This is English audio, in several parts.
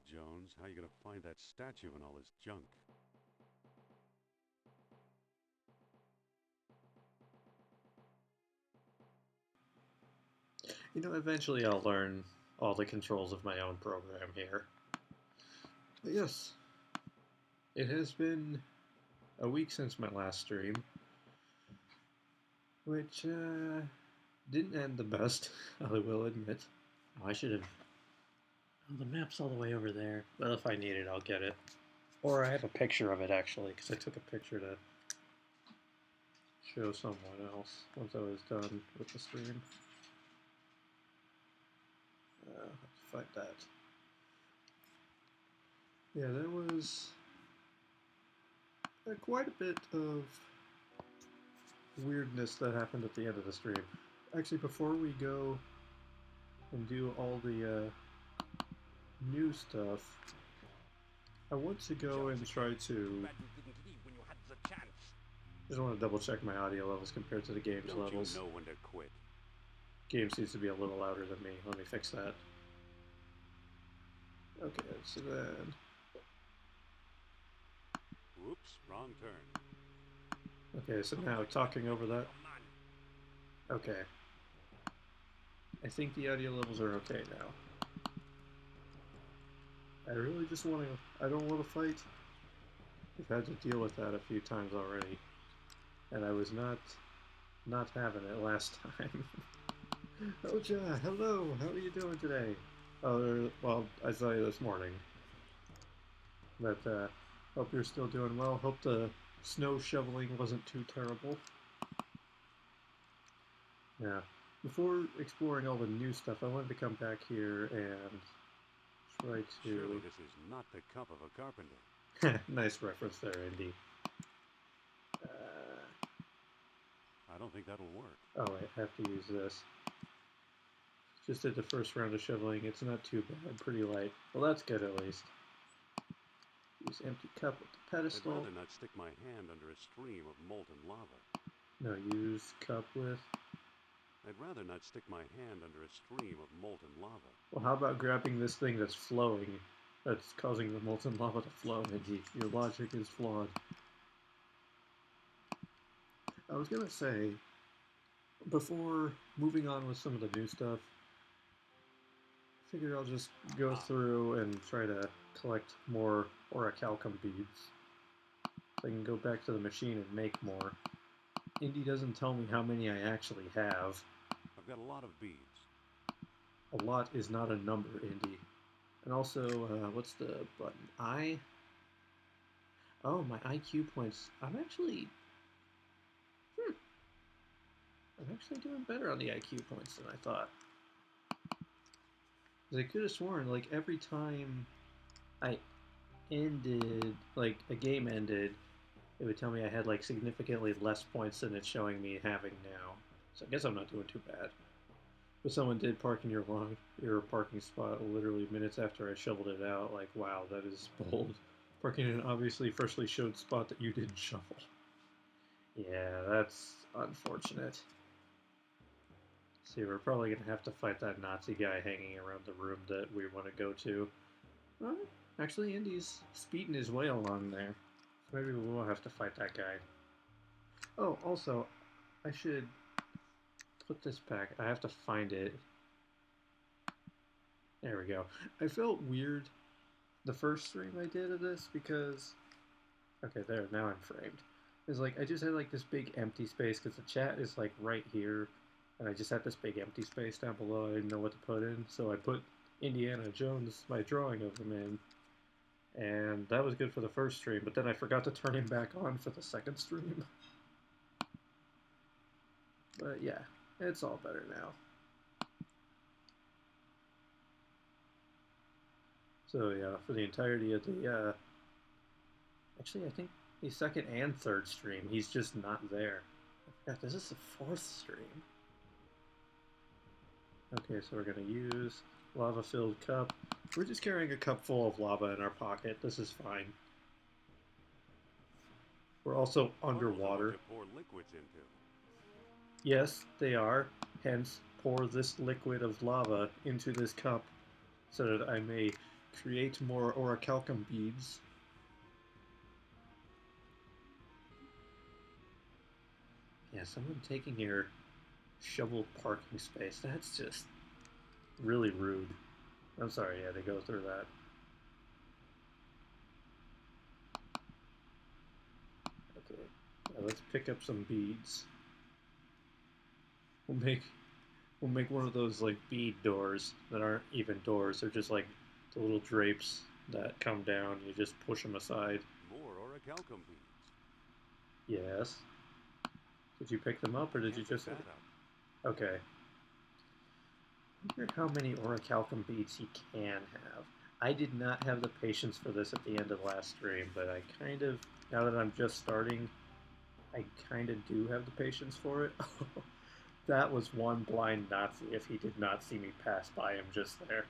right, Jones. How you gonna find that statue and all this junk? Eventually I'll learn all the controls of my own program here. But yes, it has been a week since my last stream, which didn't end the best, I will admit. Oh, I should have. Oh, the map's all the way over there. Well, if I need it, I'll get it. Or I have a picture of it actually, because I took a picture to show someone else once I was done with the stream. I'll have to find that. Yeah, there was quite a bit of weirdness that happened at the end of the stream. Actually, before we go and do all the new stuff, I want to go and try to. I just want to double check my audio levels compared to the game's levels. Don't you know when to quit? Game seems to be a little louder than me. Let me fix that. Okay, so then. Whoops, wrong turn. Okay, so now talking over that. Okay. I think the audio levels are okay now. I really just want to. I don't want to fight. We've had to deal with that a few times already, and I was not having it last time. Oja, hello. How are you doing today? Oh, well, I saw you this morning. But hope you're still doing well. Hope the snow shoveling wasn't too terrible. Yeah. Before exploring all the new stuff, I wanted to come back here and try to. Surely this is not the cup of a carpenter. Nice reference there, Indy. I don't think that'll work. Oh, I have to use this. Just did the first round of shoveling. It's not too bad. Pretty light. Well, that's good at least. Use empty cup with the pedestal. I'd rather not stick my hand under a stream of molten lava. No, use cup with. I'd rather not stick my hand under a stream of molten lava. Well, how about grabbing this thing that's flowing? That's causing the molten lava to flow, Indy. Your logic is flawed. I was gonna say, before moving on with some of the new stuff, I figured I'll just go through and try to collect more orichalcum beads. So I can go back to the machine and make more. Indy doesn't tell me how many I actually have. I've got a lot of beads. A lot is not a number, Indy. And also, what's the button? I? Oh, my IQ points. I'm actually doing better on the IQ points than I thought. Because I could have sworn, like, every time I ended, like, a game ended, it would tell me I had, like, significantly less points than it's showing me having now. So I guess I'm not doing too bad. But someone did park in your parking spot literally minutes after I shoveled it out. Like, wow, that is bold. Parking in an obviously freshly showed spot that you didn't shovel. Yeah, that's unfortunate. See, we're probably going to have to fight that Nazi guy hanging around the room that we want to go to. Well, actually, Indy's speeding his way along there. So maybe we won't have to fight that guy. Oh, also, I should put this back. I have to find it. There we go. I felt weird the first stream I did of this because... Okay, there, now I'm framed. It's like, I just had like this big empty space because the chat is like right here. And I just had this big empty space down below. I didn't know what to put in. So I put Indiana Jones, my drawing of him in. And that was good for the first stream. But then I forgot to turn him back on for the second stream. But yeah, it's all better now. So yeah, for the entirety of the, actually I think the second and third stream, he's just not there. I forgot, this is the fourth stream. Okay, so we're gonna use lava-filled cup. We're just carrying a cup full of lava in our pocket. This is fine. We're also underwater. To pour liquids into. Yes, they are. Hence, pour this liquid of lava into this cup so that I may create more orichalcum beads. Yeah, someone taking your shovel parking space. That's just really rude. I'm sorry, yeah, to go through that. Okay, let's pick up some beads. We'll make we'll make one of those like bead doors that aren't even doors. They're just like the little drapes that come down. You just push them aside. More orichalcum beads. Yes. Did you pick them up, or did you Can't pick just? that up. Okay. I wonder how many orichalcum beads he can have. I did not have the patience for this at the end of last stream, but I kind of, now that I'm just starting, I kind of do have the patience for it. That was one blind Nazi if he did not see me pass by him just there.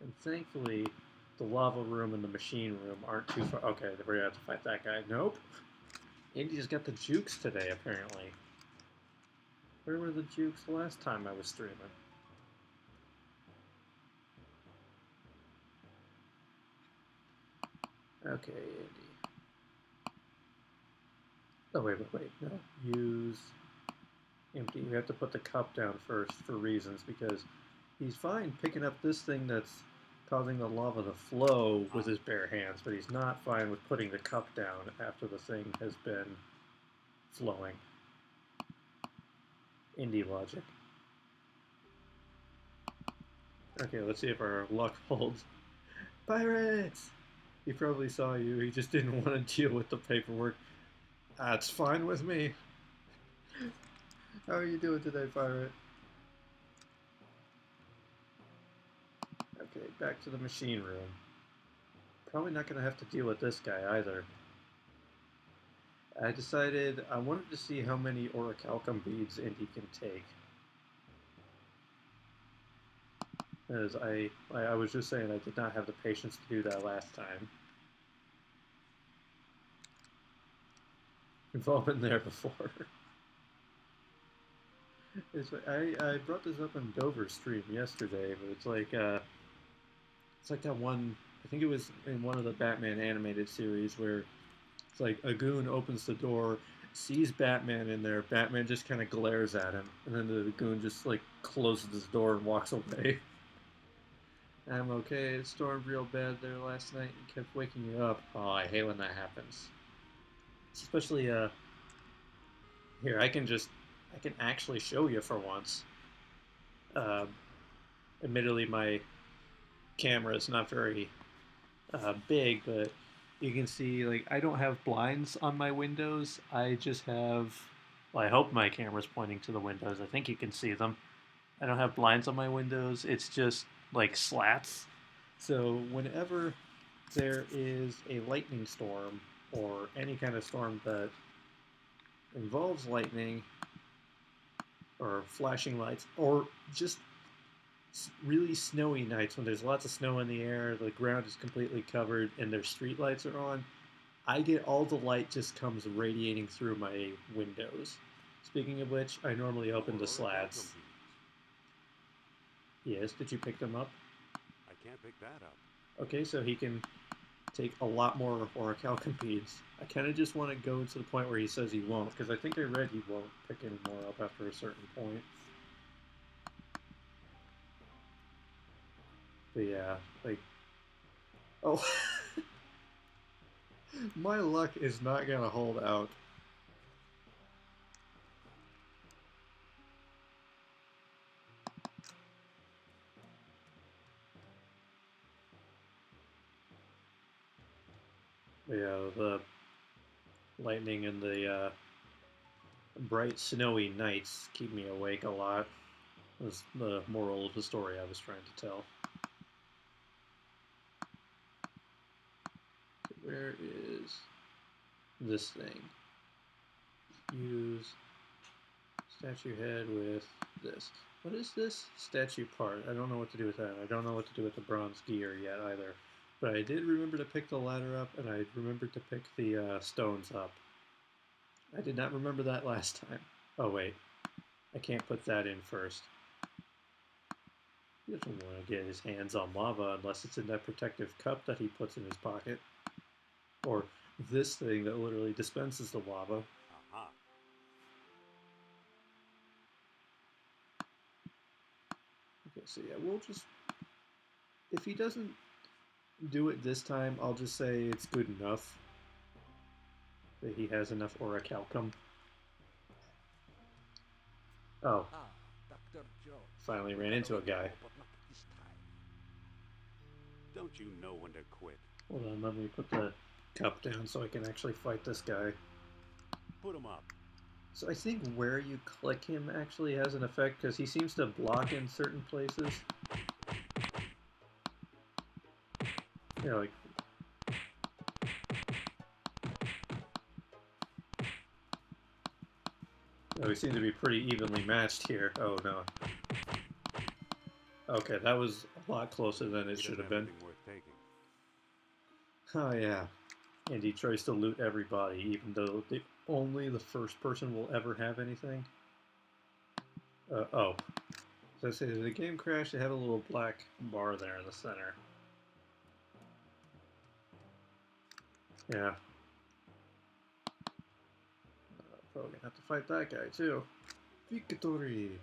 And thankfully, the lava room and the machine room aren't too far. Okay, we're gonna have to fight that guy. Nope. Indy's got the jukes today, apparently. Where were the jukes the last time I was streaming? Okay, Indy. Oh, wait. No. Use empty. You have to put the cup down first for reasons, because he's fine picking up this thing that's causing the lava to flow with his bare hands, but he's not fine with putting the cup down after the thing has been flowing. Indie logic. Okay, let's see if our luck holds. Pirates! He probably saw you. He just didn't want to deal with the paperwork. That's fine with me. How are you doing today, pirate? Okay, back to the machine room. Probably not going to have to deal with this guy either. I decided I wanted to see how many orichalcum beads Indy can take. As I was just saying, I did not have the patience to do that last time. We've all been there before. I brought this up on Dover's stream yesterday, but it's like that one. I think it was in one of the Batman animated series where it's like a goon opens the door, sees Batman in there. Batman just kind of glares at him, and then the goon just like closes his door and walks away. I'm okay. It stormed real bad there last night and kept waking you up. Oh, I hate when that happens. Especially here I can actually show you for once. Uh, Admittedly, my camera is not very big, but you can see like I don't have blinds on my windows. I just have. Well, I hope my camera's pointing to the windows. I think you can see them. I don't have blinds on my windows. It's just like slats. So whenever there is a lightning storm or any kind of storm that involves lightning or flashing lights or just really snowy nights when there's lots of snow in the air, the ground is completely covered, and their street lights are on, I get all the light just comes radiating through my windows. Speaking of which, I normally open the slats. Yes, did you pick them up? I can't pick that up. Okay, so he can take a lot more orichalcum beads. I kind of just want to go to the point where he says he won't, because I think I read he won't pick any more up after a certain point. But yeah, like, oh, my luck is not gonna hold out. But yeah, the lightning and the bright snowy nights keep me awake a lot. Was the moral of the story I was trying to tell. Where is this thing? Use statue head with this. What is this statue part? I don't know what to do with that. I don't know what to do with the bronze gear yet either. But I did remember to pick the ladder up, and I remembered to pick the stones up. I did not remember that last time. Oh wait, I can't put that in first. He doesn't want to get his hands on lava unless it's in that protective cup that he puts in his pocket. Or this thing that literally dispenses the lava. Aha. Okay, so yeah, we'll just... If he doesn't do it this time, I'll just say it's good enough. That he has enough orichalcum. Oh. Ah, Dr. Jones. Finally We ran got into a away guy. before, but not this time. Don't you know when to quit? Hold on, let me put the cup down so I can actually fight this guy. Put him up. So I think where you click him actually has an effect because he seems to block in certain places. Yeah, like... Oh, we seem to be pretty evenly matched here. Oh, no. Okay, that was a lot closer than it He should doesn't have been. anything worth taking. Oh, yeah. And he tries to loot everybody, even though only the first person will ever have anything. Oh. So I say, the game crashed, it had a little black bar there in the center. Yeah. Probably gonna have to fight that guy, too. Victory!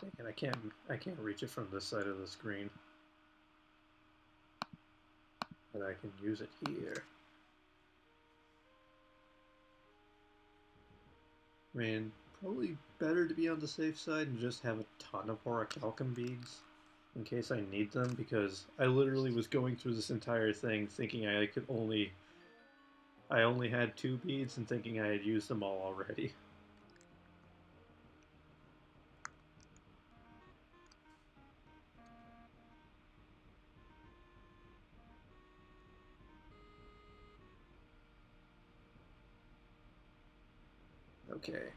Dang it, I can't reach it from this side of the screen. But I can use it here. Man, probably better to be on the safe side and just have a ton of orichalcum beads in case I need them, because I literally was going through this entire thing thinking I only had 2 beads and thinking I had used them all already. Okay.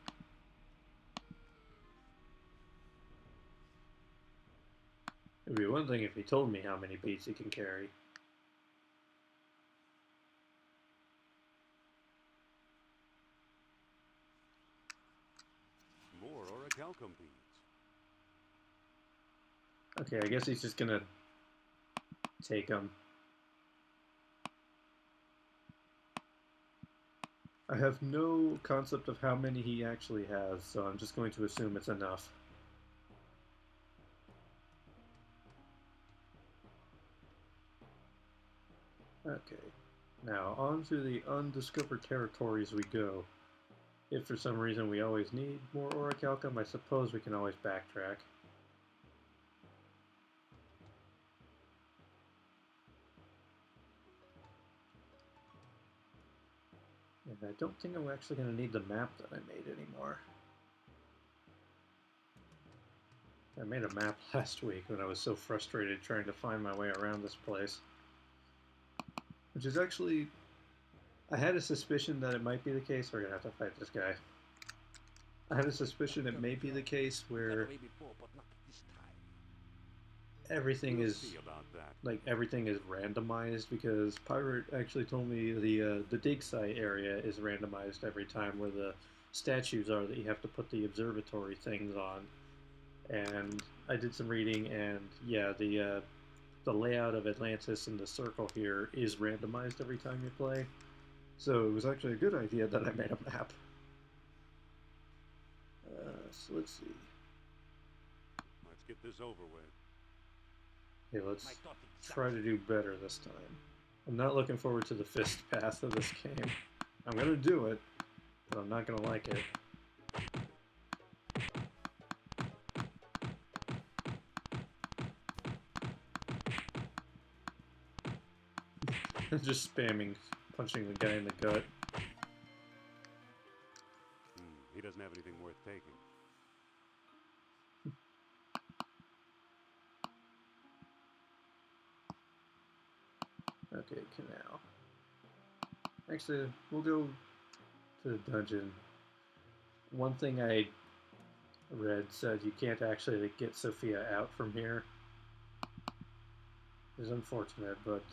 It would be one thing if he told me how many beads he can carry. More orichalcum beads. Okay, I guess he's just gonna take them. I have no concept of how many he actually has, so I'm just going to assume it's enough. Okay, now on to the undiscovered territories we go. If for some reason we always need more orichalcum, I suppose we can always backtrack. And I don't think I'm actually going to need the map that I made anymore. I made a map last week when I was so frustrated trying to find my way around this place. Which is actually... I had a suspicion that it might be the case. We're going to have to fight this guy. I had a suspicion it may be the case We got where away before, but not this time. everything We'll is... see about that. like everything is randomized, because Pirate actually told me the dig site area is randomized every time where the statues are that you have to put the observatory things on. And I did some reading, and yeah, the layout of Atlantis and the circle here is randomized every time you play. So it was actually a good idea that I made a map. So let's see. Let's get this over with. Okay, let's My thought try to do better this time. I'm not looking forward to the fist path of this game. I'm gonna do it, but I'm not gonna like it. Just spamming, punching the guy in the gut. He doesn't have anything worth taking. Okay, canal. Actually, we'll go to the dungeon. One thing I Red said you can't actually get Sophia out from here. It's unfortunate, but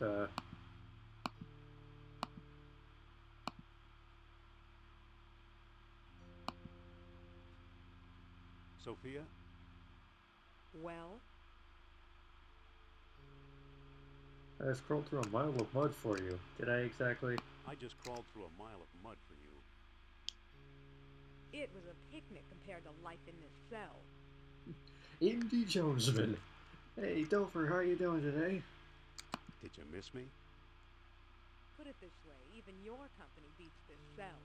Sophia? Well, I scrolled through a mile of mud for you. Did I exactly? I just crawled through a mile of mud for you. it was a picnic compared to life in this cell. Indy Jonesman. Hey, Dover, how you doing today? Did you miss me? Put it this way, even your company beats this cell.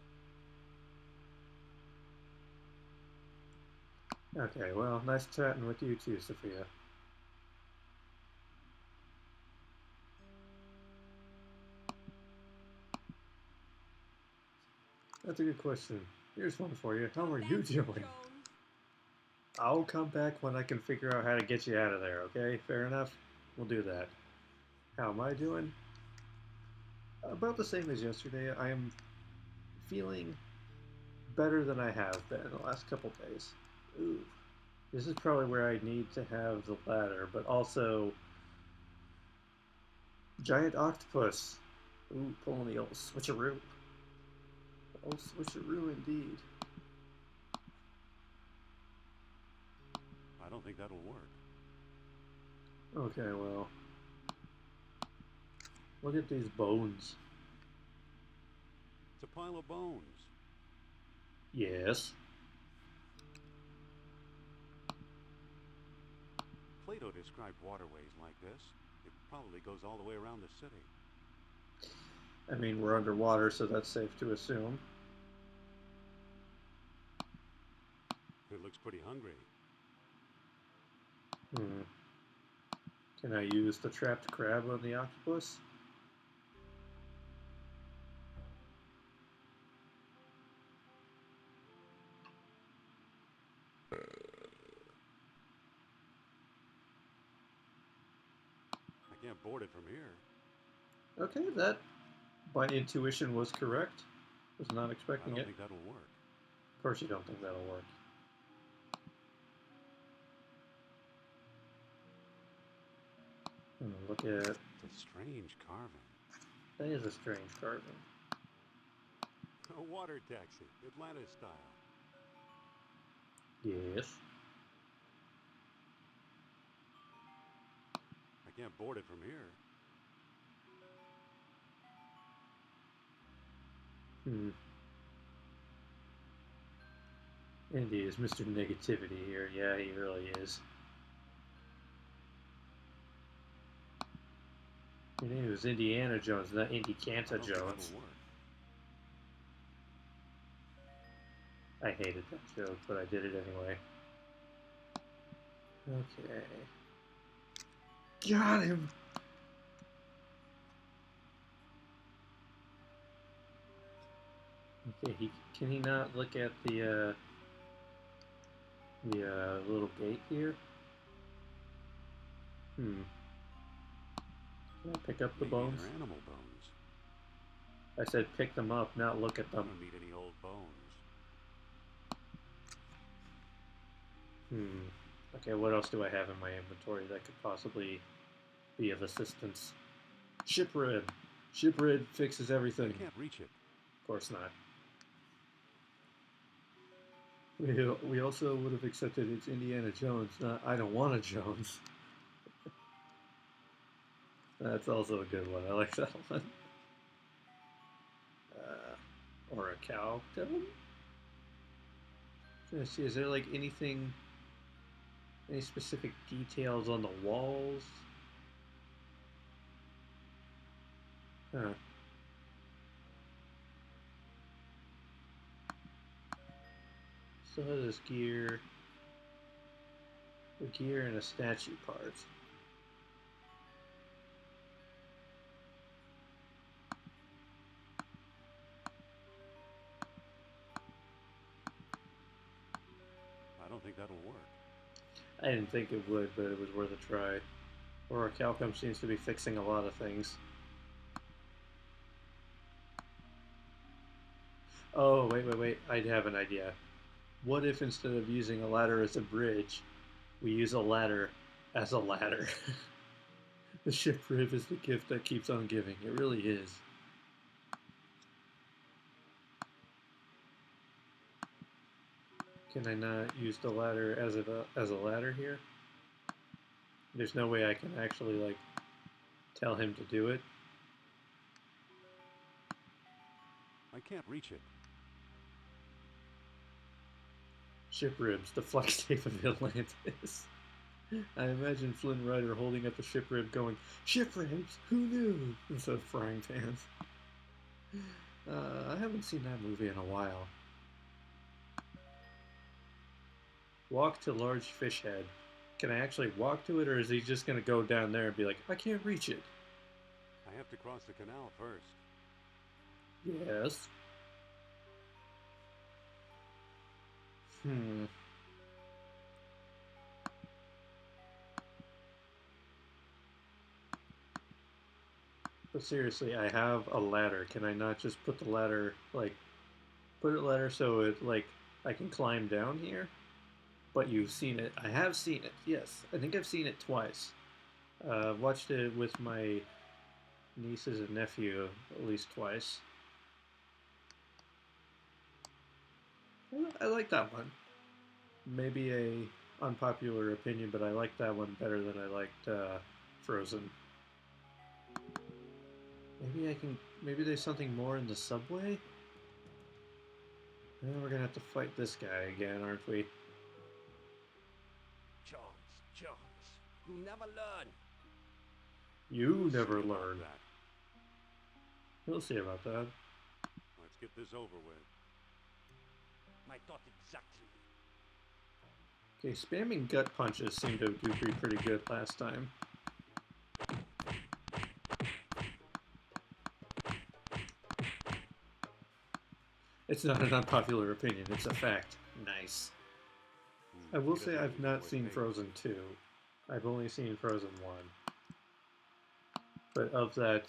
Okay, well, nice chatting with you too, Sophia. That's a good question. Here's one for you. How are you That's doing? Jones. I'll come back when I can figure out how to get you out of there, okay? Fair enough? We'll do that. How am I doing? About the same as yesterday. I am feeling better than I have been the last couple days. Ooh. This is probably where I need to have the ladder, but also giant octopus. Ooh, pulling the old switcheroo. The old switcheroo indeed. I don't think that'll work. Okay, well. Look at these bones. It's a pile of bones. Yes. Plato described waterways like this. It probably goes all the way around the city. I mean, we're underwater, so that's safe to assume. It looks pretty hungry. Hmm. Can I use the trapped crab on the octopus? I can't board it from here. Okay, that by intuition was correct. Was not I expecting don't it. think that'll work. Of course you don't think that'll work. Look at... It's a strange carving. That is a strange carving. A water taxi, Atlantis style. Yes. I can't board it from here. Hmm. And he is Mr. Negativity here. Yeah, he really is. Your name was Indiana Jones, not Indy I Canta don't think Jones. that'll work. I hated that joke, but I did it anyway. Okay. Got him! Okay, can he not look at the little gate here? Hmm. Can I pick up the Maybe bones? they're animal bones. I said pick them up, not look at I them. don't need any old bones. Hmm. Okay, what else do I have in my inventory that could possibly be of assistance? Shipred! Shipred fixes everything. I can't reach it. Of course not. We also would have accepted it's Indiana Jones, not I don't want a Jones. That's also a good one. I like that one. Or a cow. Let's see, is there like anything, any specific details on the walls? Huh. So this gear, a gear and a statue part. I don't think that'll work. I didn't think it would, but it was worth a try. Or Calcum seems to be fixing a lot of things. Oh, wait. I have an idea. What if instead of using a ladder as a bridge, we use a ladder as a ladder? The ship rib is the gift that keeps on giving. It really is. Can I not use the ladder as a ladder here? There's no way I can actually like tell him to do it. I can't reach it. Ship ribs, the flex tape of Atlantis. I imagine Flynn Rider holding up a ship rib going, "Ship ribs, who knew?" instead of frying pans. I haven't seen that movie in a while. Walk to large fish head. Can I actually walk to it, or is he just going to go down there and be like, I can't reach it? I have to cross the canal first. Yes. But seriously, I have a ladder. Can I not just put the ladder, like, put a ladder so it, like, I can climb down here? But you've seen it. I have seen it, yes. I think I've seen it twice. Watched it with my nieces and nephew at least twice. I like that one. Maybe a unpopular opinion, but I like that one better than I liked Frozen. Maybe there's something more in the subway? Then we're gonna have to fight this guy again, aren't we? Jones, you never learn. You never See about learn. that. We'll see about that. Let's get this over with. My thought exactly. Okay, spamming gut punches seemed to do pretty good last time. It's not an unpopular opinion, it's a fact. Nice. I will say I've not seen Frozen 2. I've only seen Frozen 1. But of that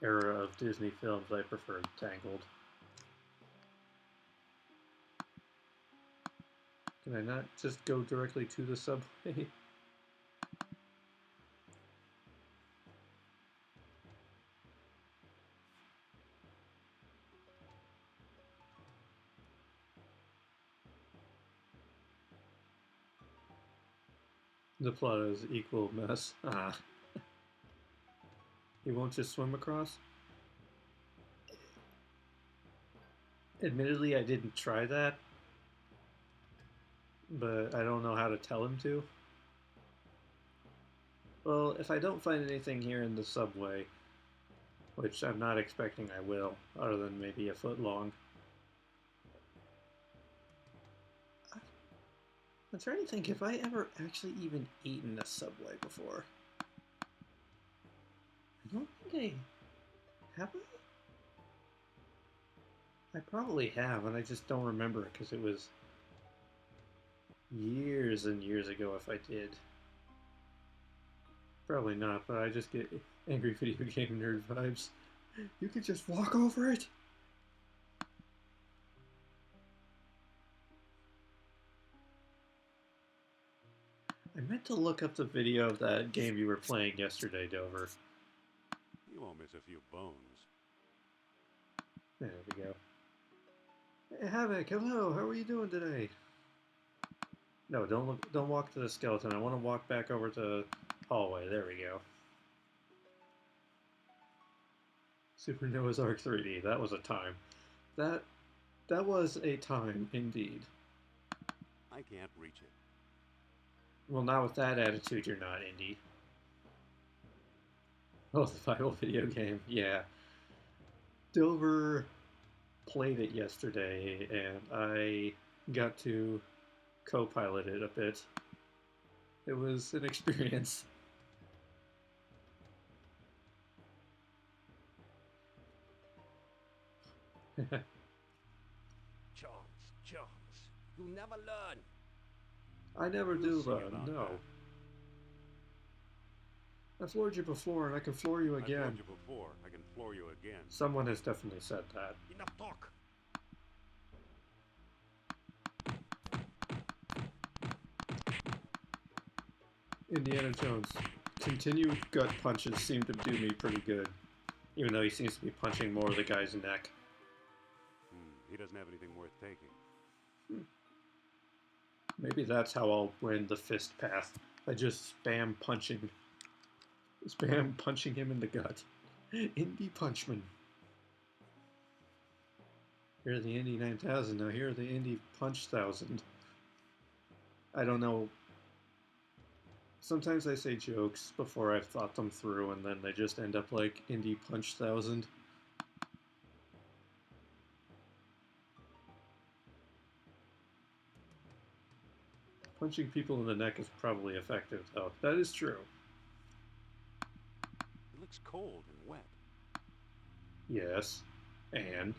era of Disney films, I preferred Tangled. Can I not just go directly to the subway? The plot is equal mess. Ah. He won't just swim across? Admittedly, I didn't try that. But I don't know how to tell him to. Well, if I don't find anything here in the subway, which I'm not expecting I will, other than maybe a foot long. I'm trying to think if I ever actually even eaten a Subway before. I don't think I... Have I? I probably have, and I just don't remember it because it was years and years ago if I did. Probably not, but I just get angry video game nerd vibes. You could just walk over it! I meant to look up the video of that game you were playing yesterday, Dover. You won't miss a few bones. There we go. Hey, Havoc, hello, how are you doing today? No, don't walk to the skeleton. I want to walk back over to the hallway. There we go. Super Noah's Ark 3D. That was a time. That was a time indeed. I can't reach it. Well, not with that attitude, you're not, Indy. Oh, the Bible video game. Yeah. Dover played it yesterday, and I got to co-pilot it a bit. It was an experience. Jones, you never learn. I never do We'll see learn, about no. that. I floored you before, and I can floor you I again. told you before. I can floor you again. Someone has definitely said that. Enough talk. Indiana Jones. Continued gut punches seem to do me pretty good, even though he seems to be punching more of the guy's neck. He doesn't have anything worth taking. Maybe that's how I'll win the fist path. I just spam punching him in the gut. Indy Punchman. Here are the Indy 9000. Now here are the Indy Punch 1000. I don't know. Sometimes I say jokes before I've thought them through, and then they just end up like Indy Punch 1000. Punching people in the neck is probably effective, though. That is true. It looks cold and wet. Yes. And?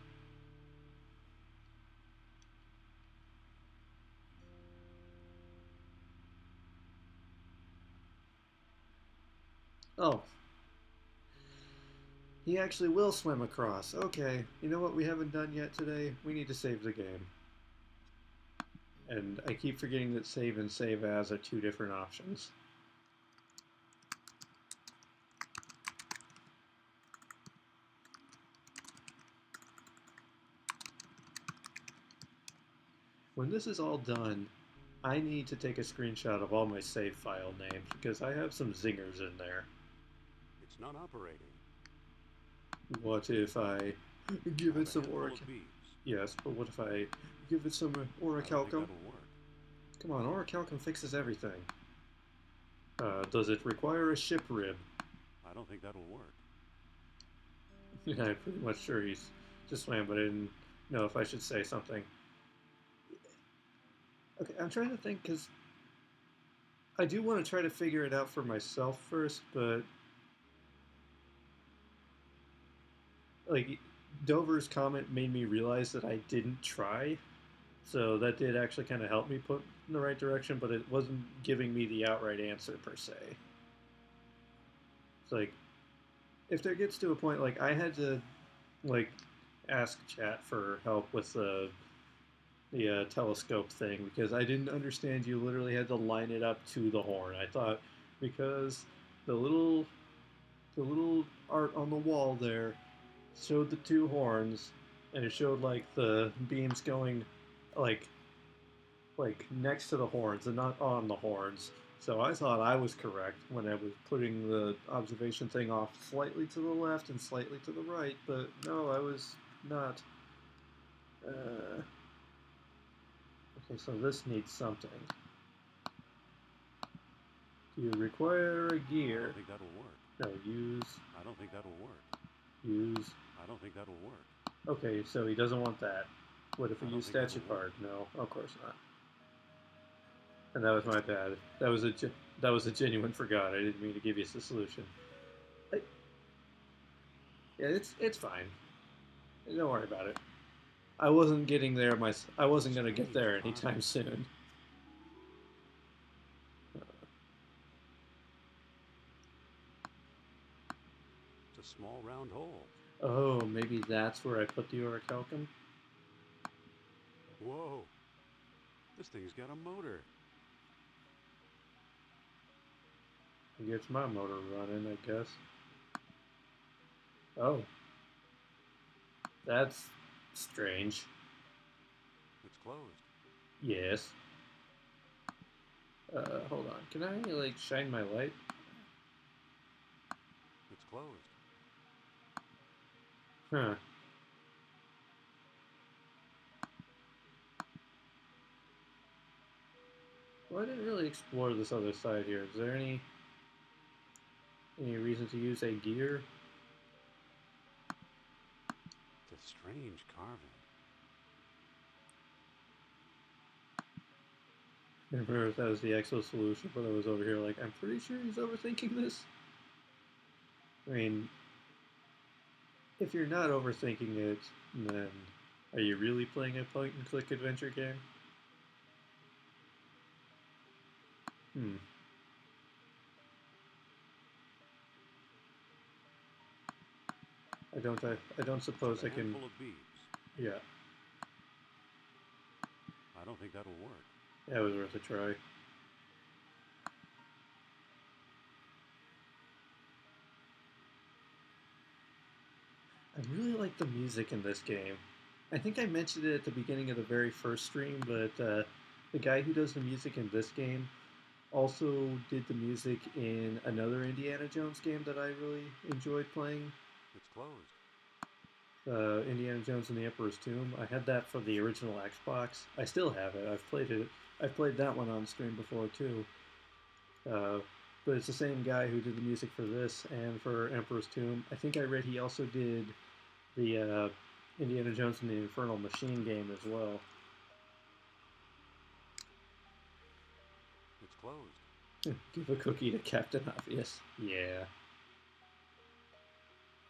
Oh. He actually will swim across. Okay. You know what we haven't done yet today? We need to save the game. And I keep forgetting that save and save as are two different options. When this is all done, I need to take a screenshot of all my save file names because I have some zingers in there. It's not operating. What if I give it some Oracle. Yes, but what if I give it some orichalcum? That'll work. Come on, orichalcum fixes everything. Does it require a ship rib? I don't think that'll work. Yeah, I'm pretty much sure he's just swam, but I didn't know if I should say something. Okay, I'm trying to think, because I do want to try to figure it out for myself first, but like, Dover's comment made me realize that I didn't try, so that did actually kind of help me put in the right direction, but it wasn't giving me the outright answer per se. It's like, if there gets to a point, like, I had to, like, ask chat for help with the telescope thing, because I didn't understand you literally had to line it up to the horn. I thought because the little art on the wall there showed the two horns, and it showed like the beams going like next to the horns and not on the horns. So I thought I was correct when I was putting the observation thing off slightly to the left and slightly to the right, but no, I was not. Okay, so this needs something. Do you require a I gear? don't think that'll work. No, use. I don't think that'll work. Use. I don't think that'll work. Okay, so he doesn't want that. What if we I don't use think statue that'll work. card? No, of course not. And that was my bad. That was a genuine forgot. I didn't mean to give you the solution. Yeah, it's fine. Don't worry about it. I wasn't getting there. I wasn't gonna get there anytime soon. It's a small round hole. Oh, maybe that's where I put the orichalcum. Whoa. This thing's got a motor. It gets my motor running, I guess. Oh. That's strange. It's closed. Yes. Hold on. Can I, like, shine my light? It's closed. Huh. Well, I didn't really explore this other side here. Is there any reason to use a gear? It's a strange carving. I remember if that was the Exo solution, but I was over here like, I'm pretty sure he's overthinking this. I mean, if you're not overthinking it, then are you really playing a point-and-click adventure game? I don't suppose I can. Full of beads. Yeah, I don't think that'll work. that was worth a try. I really like the music in this game. I think I mentioned it at the beginning of the very first stream, but the guy who does the music in this game also did the music in another Indiana Jones game that I really enjoyed playing, It's closed. Indiana Jones and the Emperor's Tomb. I had that for the original Xbox. I still have it. I've played it. I've played that one on stream before too. Uh, but it's the same guy who did the music for this and for Emperor's Tomb. I think I read he also did the Indiana Jones and the Infernal Machine game as well. It's closed. Give a cookie to Captain Obvious. Yeah.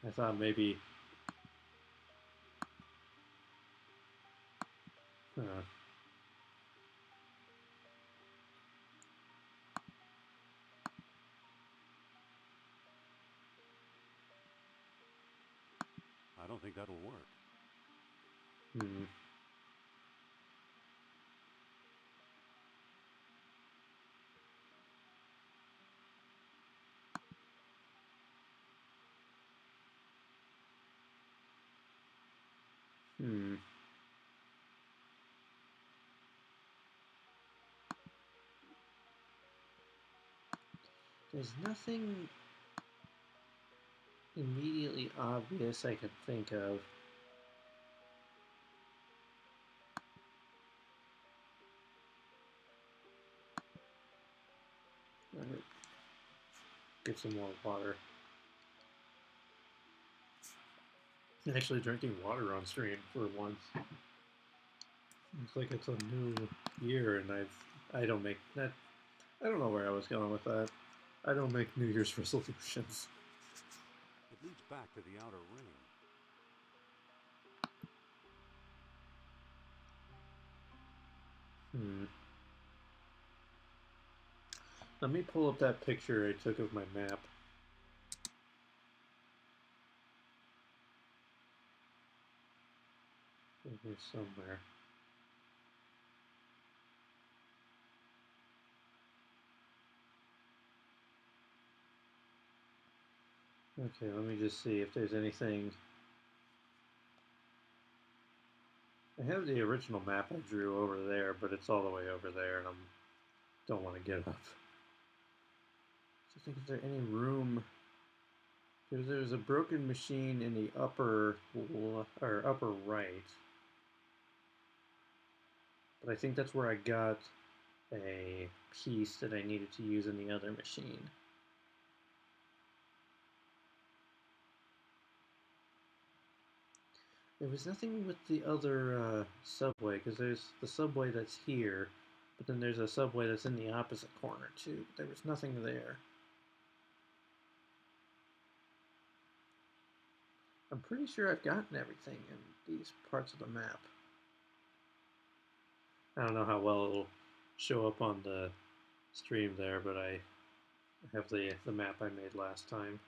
I thought maybe. I don't think that'll work. Hmm. Hmm. There's nothing immediately obvious I could think of. Get some more water. Actually drinking water on stream for once. Looks like it's a new year, and I don't make that. I don't know where I was going with that. I don't make New Year's resolutions. It leads back to the outer ring. Hmm. Let me pull up that picture I took of my map. In here somewhere. Okay, let me just see if there's anything. I have the original map I drew over there, but it's all the way over there, and I don't want to get up. So I think, is there any room? There's a broken machine in the upper right, but I think that's where I got a piece that I needed to use in the other machine. There was nothing with the other subway, because there's the subway that's here, but then there's a subway that's in the opposite corner too. There was nothing there. I'm pretty sure I've gotten everything in these parts of the map. I don't know how well it'll show up on the stream there, but I have the map I made last time.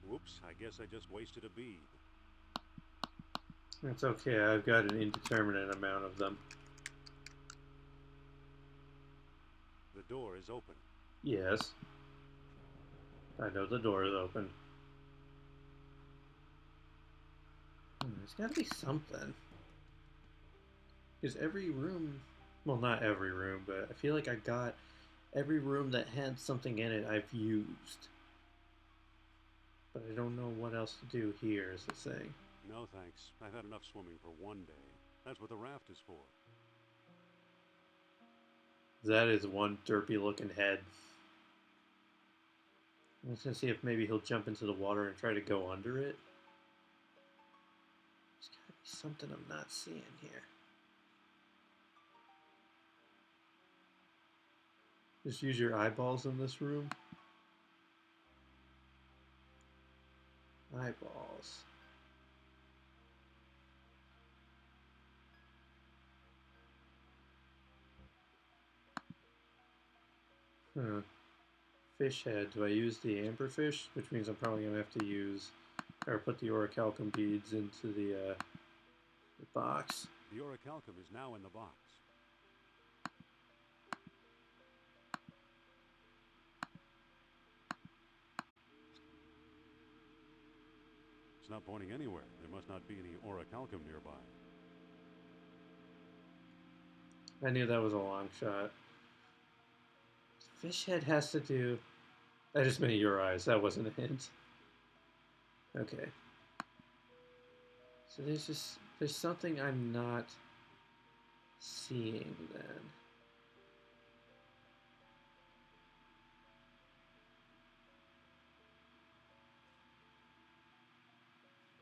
Whoops, I guess I just wasted a bead. That's okay, I've got an indeterminate amount of them. The door is open. Yes. I know the door is open. There's gotta be something. Because every room, well, not every room, but I feel like I got every room that had something in it I've used. But I don't know what else to do here, is the thing. No thanks. I've had enough swimming for one day. That's what the raft is for. That is one derpy looking head. I'm just gonna see if maybe he'll jump into the water and try to go under it. There's gotta be something I'm not seeing here. Just use your eyeballs in this room. Eyeballs. Huh. Fish head. Do I use the amberfish? Which means I'm probably going to have to use, or put the orichalcum beads into the box. The orichalcum is now in the box. It's not pointing anywhere. There must not be any orichalcum nearby. I knew that was a long shot. Fish head has to do... I just meant your eyes. That wasn't a hint. Okay. So there's something I'm not seeing then.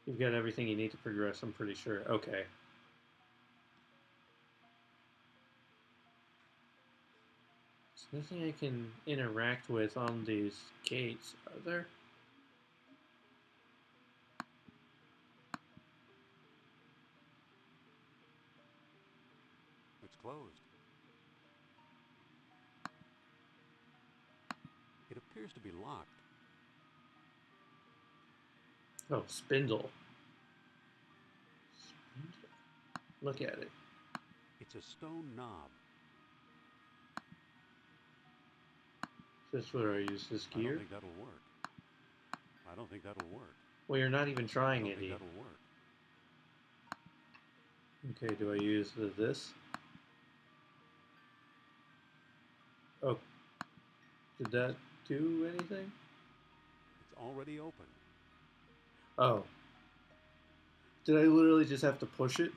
You've got everything you need to progress, I'm pretty sure. Okay. There's nothing I can interact with on these gates, are there? It's closed. It appears to be locked. Oh, spindle. Spindle. Look at it. It's a stone knob. Is this where I use this I don't gear? think that'll work. I don't think that'll work. Well, you're not even I trying don't it. think that'll work. Okay, do I use this? Oh, did that do anything? It's already open. Oh. Did I literally just have to push it?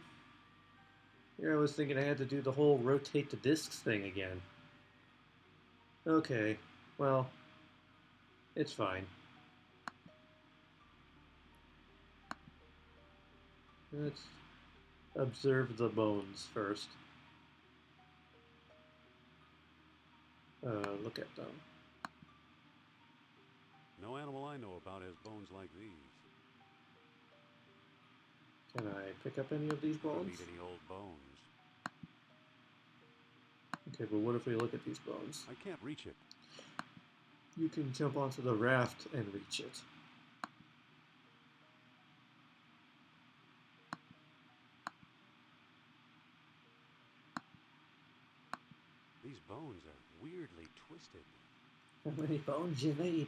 Here I was thinking I had to do the whole rotate the discs thing again. Okay, well, it's fine. Let's observe the bones first. Look at them. No animal I know about has bones like these. Can I pick up any of these I don't bones? need any old bones. Okay, but what if we look at these bones? I can't reach it. You can jump onto the raft and reach it. These bones are weirdly twisted. How many bones you need?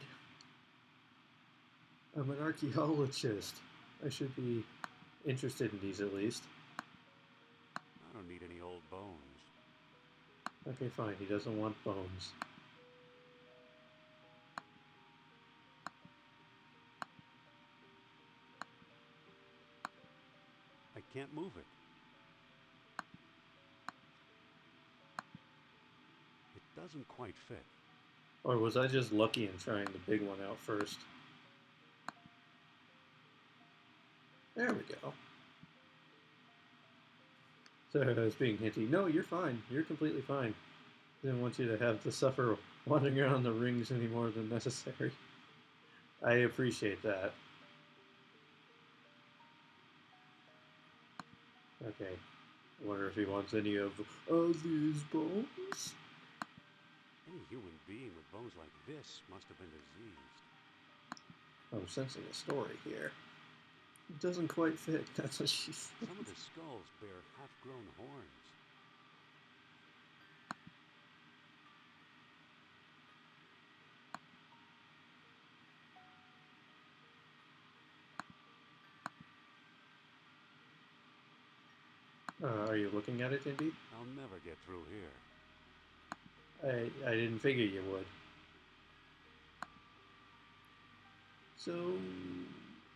I'm an archaeologist. I should be interested in these at least. I don't need any old bones. Okay, fine. He doesn't want bones. I can't move it. It doesn't quite fit. Or was I just lucky in trying the big one out first? There we go. Sorry, I was being hinty. No, you're fine. You're completely fine. Didn't want you to have to suffer wandering around the rings any more than necessary. I appreciate that. Okay. I wonder if he wants any of these bones? Any human being with bones like this must have been diseased. I'm sensing a story here. It doesn't quite fit. That's what she said. Some of the skulls bear half-grown horns. Are you looking at it, Indy? I'll never get through here. I didn't figure you would. So,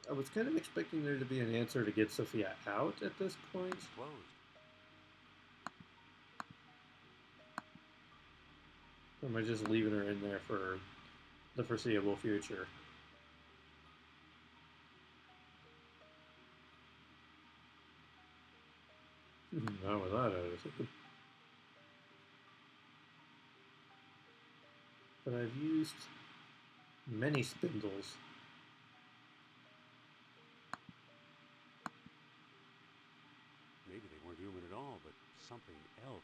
I was kind of expecting there to be an answer to get Sophia out at this point. It's closed. Or am I just leaving her in there for the foreseeable future? Not with that attitude. but I've used many spindles. Maybe they weren't human at all, but something else.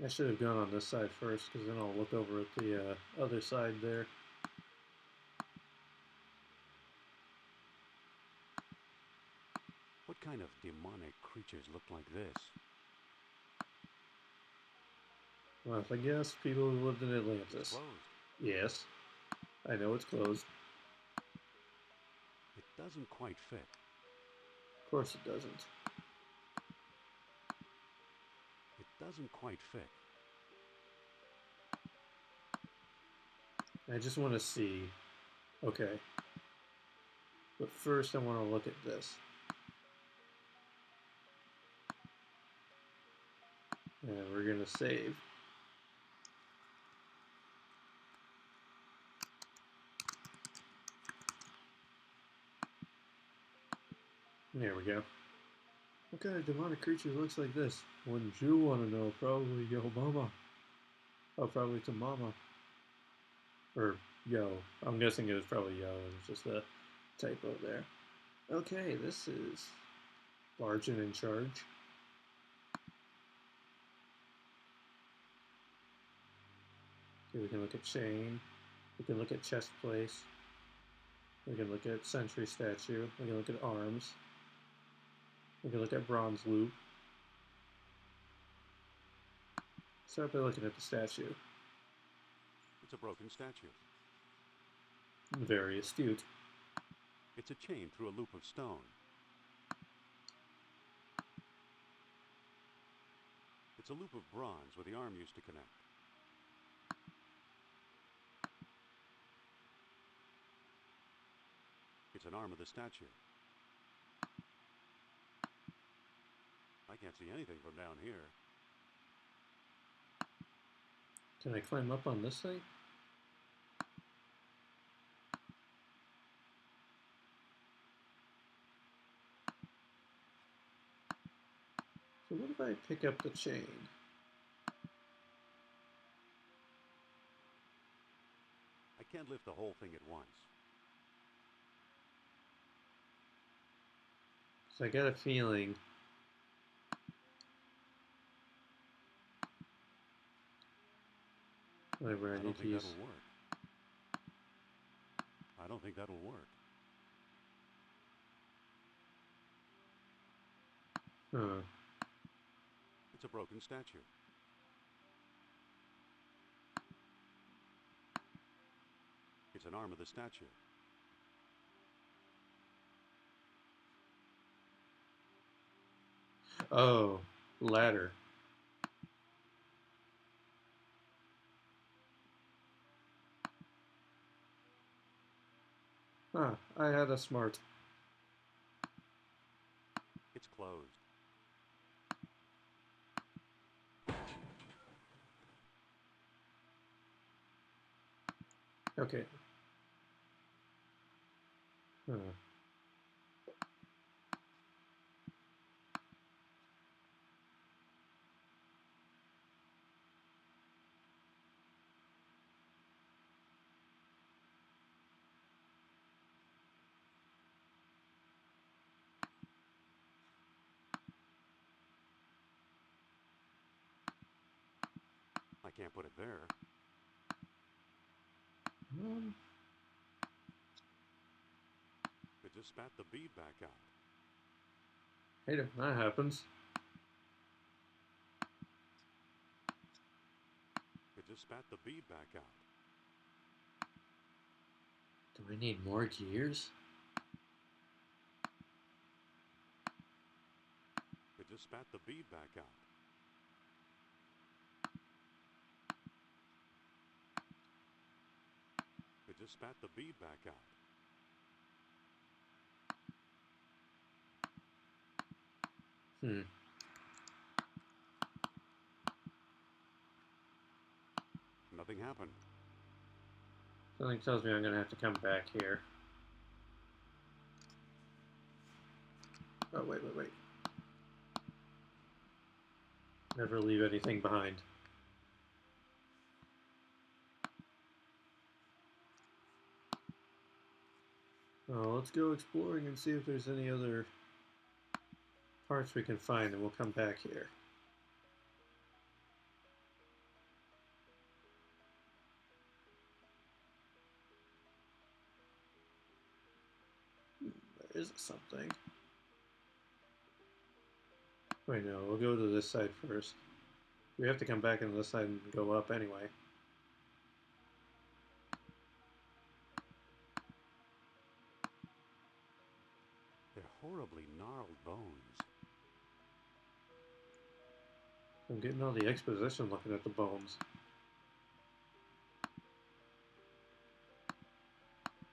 I should have gone on this side first, because then I'll look over at the other side there. What kind of demonic creatures look like this? Well, I guess people who lived in It's Atlantis. closed. Yes, I know it's closed. It doesn't quite fit. Of course it doesn't. It doesn't quite fit. I just want to see. Okay. But first I want to look at this. And we're going to save. There we go. What kind of demonic creature looks like this? Wouldn't you want to know? Probably yo mama. Oh, probably to mama. Or yo. I'm guessing it was probably yo. It was just a typo there. Okay, this is large and in charge. Okay, we can look at chain. We can look at chest place. We can look at sentry statue. We can look at arms. We can look at bronze loop. Start by looking at the statue. It's a broken statue. Very astute. It's a chain through a loop of stone. It's a loop of bronze where the arm used to connect. It's an arm of the statue. I can't see anything from down here. Can I climb up on this thing? So what if I pick up the chain? I can't lift the whole thing at once. So I got a feeling whatever I don't need to think use. that'll work. I don't think that'll work. Huh. It's a broken statue. It's an arm of the statue. Oh, ladder. Huh, I had a smart. It's closed. Okay. Huh. I can't put it there. It just spat the bead back out. Hey, that happens. It just spat the bead back out. Do I need more gears? It just spat the bead back out. It just spat the bead back out. Hmm. Nothing happened. Something tells me I'm gonna have to come back here. Oh, wait. Never leave anything behind. Let's go exploring and see if there's any other parts we can find, and we'll come back here. There is something. Wait, no, we'll go to this side first. We have to come back on this side and go up anyway. They're horribly gnarled bones. I'm getting all the exposition looking at the bones.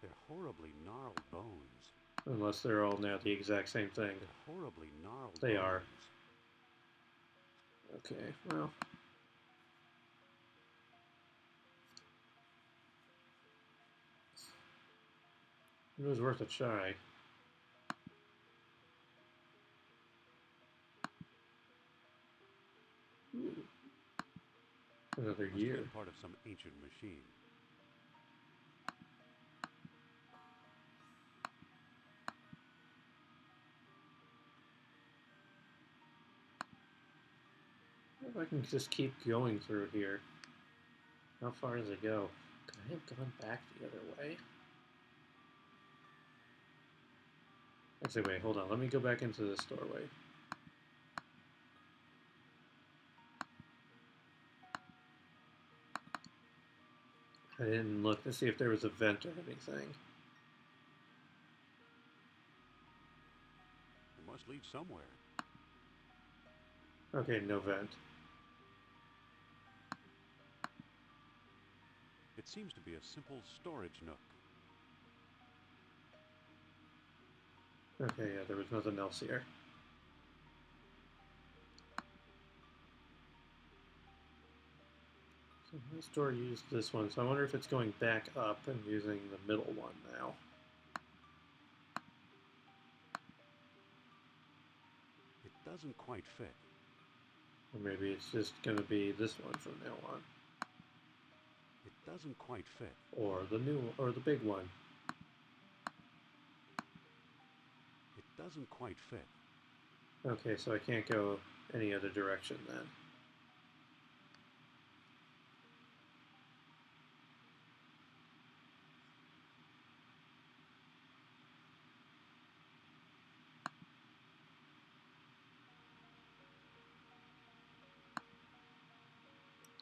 They're horribly gnarled bones. Unless they're all now the exact same thing. They're horribly gnarled They bones. are. Okay, well. It was worth a try. Ooh. Another Must be year. a part of some ancient machine. If I can just keep going through here. How far does it go? Could I have gone back the other way? Actually, wait, hold on. Let me go back into this doorway. I didn't look to see if there was a vent or anything. It must lead somewhere. Okay, no vent. It seems to be a simple storage nook. Okay, yeah, there was nothing else here. So this door used this one, so I wonder if it's going back up and using the middle one now. It doesn't quite fit. Or maybe it's just going to be this one from now on. It doesn't quite fit. Or the new, or the big one. It doesn't quite fit. Okay, so I can't go any other direction then.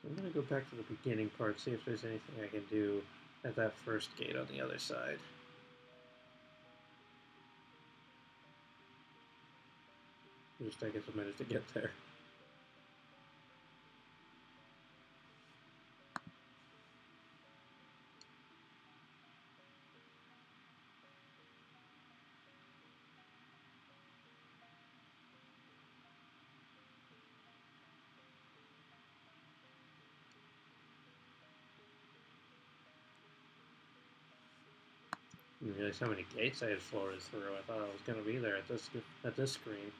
I'm going to go back to the beginning part, see if there's anything I can do at that first gate on the other side. It'll just take us a minute to get there. I didn't realize how many gates I had floated through. I thought I was going to be there at this screen.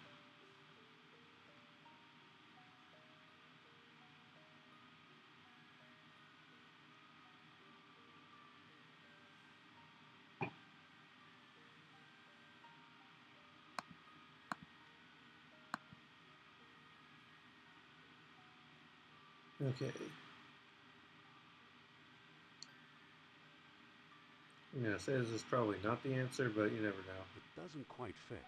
Okay. I'm going to say this is probably not the answer, but you never know. It doesn't quite fit.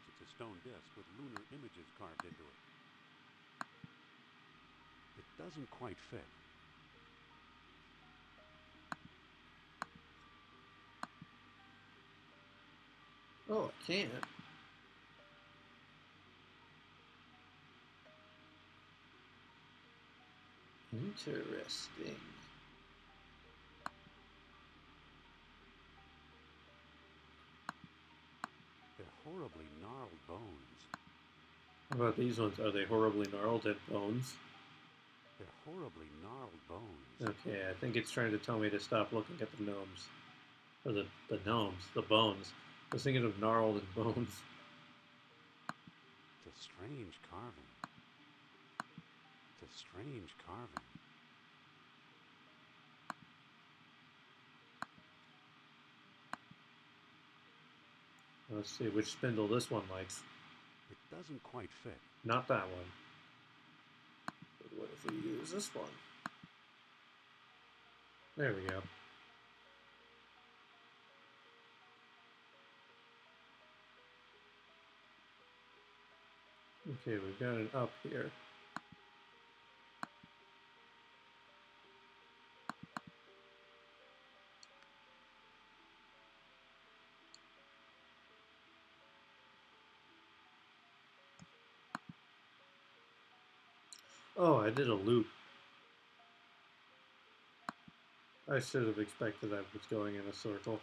It's a stone disc with lunar images carved into it. It doesn't quite fit. Oh, I can. Interesting. They're horribly gnarled bones. How about these ones? Are they horribly gnarled at bones? They're horribly gnarled bones. Okay, I think it's trying to tell me to stop looking at the gnomes. Or the gnomes, the bones. I was thinking of gnarled and bones. It's a strange carving. It's a strange carving. Let's see which spindle this one likes. It doesn't quite fit. Not that one. But what if we use this one? There we go. Okay, we've got an up here. Oh, I did a loop. I should have expected that was going in a circle.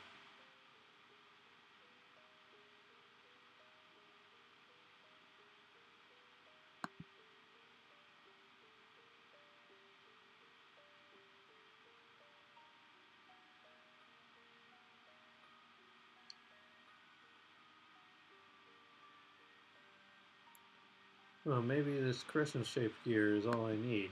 Well, maybe this crescent-shaped gear is all I need.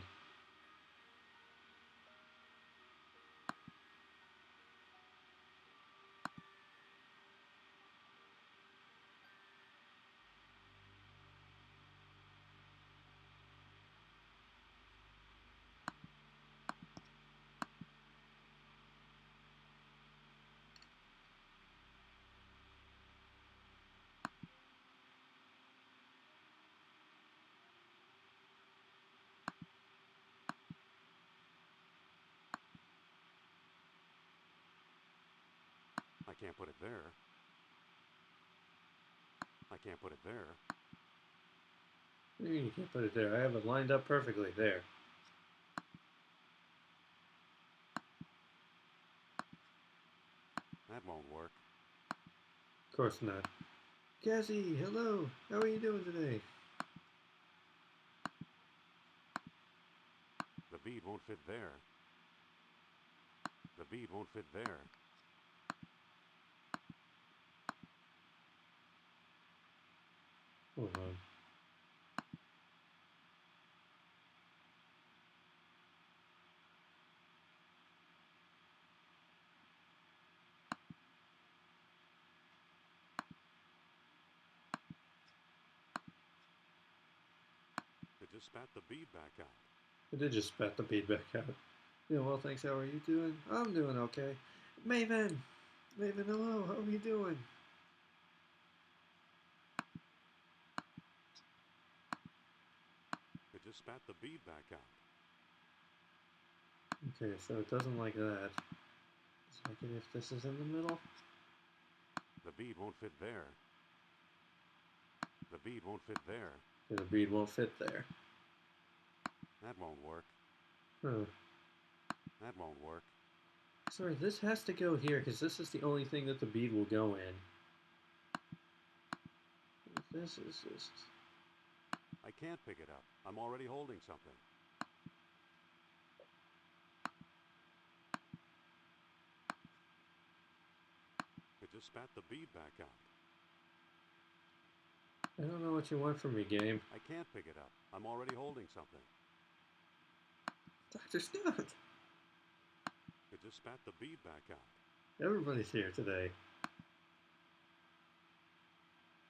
I can't put it there. I can't put it there. You can't put it there. I have it lined up perfectly. There. That won't work. Of course not. Cassie, hello. How are you doing today? The bead won't fit there. The bead won't fit there. Hold on. It just spat the bead back out. I did just spat the bead back out. Yeah, well, thanks. How are you doing? I'm doing okay. Maven! Maven, hello. How are you doing? It just spat the bead back out. Okay, so it doesn't like that. Let's make it if this is in the middle. The bead won't fit there. The bead won't fit there. Okay, the bead won't fit there. That won't work. Huh. That won't work. Sorry, this has to go here because this is the only thing that the bead will go in. This is just... I can't pick it up. I'm already holding something. It just spat the bead back out. I don't know what you want from me, game. I can't pick it up. I'm already holding something. Dr. Scott! It just spat the bead back out. Everybody's here today.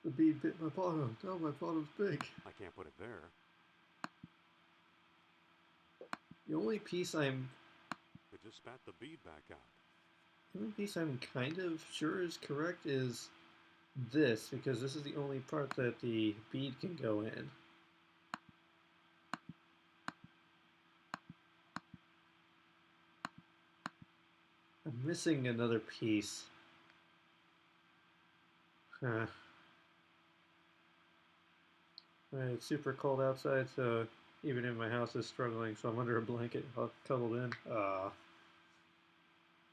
The bead bit my bottom. Oh, my bottom's big. I can't put it there. The only piece I'm... It just spat the bead back out. The only piece I'm kind of sure is correct is this, because this is the only part that the bead can go in. I'm missing another piece. Huh. It's super cold outside, so even in my house is struggling, so I'm under a blanket cuddled in.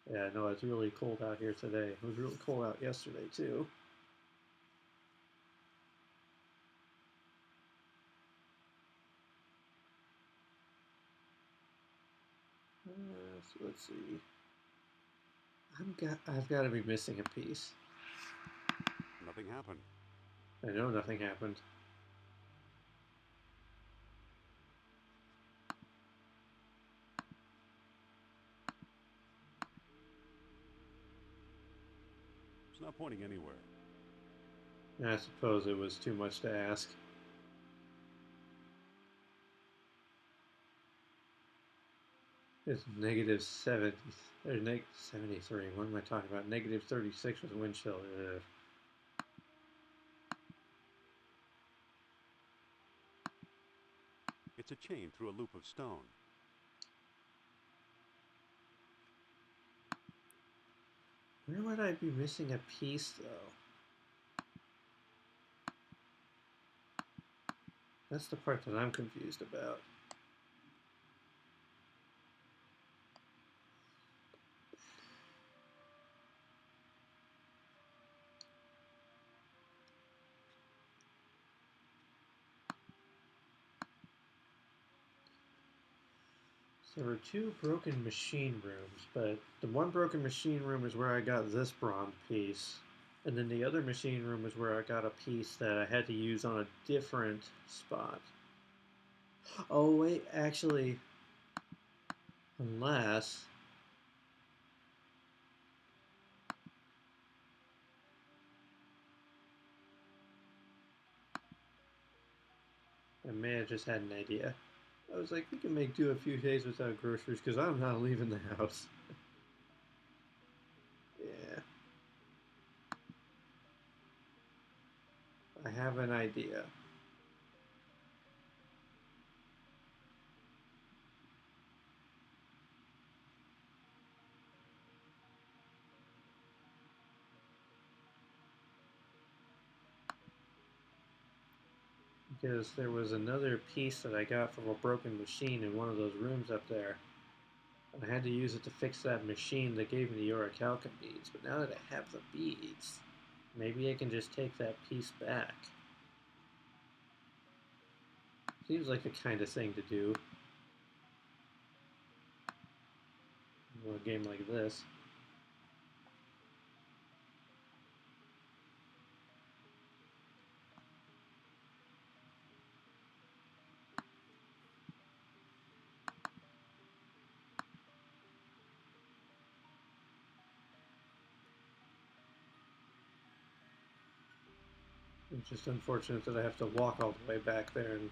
Yeah, no, it's really cold out here today. It was really cold out yesterday, too. So let's see. I've got to be missing a piece. Nothing happened. I know nothing happened. It's not pointing anywhere. I suppose it was too much to ask. It's negative 70, or negative 73. What am I talking about? Negative 36 with wind chill. Ugh. It's a chain through a loop of stone. Where would I be missing a piece, though? That's the part that I'm confused about. So there were two broken machine rooms, but the one broken machine room is where I got this bronze piece. And then the other machine room is where I got a piece that I had to use on a different spot. Oh, wait, actually, unless... I may have just had an idea. I was like, we can make do a few days without groceries because I'm not leaving the house. Yeah. I have an idea. Because there was another piece that I got from a broken machine in one of those rooms up there. And I had to use it to fix that machine that gave me the orichalcum beads. But now that I have the beads, maybe I can just take that piece back. Seems like the kind of thing to do in a game like this. It's just unfortunate that I have to walk all the way back there and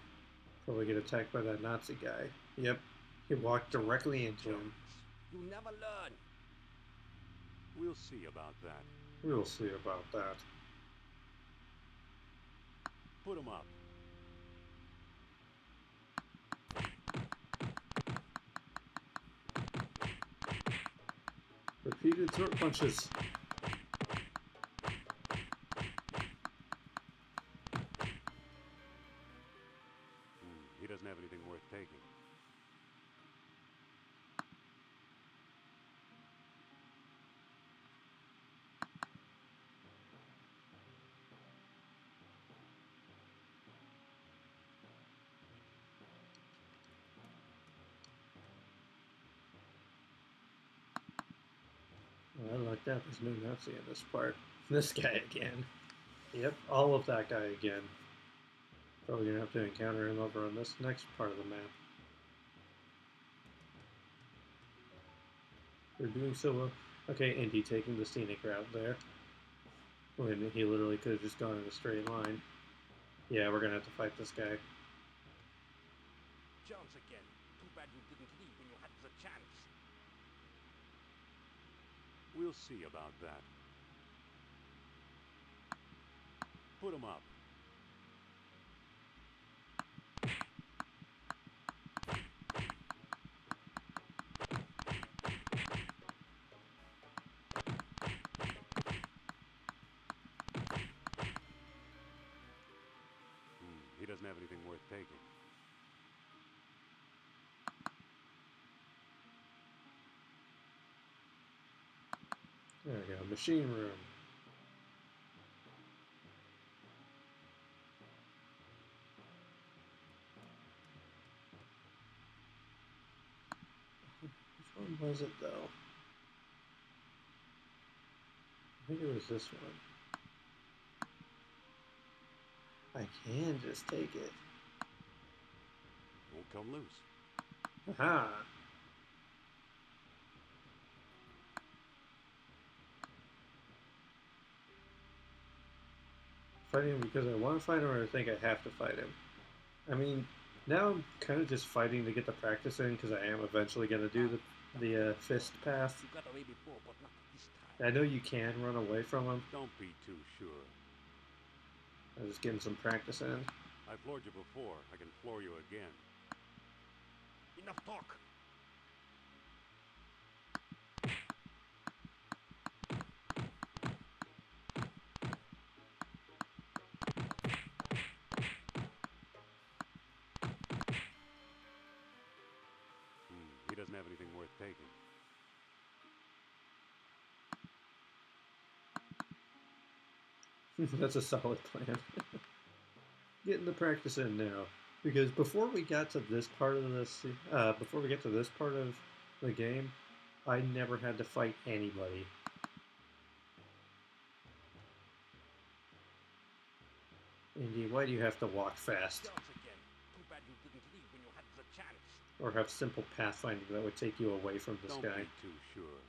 probably get attacked by that Nazi guy. Yep, he walked directly into him. You never learn. We'll see about that. We'll see about that. Put him up. Repeated throat punches. He doesn't have anything worth taking. Well, I like that. There's no Nazi in this part. This guy again. Yep, all of that guy again. Probably gonna have to encounter him over on this next part of the map. We're doing so well. Okay, Indy taking the scenic route there. When he literally could have just gone in a straight line. Yeah, we're gonna have to fight this guy. Chance again. Too bad you didn't leave when you had the chance. We'll see about that. Put him up. He doesn't have anything worth taking. There we go, machine room. Which one was it though? I think it was this one. I can just take it. Won't come loose. Aha! fighting him because I want to fight him or I think I have to fight him. I mean, now I'm kind of just fighting to get the practice in because I am eventually going to do the fist path. You got away before, but not this time. I know you can run away from him. Don't be too sure. I'm just getting some practice in. I floored you before. I can floor you again. Enough talk. He doesn't have anything worth taking. That's a solid plan. Getting the practice in now, because before we got to this part of the game, I never had to fight anybody. Indy, why do you have to walk fast? Girls again. Too bad you didn't leave when you had the chance. Or have simple pathfinding that would take you away from this Don't guy? be too sure.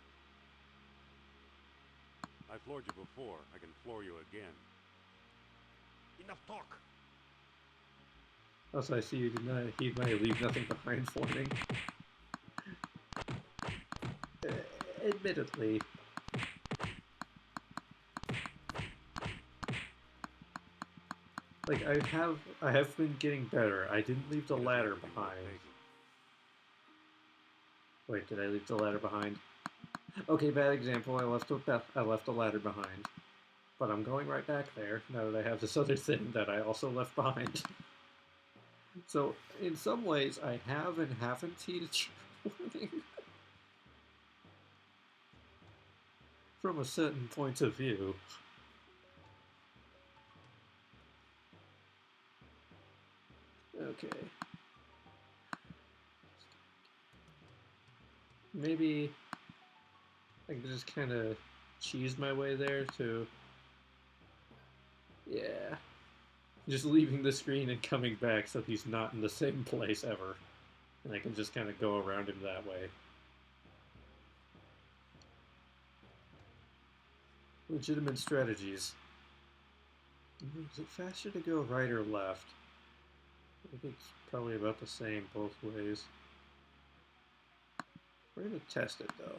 I floored you before. I can floor you again. Enough talk. Also, I see you did not. He might leave nothing behind for me. Admittedly. Like I have been getting better. I didn't leave the He doesn't ladder have anything worth behind. taking. Wait, did I leave the ladder behind? Okay, bad example. I left the ladder behind. But I'm going right back there now that I have this other thing that I also left behind. So, in some ways, I have and haven't heeded your warning. From a certain point of view. Okay. Maybe I can just kind of cheese my way there to... Yeah. Just leaving the screen and coming back so he's not in the same place ever. And I can just kind of go around him that way. Legitimate strategies. Is it faster to go right or left? I think it's probably about the same both ways. We're going to test it though.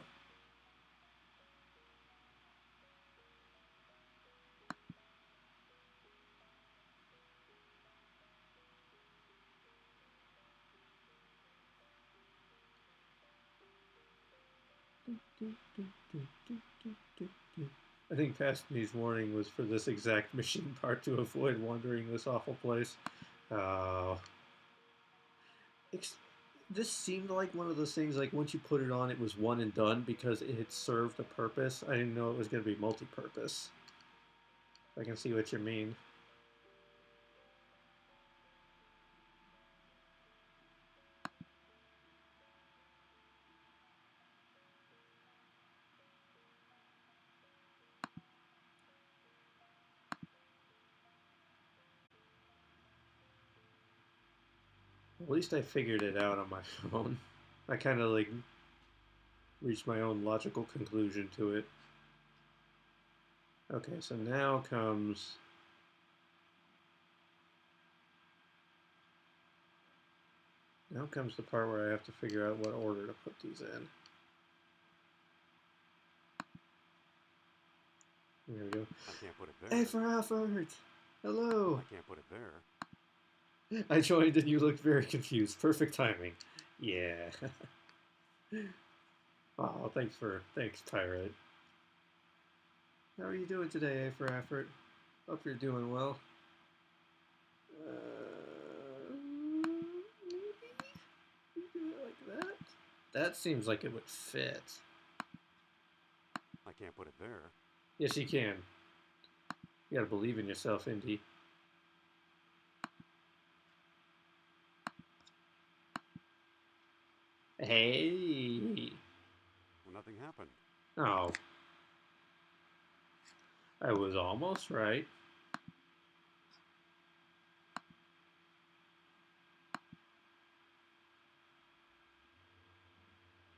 I think Pastiny's warning was for this exact mission part to avoid wandering this awful place. This seemed like one of those things, like once you put it on, it was one and done because it had served a purpose. I didn't know it was going to be multi-purpose. I can see what you mean. At least I figured it out on my own. I kind of like reached my own logical conclusion to it. Okay, so now comes... Now comes the part where I have to figure out what order to put these in. There we go. I can't put it there. A for effort! Hello! I can't put it there. I joined and you looked very confused. Perfect timing. Yeah. Oh, thanks, Pirate. How are you doing today, A for effort? Hope you're doing well. Maybe you do it like that? That seems like it would fit. I can't put it there. Yes, you can. You gotta believe in yourself, Indy. Hey! Well, nothing happened. Oh. I was almost right.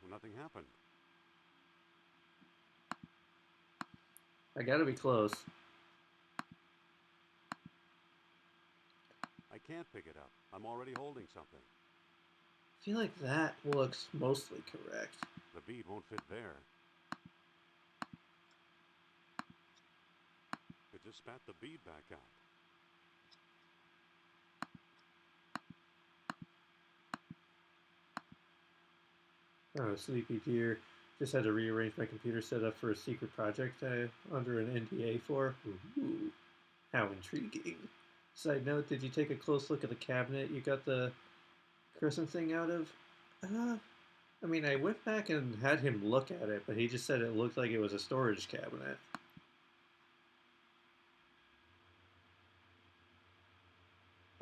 Well, nothing happened. I gotta be close. can't pick it up. I'm already holding something. I feel like that looks mostly correct. The bead won't fit there. It just spat the bead back out. Oh, sleepy dear. Just had to rearrange my computer setup for a secret project I'm under an NDA for. Ooh, how intriguing. Side note, did you take a close look at the cabinet you got the crescent thing out of? I mean, I went back and had him look at it, but he just said it looked like it was a storage cabinet.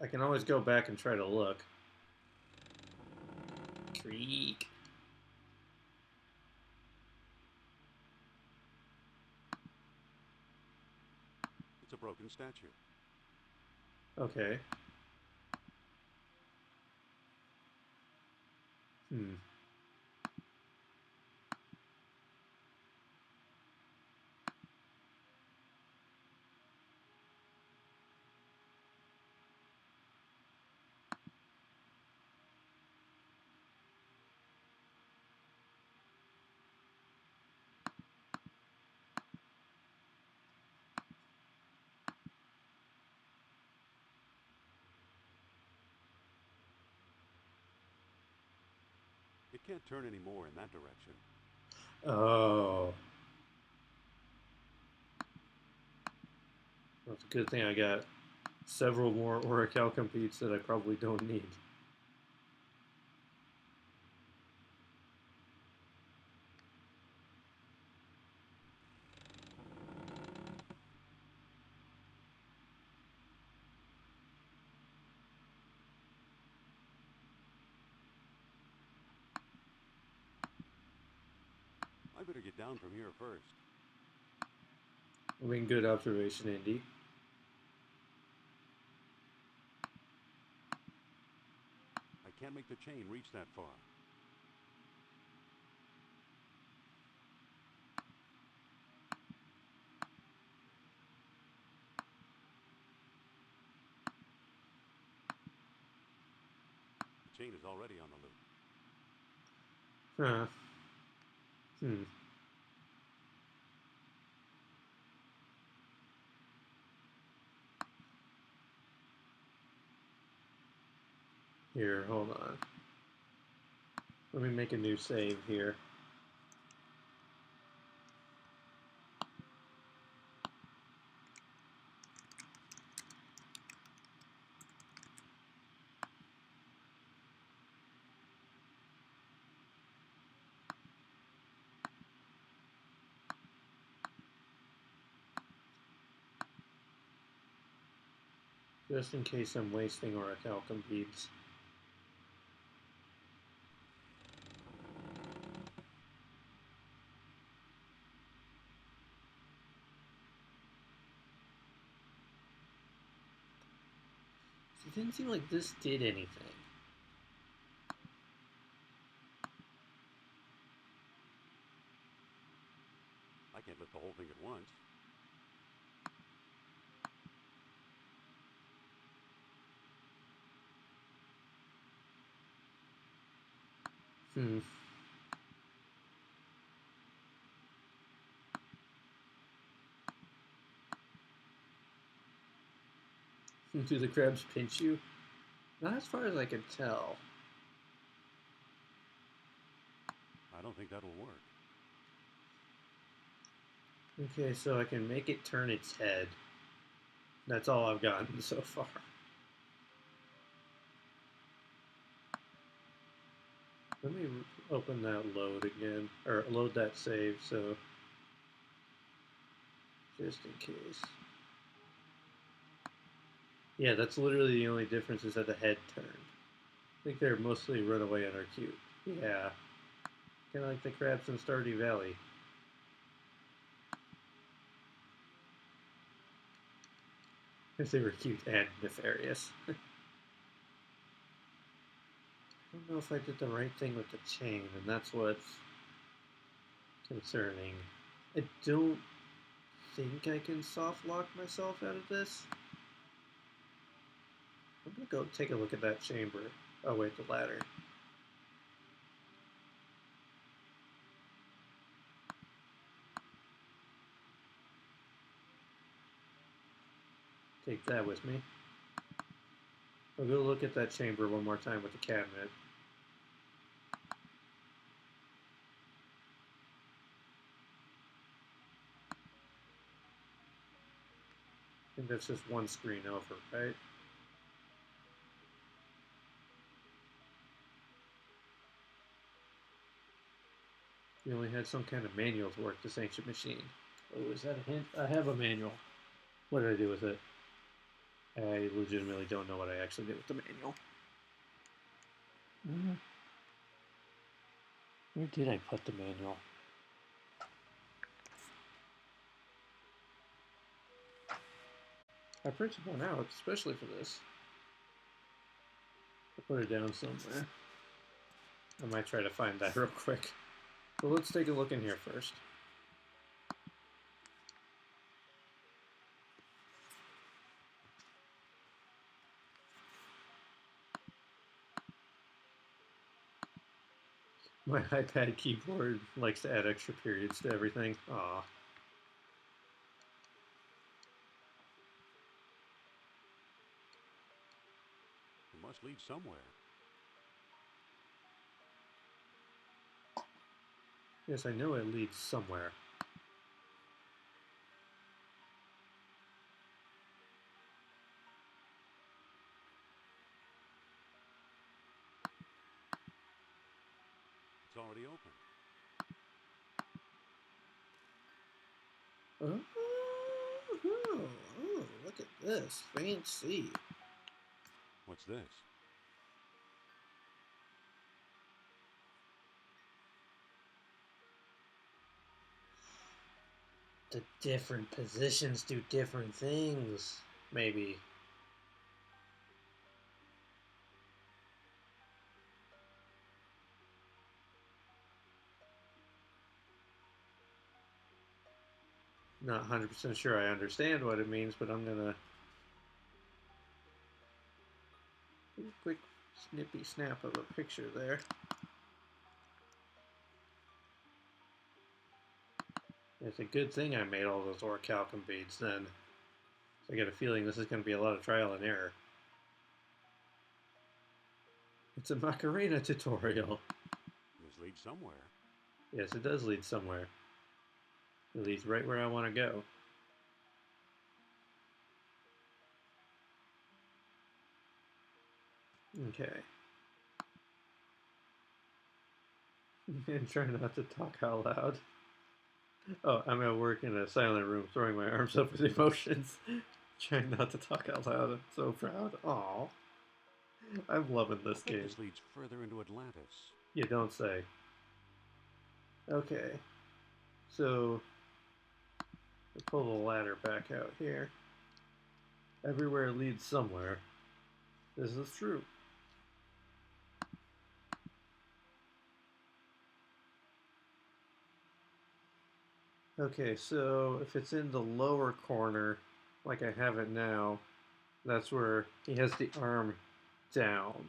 I can always go back and try to look. Creak. It's a broken statue. Okay. It can't turn any more in that direction. Oh. That's a good thing I got several more orichalcum beads that I probably don't need. I better get down from here first. I mean, good observation, Indy. I can't make the chain reach that far. The chain is already on the loop. Huh. Here, hold on. Let me make a new save here. Just in case I'm wasting orichalcum beads. It didn't seem like this did anything. I can't lift the whole thing at once. Do the crabs pinch you? Not as far as I can tell. I don't think that'll work. Okay, so I can make it turn its head. That's all I've gotten so far. Let me open that load again, or load that save, so just in case. Yeah, that's literally the only difference is that the head turned. I think they're mostly runaway and are cute. Yeah, kind of like the crabs in Stardew Valley. If they were cute and nefarious. I don't know if I did the right thing with the chain, and that's what's concerning. I don't think I can soft lock myself out of this. I'm gonna go take a look at that chamber. Oh wait, the ladder. Take that with me. I'll go look at that chamber one more time with the cabinet. I think that's just one screen over, right? We only had some kind of manual to work this ancient machine. Oh, is that a hint? I have a manual. What did I do with it? I legitimately don't know what I actually did with the manual. Where did I put the manual? I printed one out, especially for this. I put it down somewhere. I might try to find that real quick. But let's take a look in here first. My iPad keyboard likes to add extra periods to everything. Aw. It must lead somewhere. Yes, I know it leads somewhere. It's already open. Oh, look at this. Fancy. What's this? The different positions do different things. Maybe. Not 100% sure I understand what it means, but I'm gonna do a quick snippy snap of a picture there. It's a good thing I made all those orichalcum beads then. So I get a feeling this is going to be a lot of trial and error. It's a Macarena tutorial. This leads somewhere. Yes, it does lead somewhere. It leads right where I want to go. Okay. And try not to talk out loud. Oh, I'm at work in a silent room, throwing my arms up with emotions. Trying not to talk out loud. I'm so proud. Aww. I'm loving this I bet game. this leads further into Atlantis. You don't say. Okay. So, we pull the ladder back out here. Everywhere leads somewhere. This is true. Okay, so if it's in the lower corner, like I have it now, that's where he has the arm down.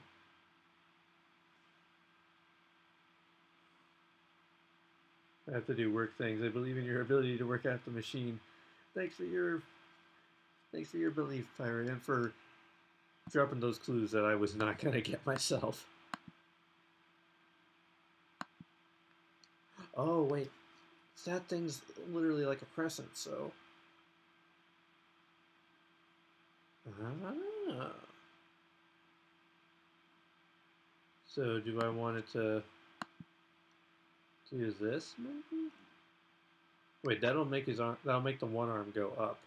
I have to do work things. I believe in your ability to work out the machine. Thanks for your belief, Pirate, and for dropping those clues that I was not gonna get myself. Oh wait, that thing's literally like a crescent, so. Ah. So do I want it to use this maybe? Wait, that'll make his arm. That'll make the one arm go up.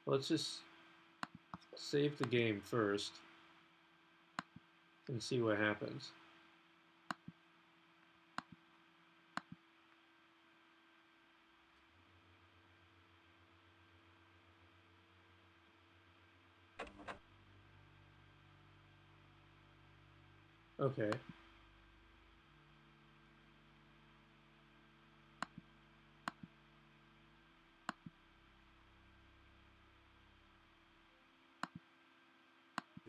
Let's just save the game first and see what happens. Okay.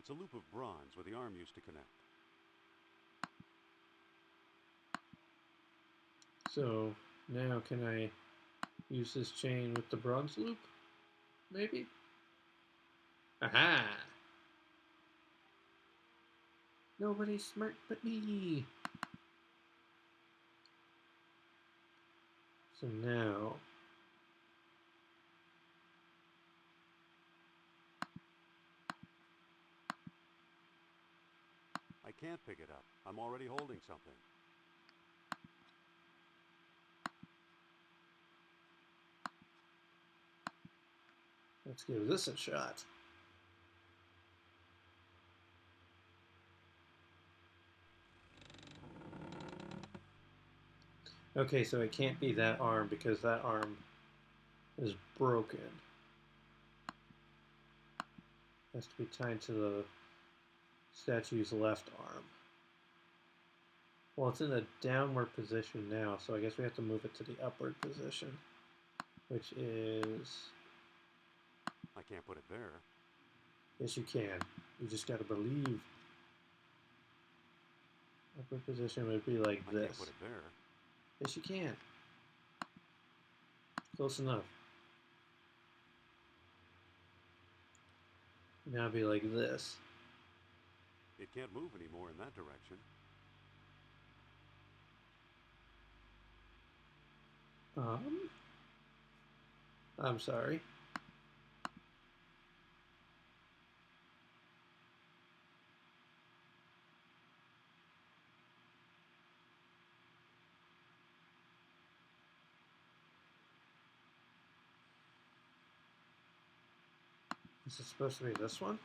It's a loop of bronze where the arm used to connect. So now can I use this chain with the bronze loop? Maybe? Aha! Nobody's smart but me! So now... I can't pick it up. I'm already holding something. Let's give this a shot. Okay, so it can't be that arm because that arm is broken. It has to be tied to the statue's left arm. Well, it's in a downward position now, so I guess we have to move it to the upward position, which is... I can't put it there. Yes, you can. You just gotta believe. Upward position would be like I this. can't put it there. Yes, you can. Close enough. Now it'd be like this. It can't move anymore in that direction. I'm sorry. Is it supposed to be this one?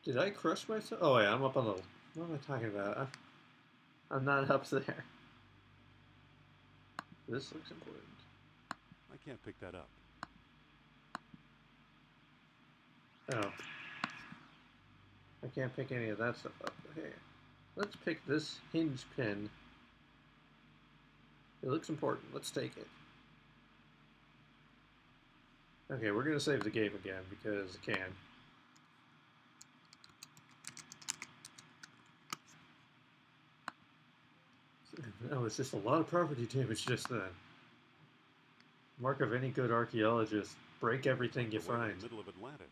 Did I crush myself? Oh yeah, I'm up on the... What am I talking about? I'm not up there. This looks important. I can't pick that up. Oh. I can't pick any of that stuff up. Okay. Let's pick this hinge pin. It looks important. Let's take it. Okay, we're going to save the game again because I can. Oh, it's just a lot of property damage just then. Mark of any good archaeologist, break everything you We're way in find. the middle of Atlantis.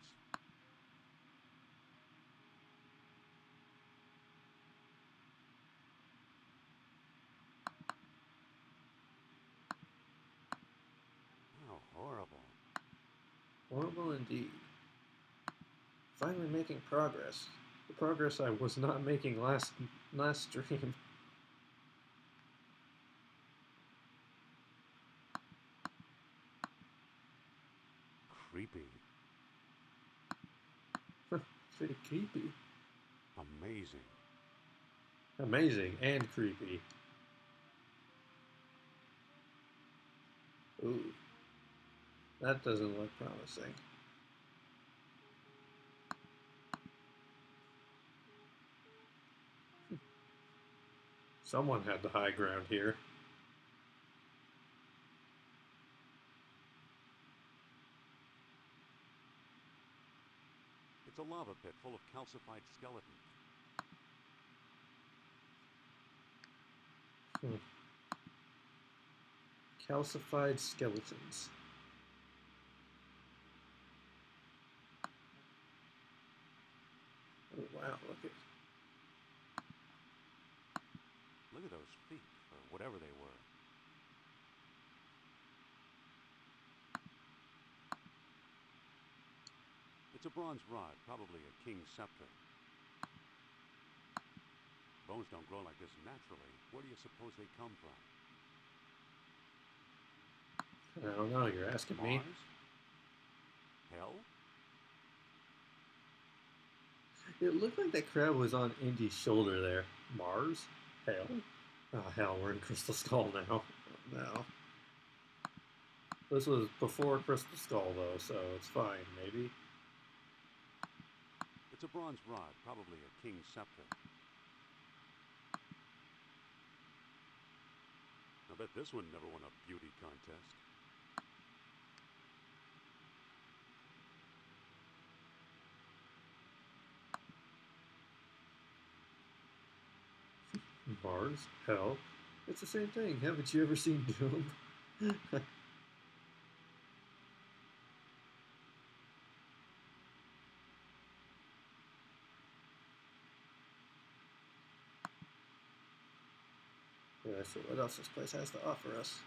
How horrible. Horrible indeed. Finally making progress. The progress I was not making last stream. Creepy. Pretty creepy. Amazing. Amazing and creepy. Ooh. That doesn't look promising. Someone had the high ground here. It's a lava pit full of calcified skeletons. Calcified skeletons. Oh wow, Look at those feet, or whatever they were. It's a bronze rod, probably a king's scepter. Bones don't grow like this naturally. Where do you suppose they come from? I don't know, you're asking me. Mars? Hell? It looked like that crab was on Indy's shoulder there. Mars? Hell? Oh hell, we're in Crystal Skull now. No. This was before Crystal Skull though, so it's fine, maybe. It's It's a bronze rod, probably a king's scepter. I bet this one never won a beauty contest. Mars? Hell? It's the same thing. Haven't you ever seen Doom? Yeah, let's see what else this place has to offer us.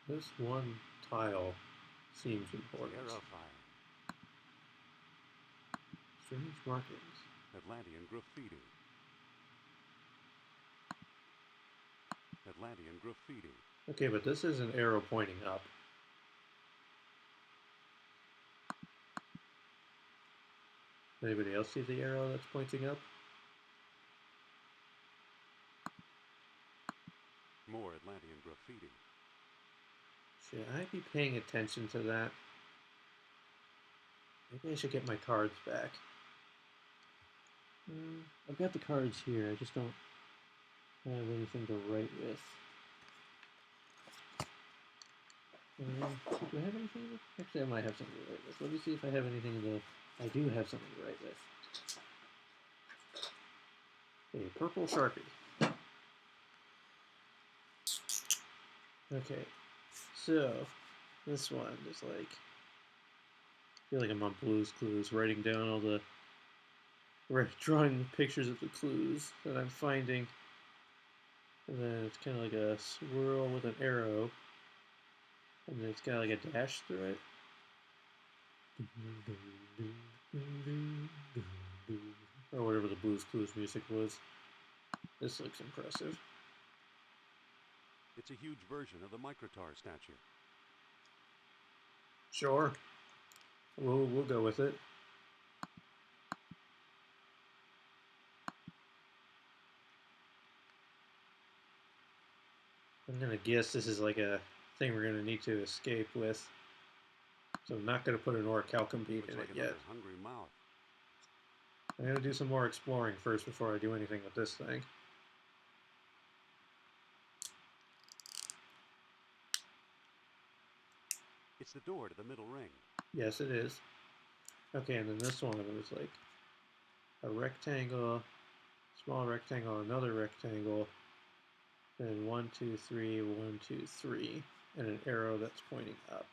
This one tile seems important. Terrifying. Strange markings. Atlantean graffiti. Atlantean graffiti. Okay, but this is an arrow pointing up. Anybody else see the arrow that's pointing up? More Atlantean graffiti. Should I be paying attention to that? Maybe I should get my cards back. I've got the cards here, I just don't have anything to write with. Do I have anything? Actually, I might have something to write with. Let me see if I have anything that I do have something to write with. A purple Sharpie. Okay, so this one is like, I feel like I'm on Blue's Clues, writing down all the, drawing the pictures of the clues that I'm finding. And then it's kind of like a swirl with an arrow. And then it's got like a dash through it. Or whatever the Blue's Clues music was. This looks impressive. It's a huge version of the Microtar statue. Sure. We'll go with it. I'm gonna guess this is like a thing we're gonna need to escape with. So I'm not gonna put an orichalcum bead in Looks it like yet. another hungry mouth. I'm gonna do some more exploring first before I do anything with this thing. It's the door to the middle ring. Yes, it is. Okay, and then this one was like a rectangle, small rectangle, another rectangle, then 1, 2, 3, 1, 2, 3, and an arrow that's pointing up.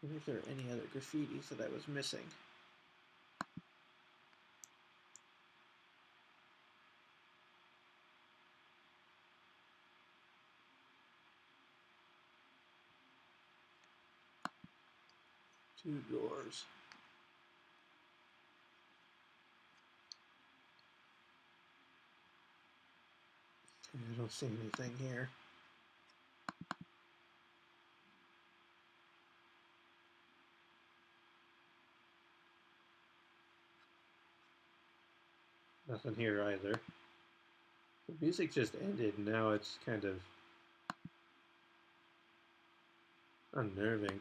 I wonder if there are any other graffitis that I was missing. Two doors. I don't see anything here. Nothing here either. The music just ended, and now it's kind of unnerving.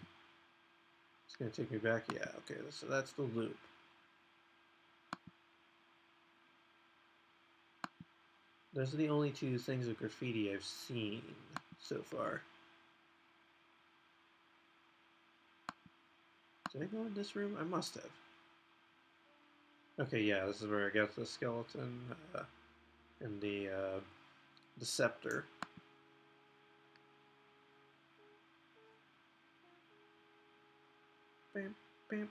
It's going to take me back. Yeah, okay, so that's the loop. Those are the only two things of graffiti I've seen so far. Did I go in this room? I must have. Okay, yeah, this is where I got the skeleton and the scepter. Bam, bam,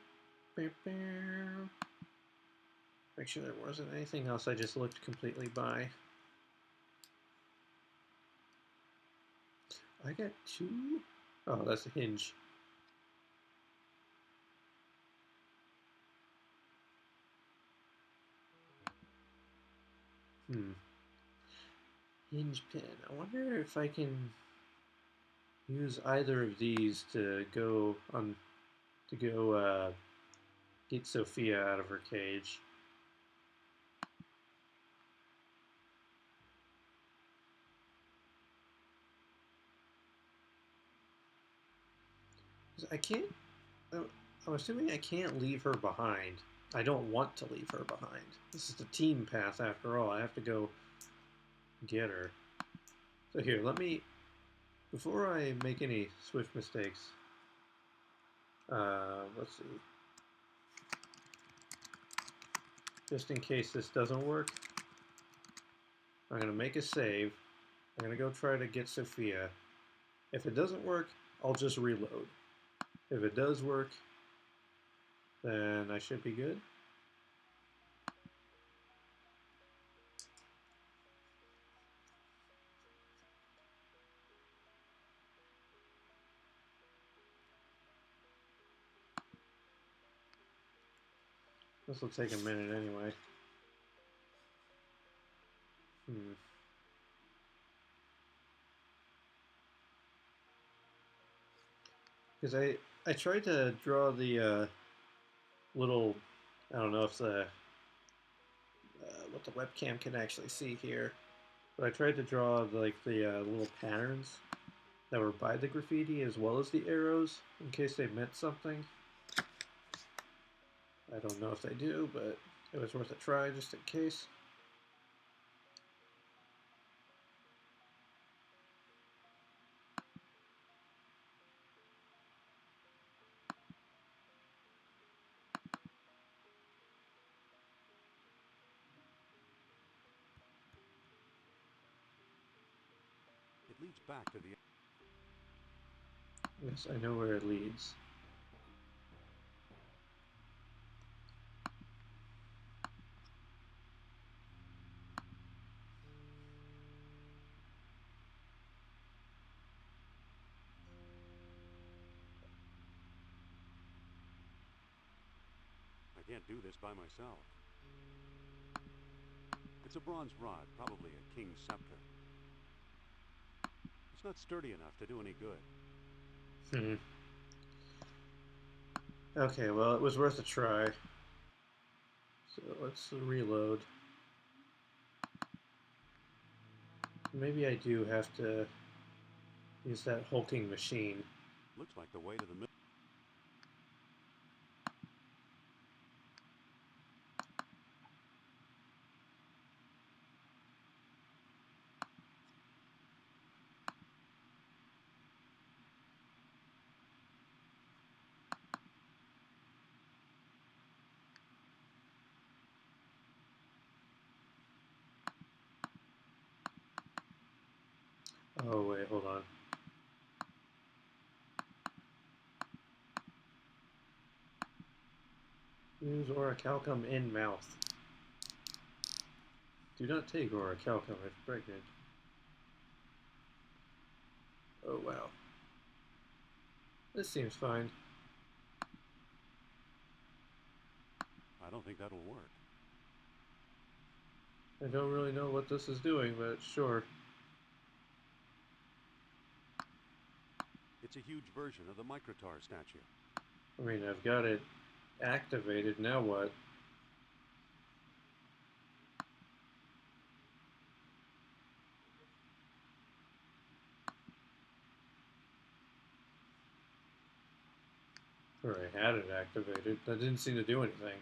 bam, bam. Make sure there wasn't anything else I just looked completely by. I got two? Oh, that's a hinge. Hinge pin. I wonder if I can use either of these to go get Sophia out of her cage. 'Cause I can't. I'm assuming I can't leave her behind. I don't want to leave her behind. This is the team path after all. I have to go get her. So here, let me. Before I make any swift mistakes, let's see. Just in case this doesn't work, I'm going to make a save. I'm going to go try to get Sophia. If it doesn't work, I'll just reload. If it does work, then I should be good. This will take a minute anyway. Because I tried to draw the little, I don't know if the what the webcam can actually see here, but I tried to draw like the little patterns that were by the graffiti as well as the arrows in case they meant something. I don't know if they do, but it was worth a try just in case. It leads back to the... Yes, I know where it leads. I can't do this by myself. It's a bronze rod, probably a king's scepter. It's not sturdy enough to do any good. Okay, well, it was worth a try. So let's reload. Maybe I do have to use that hulking machine. Looks like the way to the middle. Oh, wait, hold on. Use orichalcum in mouth. Do not take orichalcum if pregnant. Oh, wow. This seems fine. I don't think that'll work. I don't really know what this is doing, but sure. It's a huge version of the Microtar statue. I mean, I've got it activated, now what? Or I had it activated. That didn't seem to do anything.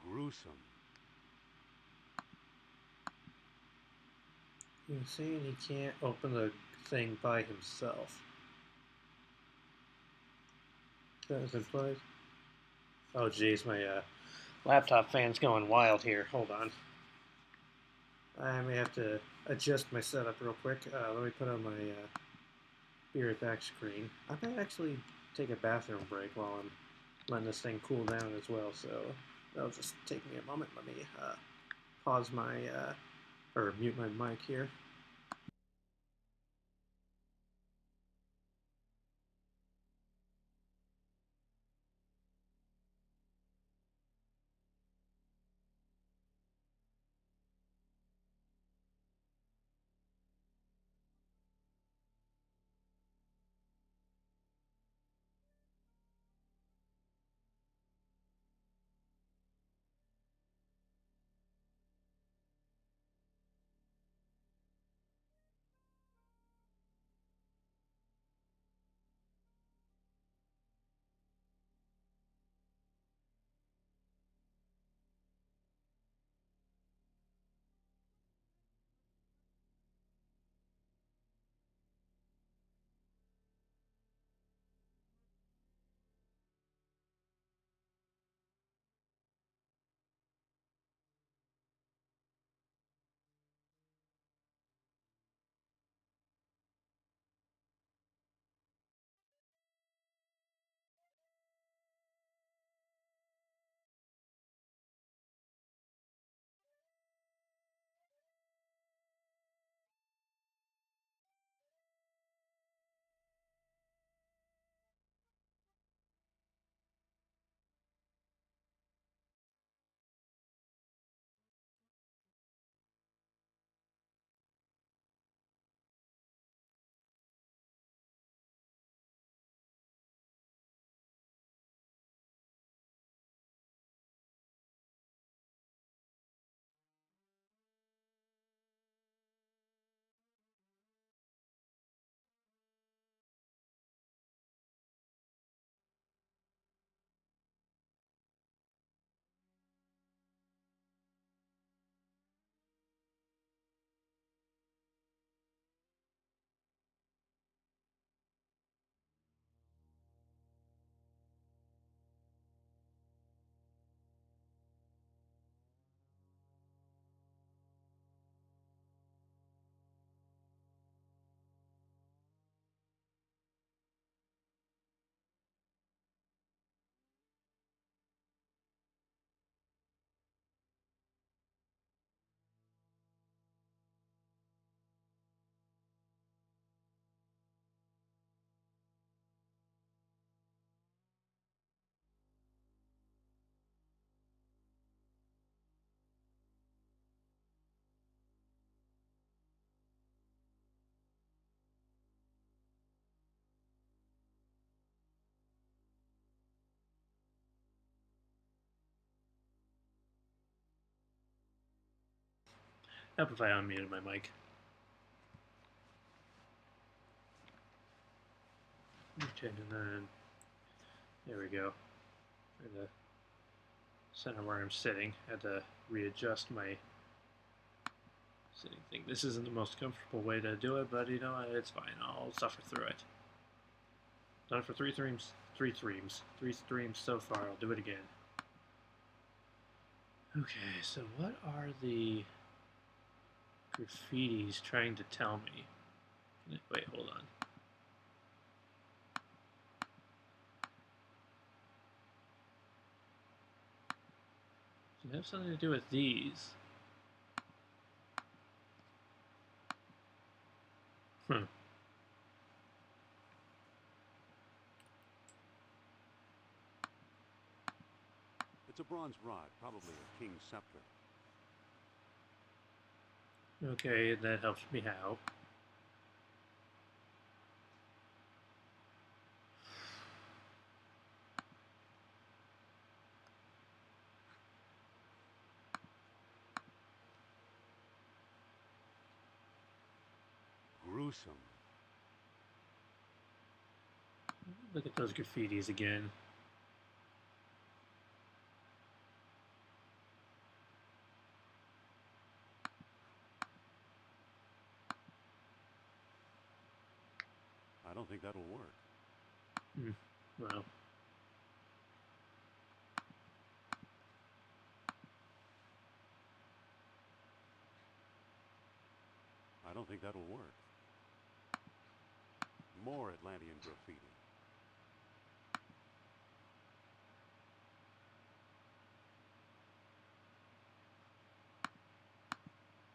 Gruesome. He's saying he can't open the thing by himself. That is implied. Oh, jeez, my laptop fan's going wild here. Hold on. I may have to adjust my setup real quick. Let me put on my beer attack screen. I might actually take a bathroom break while I'm letting this thing cool down as well, so that'll just take me a moment. Let me pause my, or mute my mic here. Help if I unmuted my mic. Okay, and then there we go. In the center where I'm sitting, had to readjust my sitting thing. This isn't the most comfortable way to do it, but you know what? It's fine. I'll suffer through it. Done it for three streams so far. I'll do it again. Okay, so what are the graffitis trying to tell me? Wait, hold on. Does it have something to do with these? It's a bronze rod, probably a king's scepter. Okay, that helps me how? Gruesome. Look at those graffitis again. I don't think that'll work. Well. I don't think that'll work. More Atlantean graffiti.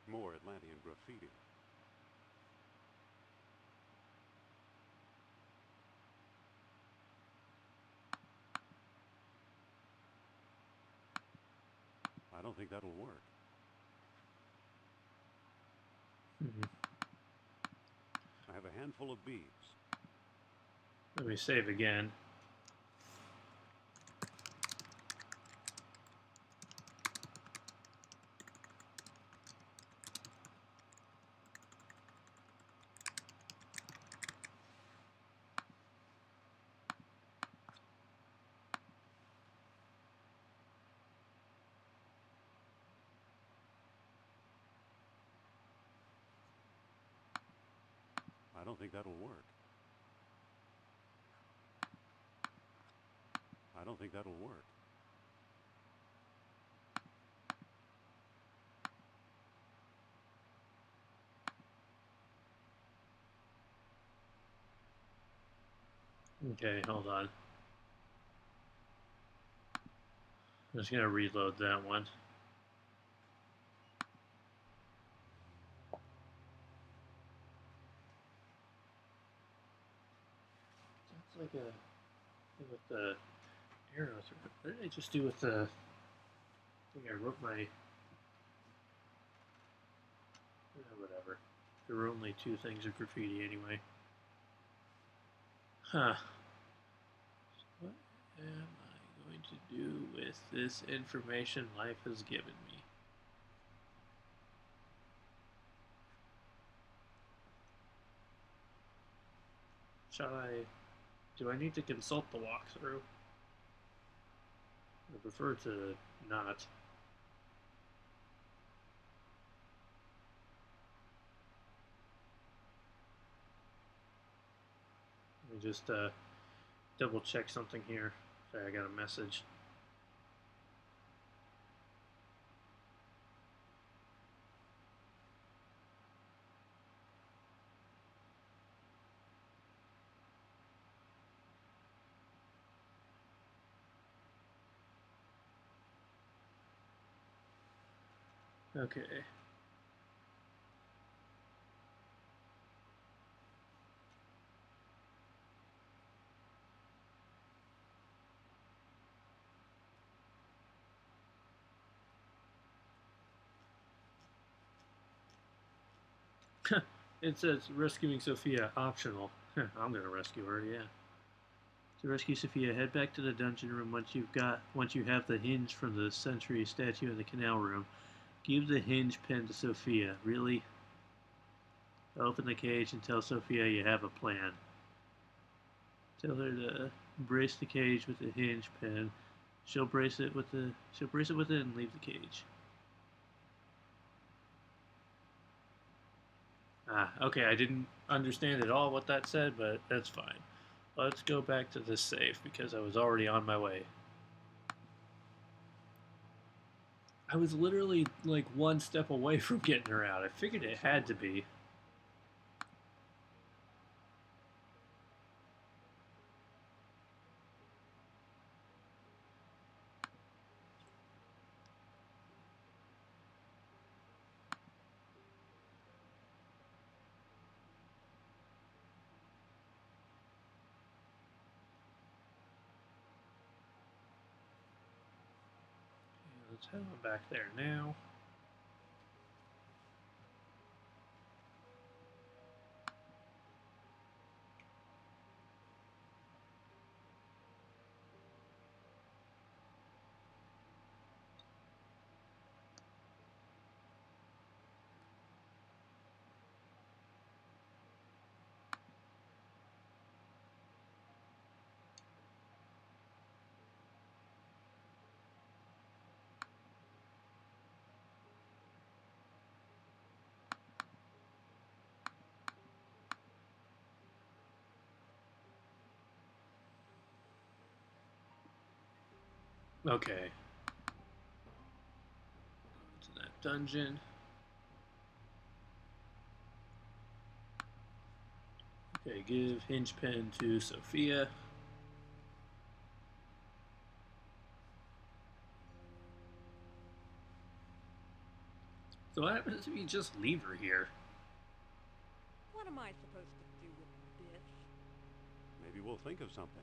More Atlantean graffiti. I don't think that'll work. I have a handful of beads. Let me save again. I don't think that'll work. I don't think that'll work. Okay, hold on. I'm just going to reload that one. That's like a thing with the arrows. What did I just do with the... I think I wrote my... whatever. There were only two things of graffiti anyway. Huh. What am I going to do with this information life has given me? Shall I... Do I need to consult the walkthrough? I prefer to not. Let me just double check something here. Sorry, I got a message. Okay. It says rescuing Sophia optional. I'm gonna rescue her, yeah. To rescue Sophia, head back to the dungeon room once you have the hinge from the Century statue in the canal room. Give the hinge pin to Sophia. Really? Open the cage and tell Sophia you have a plan. Tell her to brace the cage with the hinge pin. She'll brace it with it and leave the cage. Okay, I didn't understand at all what that said, but that's fine. Let's go back to this safe because I was already on my way. I was literally like one step away from getting her out. I figured it had to be. Let's head on back there now. Okay. To that dungeon. Okay, give hinge pin to Sophia. So what happens if you just leave her here? What am I supposed to do with this? Maybe we'll think of something.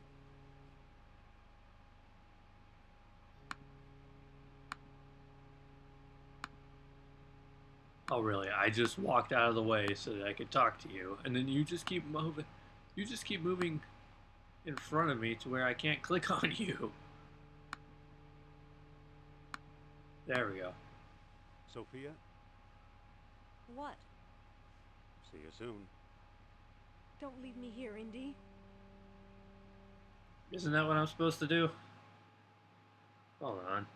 Oh, really? I just walked out of the way so that I could talk to you, and then you just keep moving. You just keep moving in front of me to where I can't click on you. There we go. Sophia, What? see you soon. Don't leave me here, Indy. Isn't that what I'm supposed to do? Hold on.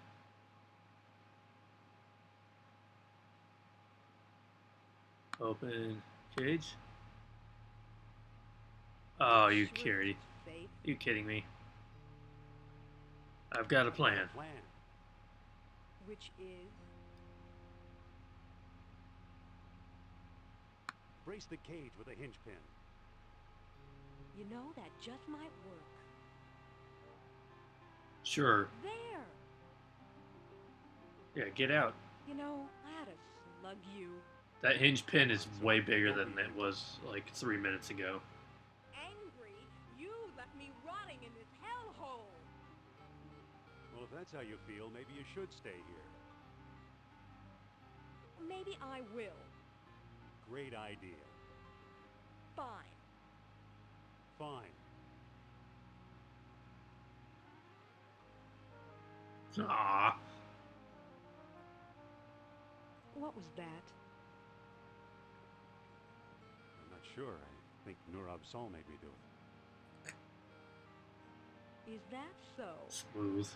Open cage. Oh, you Sure kidding? it's safe. You kidding me? I've got a plan. Which is? Brace the cage with a hinge pin. You know, that just might work. Sure. There! Yeah, get out. You know, I had to slug you. That hinge pin is way bigger than it was like 3 minutes ago. Angry? You left me rotting in this hellhole! Well, if that's how you feel, maybe you should stay here. Maybe I will. Great idea. Fine. Fine. Ah. What was that? I'm not sure. I think Nurab Sol made me do it. Is that so? Smooth.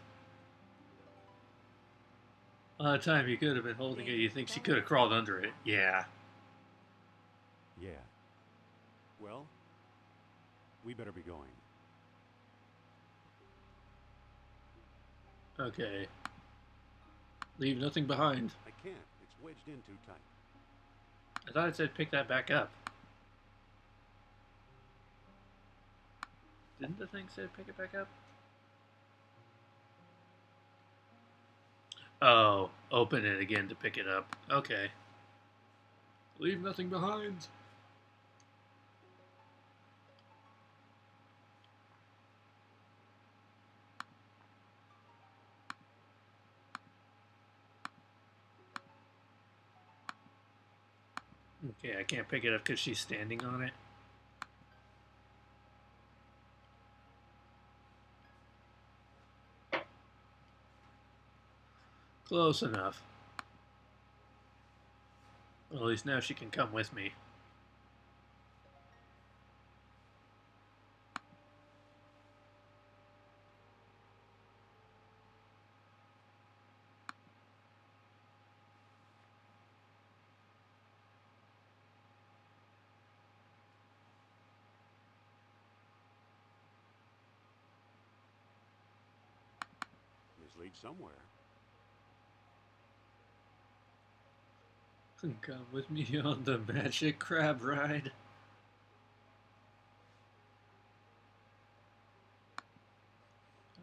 A lot of time you could have been holding it. You think she could have crawled under it. Yeah. Yeah. Well, we better be going. Okay. Leave nothing behind. I can't. It's wedged in too tight. I thought it said pick that back up. Didn't the thing say pick it back up? Oh, open it again to pick it up. Okay. Leave nothing behind. Okay, I can't pick it up because she's standing on it. Close enough. Well, at least now she can come with me. This leads somewhere. Come with me on the magic crab ride.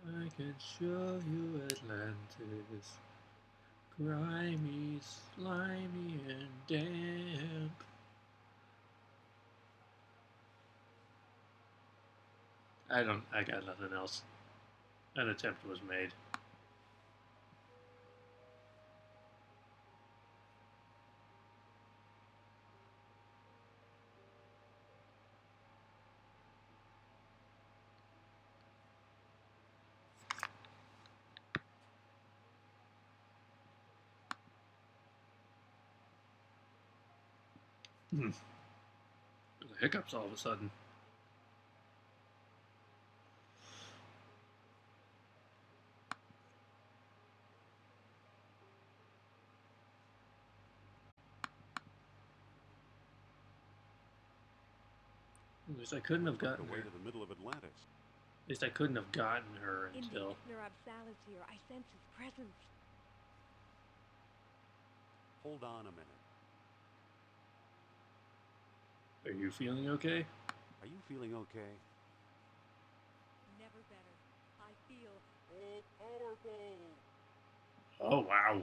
I can show you Atlantis. Grimy, slimy, and damp. I got nothing else. An attempt was made. The hiccups all of a sudden. At least I couldn't have gotten The way her. to the middle of Atlantis. At least I couldn't have gotten her Indeed, until. Nerabsalis here. I sense his presence. Hold on a minute. Are you feeling okay? Are you feeling okay? Never better. I feel All powerful. Oh, wow.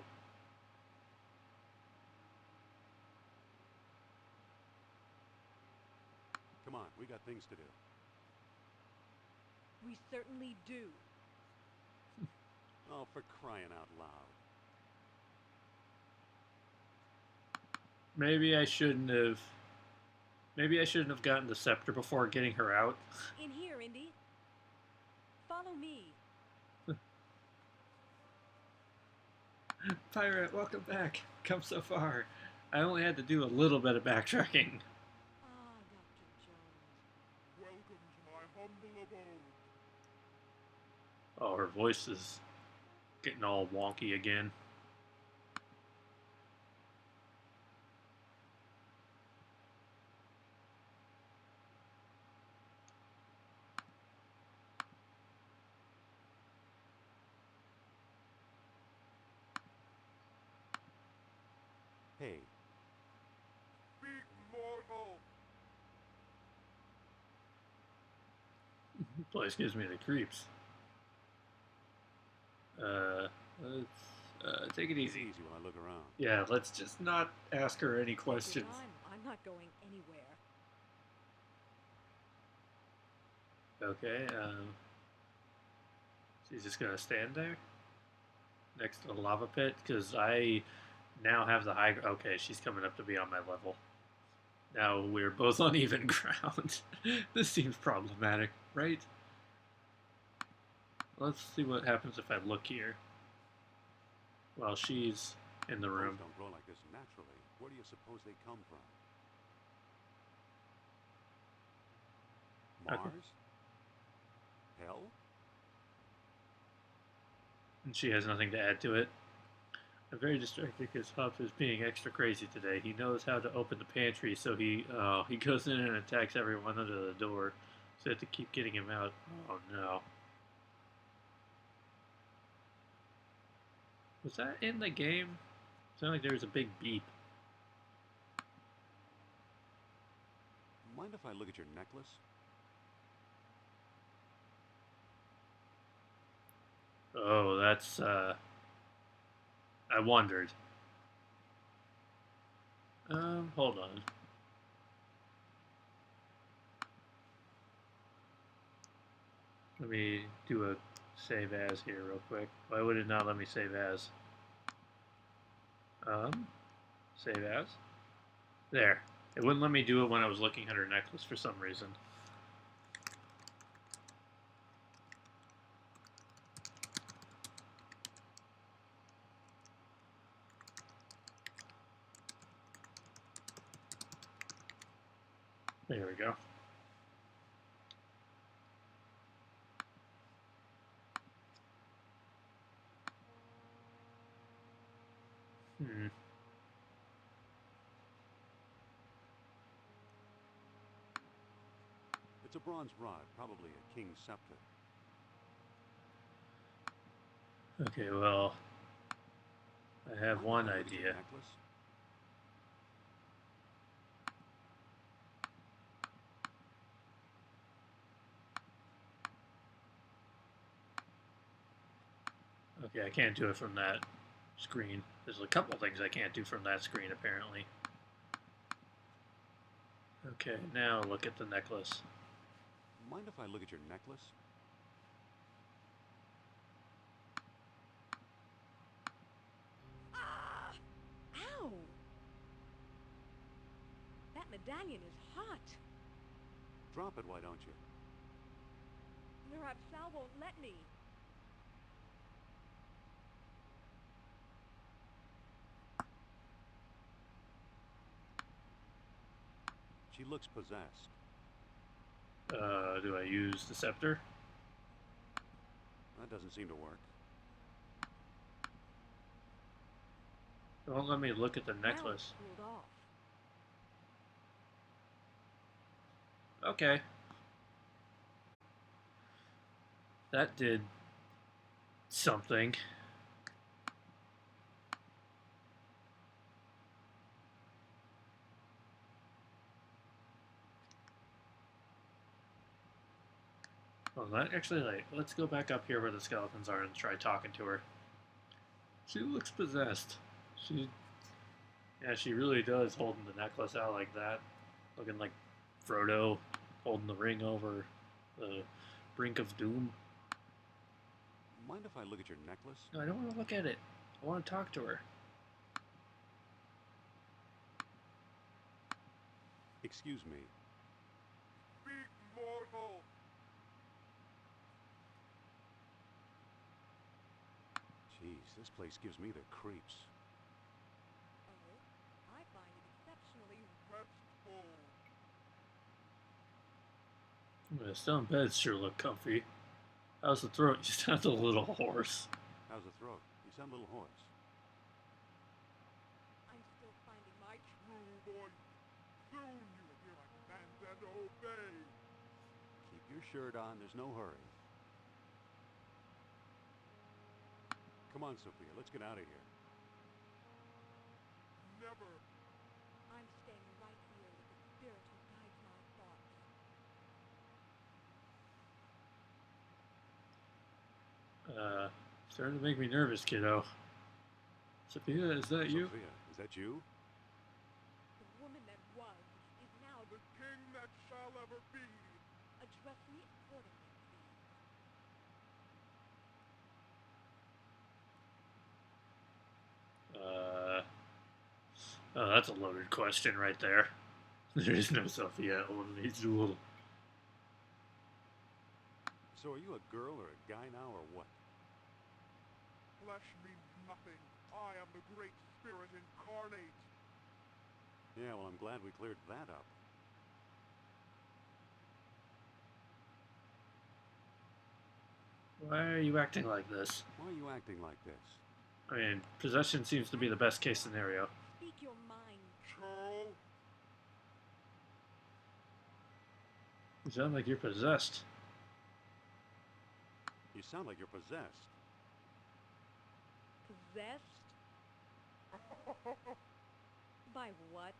Come on, we got things to do. we certainly do. Oh, for crying out loud. Maybe I shouldn't have. Maybe I shouldn't have gotten the scepter before getting her out. In here, Indy. Follow me. Pirate, welcome back. Come so far. I only had to do a little bit of backtracking. Ah, Dr. Jones. Welcome to my humble abode. Oh, her voice is getting all wonky again. Hey, Big mortal. Place gives me the creeps. Let's take it it's easy. easy while I look around. Yeah, let's just not ask her any Take your questions. time. I'm not going anywhere. Okay, she's just gonna stand there next to the lava pit because I now have the high. Okay, she's coming up to be on my level. Now we're both on even ground. This seems problematic, right? Let's see what happens if I look here while she's in the Bones room. don't grow like this naturally. Where do you suppose they come from? Okay. Mars? Hell? And she has nothing to add to it. I'm very distracted because Huff is being extra crazy today. He knows how to open the pantry, so he goes in and attacks everyone under the door. So I have to keep getting him out. Oh no. Was that in the game? It sounded like there was a big beep. Mind if I look at your necklace? Oh, that's I wondered. Hold on. Let me do a save as here real quick. Why would it not let me save as? Save as? There. It wouldn't let me do it when I was looking at her necklace for some reason. There we go. Hmm. It's a bronze rod, probably a king's scepter. Okay, well, I have one Mind if I look at your idea. necklace? Okay, I can't do it from that screen. There's a couple things I can't do from that screen, apparently. Okay, now look at the necklace. Mind if I look at your necklace? Ah! Ow! That medallion is hot. Drop it, why don't you? Sal won't let me. She looks possessed. Do I use the scepter? That doesn't seem to work. It won't let me look at the Now it's necklace. cooled off. Okay. That did something. Well, that actually, like, let's go back up here where the skeletons are and try talking to her. She looks possessed. Yeah, she really does, holding the necklace out like that, looking like Frodo holding the ring over the brink of doom. Mind if I look at your necklace? No, I don't want to look at it. I want to talk to her. Excuse me. Speak, mortal. Jeez, this place gives me the creeps. Oh, I find it exceptionally Restful. The stone beds sure look comfy. How's the throat? You sound a little hoarse. How's the throat? You sound a little hoarse. I'm still finding my True voice. Soon you will hear my commands and obey. Keep your shirt on, there's no hurry. Come on, Sophia, let's get out of here. Never. I'm staying right here with the spirit who guides my thoughts. Starting to make me nervous, kiddo. Sophia, is that you? Sophia, is that you? The woman that was is now The king that shall ever be. address me accordingly, please. Oh, that's a loaded question right there. There is no Sophia, only Zool. So are you a girl or a guy now, or what? Flesh means nothing. I am the great spirit incarnate. Yeah, well, I'm glad we cleared that up. Why are you acting like this? Why are you acting like this? I mean, possession seems to be the best case scenario. Speak your mind. Churl. You sound like you're possessed. You sound like you're possessed. Possessed? By what?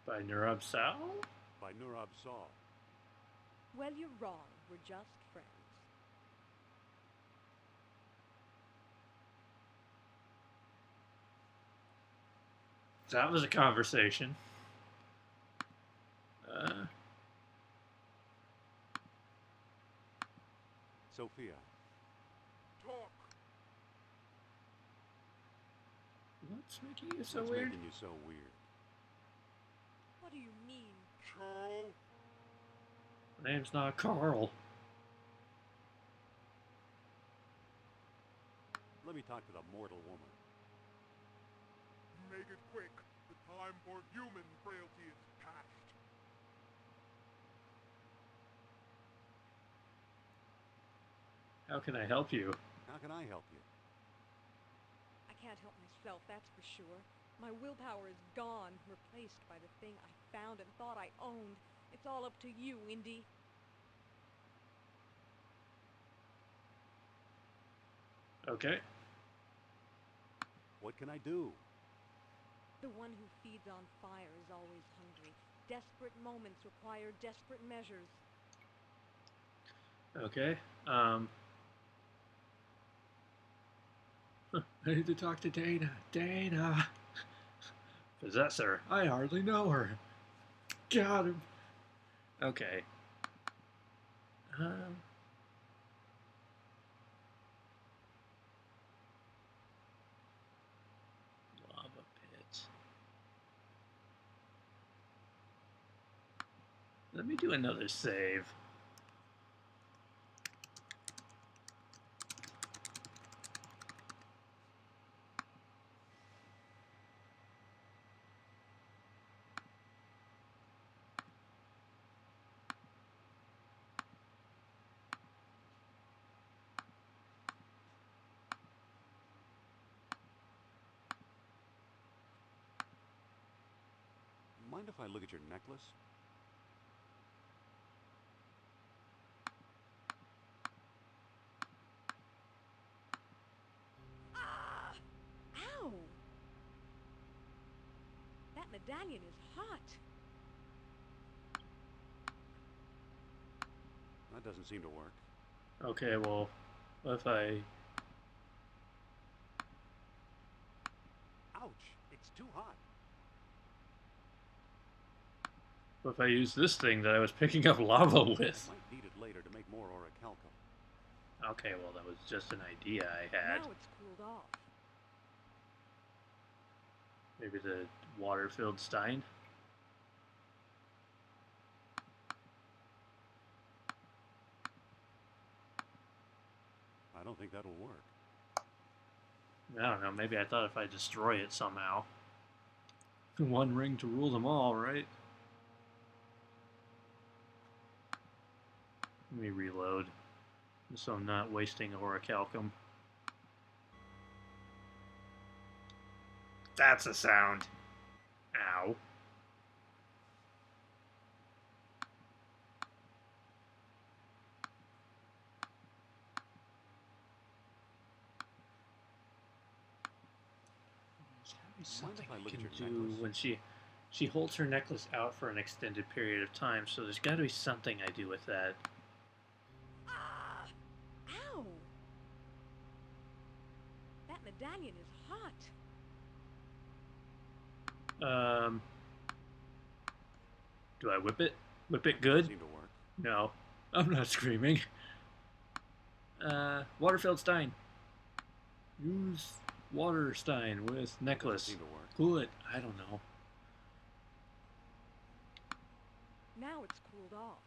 By Nurab Sal? By Nurab Saul. Well, you're wrong. We're just friends. That was a conversation. Sophia, Talk. What's making you so what's weird? making you so weird? What do you mean? Churl. My name's not Carl. Let me talk to the mortal woman. May make it quick. The time for human frailty is past. How can I help you? How can I help you? I can't help myself, that's for sure. My willpower is gone, replaced by the thing I found and thought I owned. It's all up to you, Indy. Okay. What can I do? The one who feeds on fire is always hungry. Desperate moments require desperate measures. Okay. I need to talk to Dana. Dana! Possessor. I hardly know her. Got him. Okay. Lava pit. Let me do another save. Mind if I look at your necklace? Ah! Ow! That medallion is hot. That doesn't seem to work. Okay, well, what if I... Ouch! It's too hot. What if I use this thing that I was picking up lava with? Might need it later to make more orichalcum. Okay, well, that was just an idea I had. Now it's cooled off. Maybe the water-filled stein? I don't think that'll work. I don't know, maybe I thought if I destroy it somehow. One ring to rule them all, right? Let me reload, so I'm not wasting orichalcum. That's a sound. Ow. There's gotta be something if I I look at can your do necklace? when she holds her necklace out for an extended period of time, so there's gotta be something I do with that. Ah! Ow! That medallion is hot. Do I whip it? Whip it That good? doesn't seem to work. No. I'm not screaming. Water-filled stein. Use water stein with That doesn't necklace. seem to work. Cool it. I don't know. Now it's cooled off.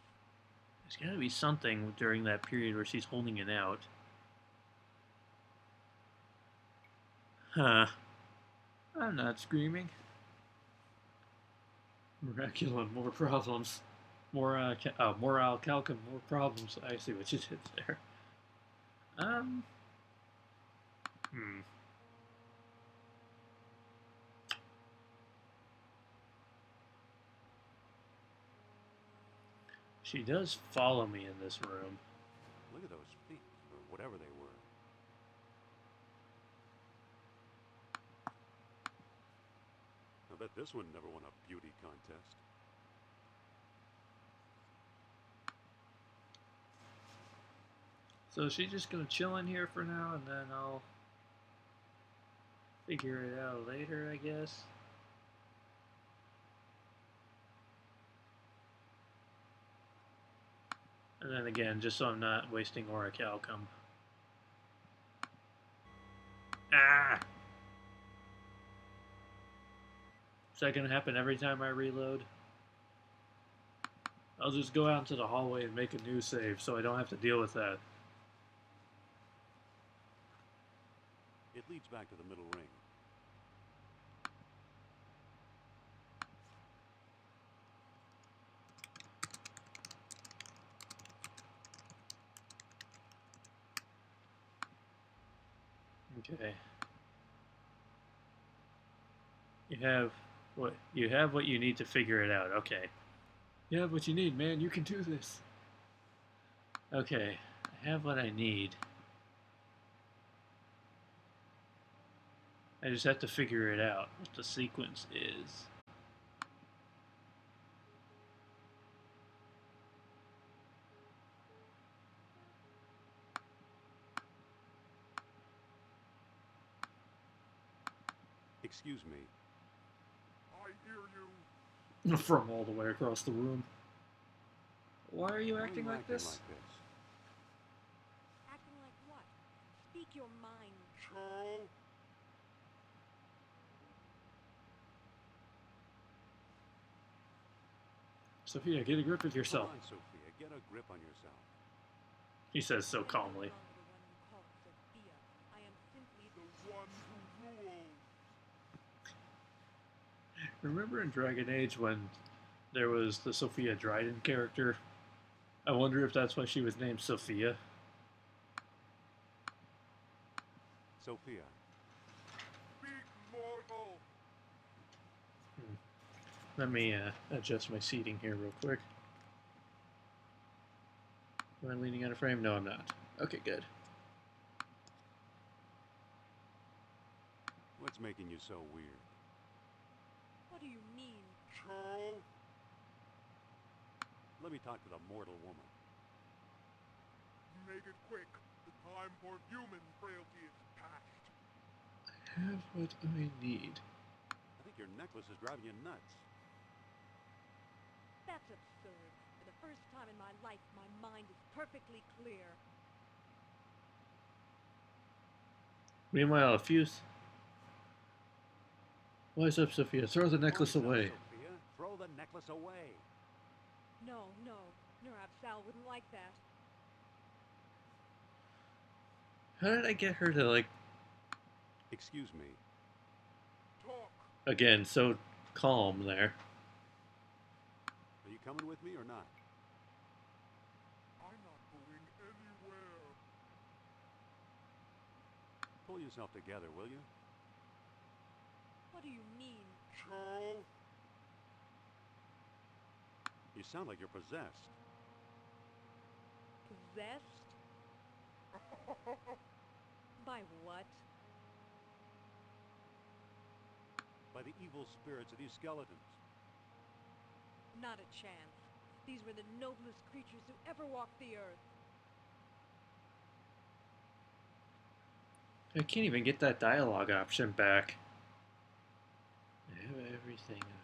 There's gotta be something during that period where she's holding it out. Huh. I'm not screaming. Miraculum, more problems. More alcalcum, more problems. I see what you did there. She does follow me in this room. Look at those feet, or whatever they were. I bet this one never won a beauty contest. So she's just gonna chill in here for now, and then I'll figure it out later, I guess. And then again, just so I'm not wasting orichalcum. Ah! Is that gonna happen every time I reload? I'll just go out into the hallway and make a new save so I don't have to deal with that. It leads back to the middle ring. Okay. You have what you need to figure it out. Okay. You have what you need, man. You can do this. Okay. I have what I need. I just have to figure it out, what the sequence is. Excuse me. I hear you. From all the way across the room. Why are you Why are acting you like this? Acting like what? Speak your mind. Charles? Sophia, get a grip of yourself. Come on, Sophia. Get a grip on yourself. He says so I am no calmly. longer the one you call Sophia. I am simply The one who rules. Remember in Dragon Age when there was the Sophia Dryden character? I wonder if that's why she was named Sophia. Sophia. Speak, mortal. Let me adjust my seating here real quick. Am I leaning out of frame? No, I'm not. Okay, good. What's making you so weird? What do you mean? Charles? Let me talk to the mortal woman. Make it quick. The time for human frailty is past. I have what I need. I think your necklace is driving you nuts. That's absurd. For the first time in my life, my mind is perfectly clear. Meanwhile, Fuse. Wise up, Sophia. Throw the necklace Wise up, away. Sophia. Throw the necklace away. No, Nurab Sal wouldn't like that. How did I get her to, like, Excuse me. Talk. again, so calm there? Are you coming with me or not? I'm not going anywhere. Pull yourself together, will you? What do you mean? Charles? You sound like you're possessed. Possessed? By what? By the evil spirits of these skeletons. Not a chance. These were the noblest creatures who ever walked the earth. I can't even get that dialogue option back. I have everything I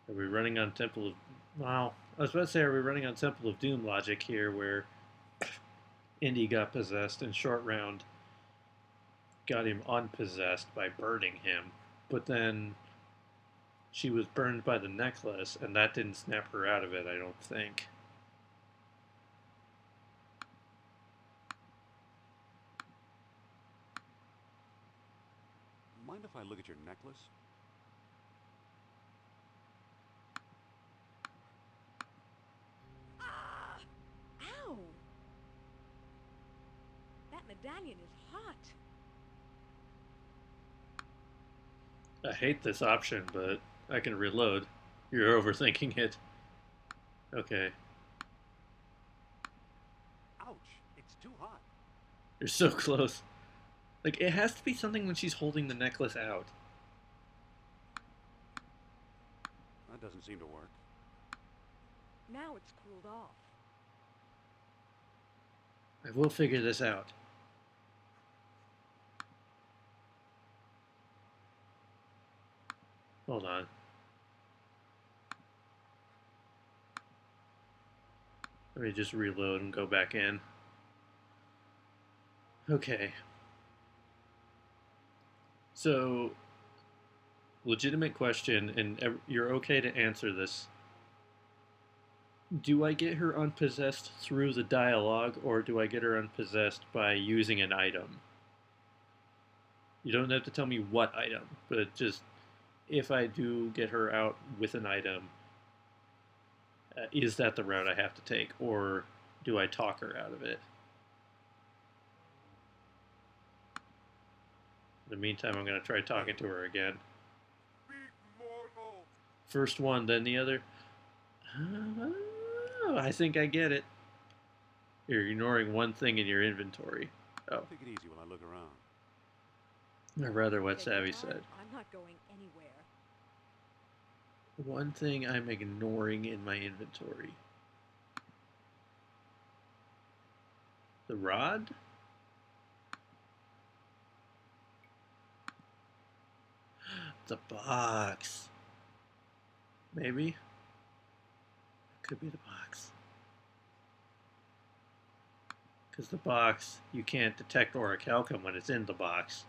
need. Are we running on Temple of... Wow. I was about to say, are we running on Temple of Doom logic here, where Indy got possessed and Short Round got him unpossessed by burning him, but then she was burned by the necklace, and that didn't snap her out of it, I don't think. Mind if I look at your necklace? Ah! Ow! That medallion is hot. I hate this option, but I can reload. You're overthinking it. Okay. Ouch! It's too hot. You're so close. Like, it has to be something when she's holding the necklace out. That doesn't seem to work. Now it's cooled off. I will figure this out. Hold on. Let me just reload and go back in. Okay. So, legitimate question, and you're okay to answer this. Do I get her unpossessed through the dialogue, or do I get her unpossessed by using an item? You don't have to tell me what item, but just if I do get her out with an item, is that the route I have to take, or do I talk her out of it? In the meantime, I'm going to try talking to her again. Speak, mortal. First one, then the other. Oh, I think I get it. You're ignoring one thing in your inventory. Oh, Take it easy while I look around. or rather what Beg Savvy your pardon? said. I'm not going anywhere. One thing I'm ignoring in my inventory. The rod? The box. Maybe? Could be the box. Because the box, you can't detect orichalcum when it's in the box.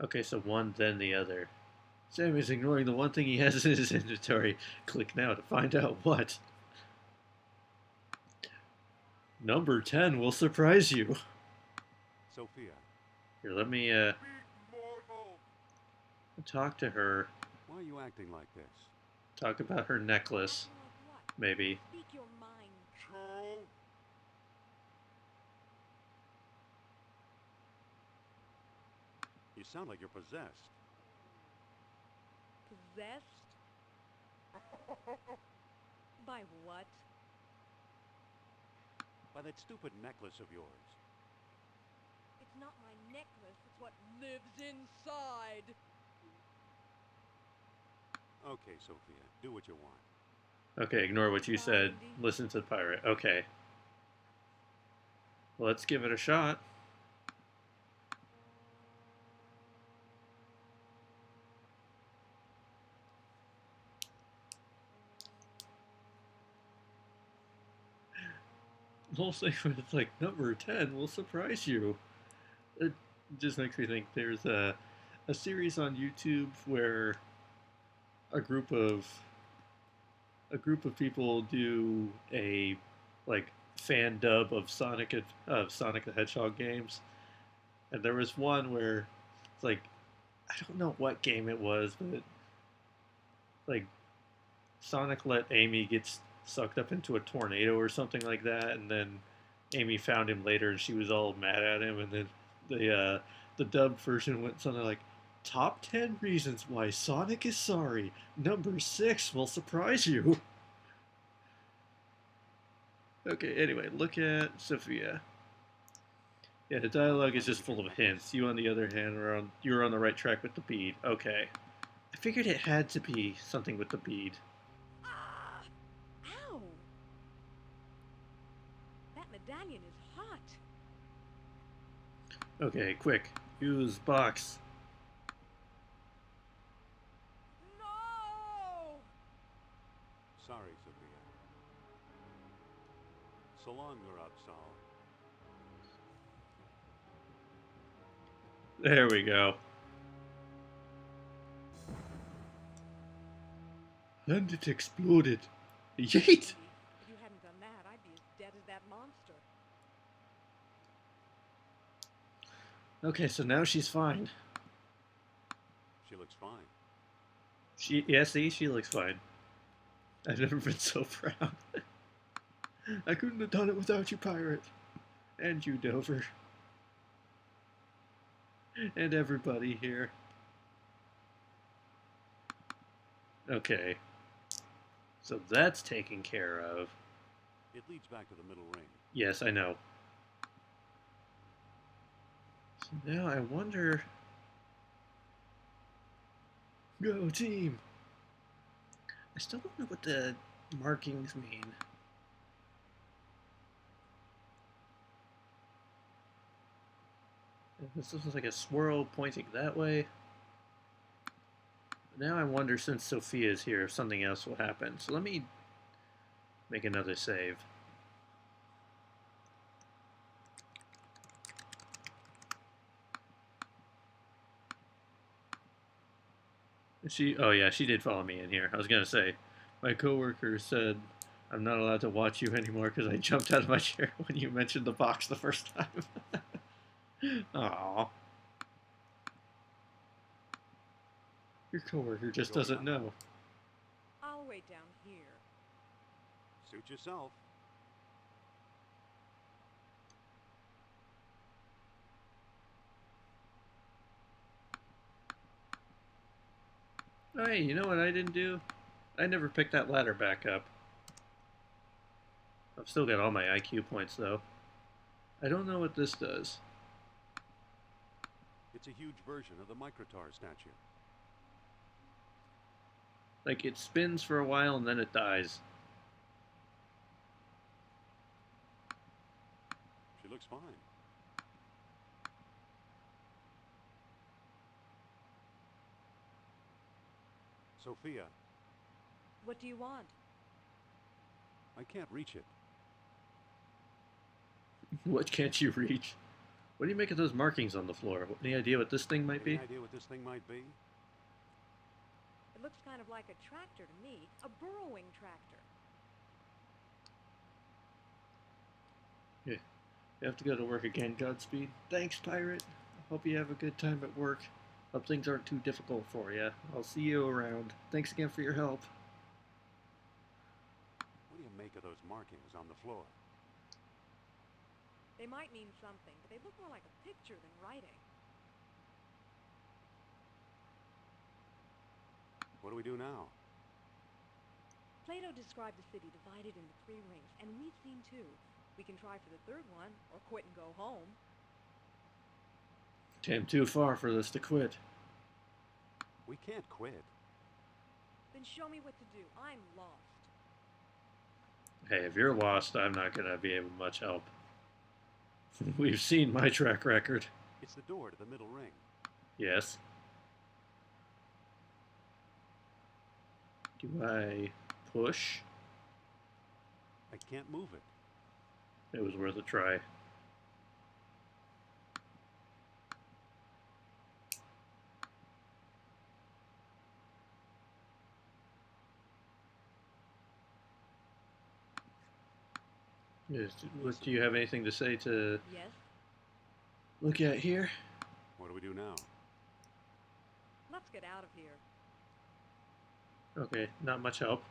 Okay, so one, then the other. Sam is ignoring the one thing he has in his inventory. Click now to find out what. Number 10 will surprise you. Sophia, Here, let me Speak, mortal. talk to her. why are you acting like this? Talk about her necklace, Acting like what? maybe. Speak your mind. Charles. You sound like you're possessed. Possessed? By what? By that stupid necklace of yours. It's not my necklace, it's what lives inside. Okay, Sophia, do what you want. Okay, ignore what you said. Blondie. Listen to the pirate. Okay. Let's give it a shot. The whole thing was like, number 10 will surprise you. It just makes me think there's a series on YouTube where a group of people do a like fan dub of Sonic the Hedgehog games, and there was one where it's like, I don't know what game it was, but like Sonic let Amy get sucked up into a tornado or something like that, and then Amy found him later and she was all mad at him, and then the dubbed version went something like, top 10 reasons why Sonic is sorry. Number 6 will surprise you. Okay, anyway, look at Sophia. Yeah, the dialogue is just full of hints. You, on the other hand, you're on the right track with the bead. Okay. I figured it had to be something with the bead. Ah! Ow! That medallion is hot. Okay, quick. Use box. No! Sorry, Sophia. So long, Murabsal. There we go. And it exploded. Yeet! If you hadn't done that, I'd be as dead as that monster. Okay, so now she's fine. She looks fine. See, she looks fine. I've never been so proud. I couldn't have done it without you, pirate. And you, Dover. And everybody here. Okay. So that's taken care of. It leads back to the middle ring. Yes, I know. So now I wonder... Go team! I still don't know what the markings mean. This looks like a swirl pointing that way. Now I wonder, since Sophia's here, if something else will happen. So let me make another save. Oh yeah, she did follow me in here. I was gonna say, my coworker said I'm not allowed to watch you anymore because I jumped out of my chair when you mentioned the box the first time. Aww. Your coworker just doesn't know. I'll wait down here. Suit yourself. Oh, hey, you know what I didn't do? I never picked that ladder back up. I've still got all my IQ points, though. I don't know what this does. It's a huge version of the Microtar statue. Like, it spins for a while and then it dies. She looks fine. Sophia, What do you want? I can't reach it. What can't you reach? What do you make of those markings on the floor? Any idea what this thing might Any be? idea what this thing might be? It looks kind of like a tractor to me. A burrowing tractor. Yeah. You have to go to work again, Godspeed. Thanks, Pirate. Hope you have a good time at work. Hope things aren't too difficult for you. I'll see you around. Thanks again for your help. What do you make of those markings on the floor? They might mean something, but they look more like a picture than writing. What do we do now? Plato described the city divided into 3 rings, and we've seen 2. We can try for the 3rd one, or quit and go home. Damn too far for this to quit. We can't quit. Then show me what to do. I'm lost. Hey, if you're lost, I'm not gonna be able much help. We've seen my track record. It's the door to the middle ring. Yes. Do I push? I can't move it. It was worth a try. Do you have anything to say to Yes? look at here? What do we do now? Let's get out of here. Okay, not much help.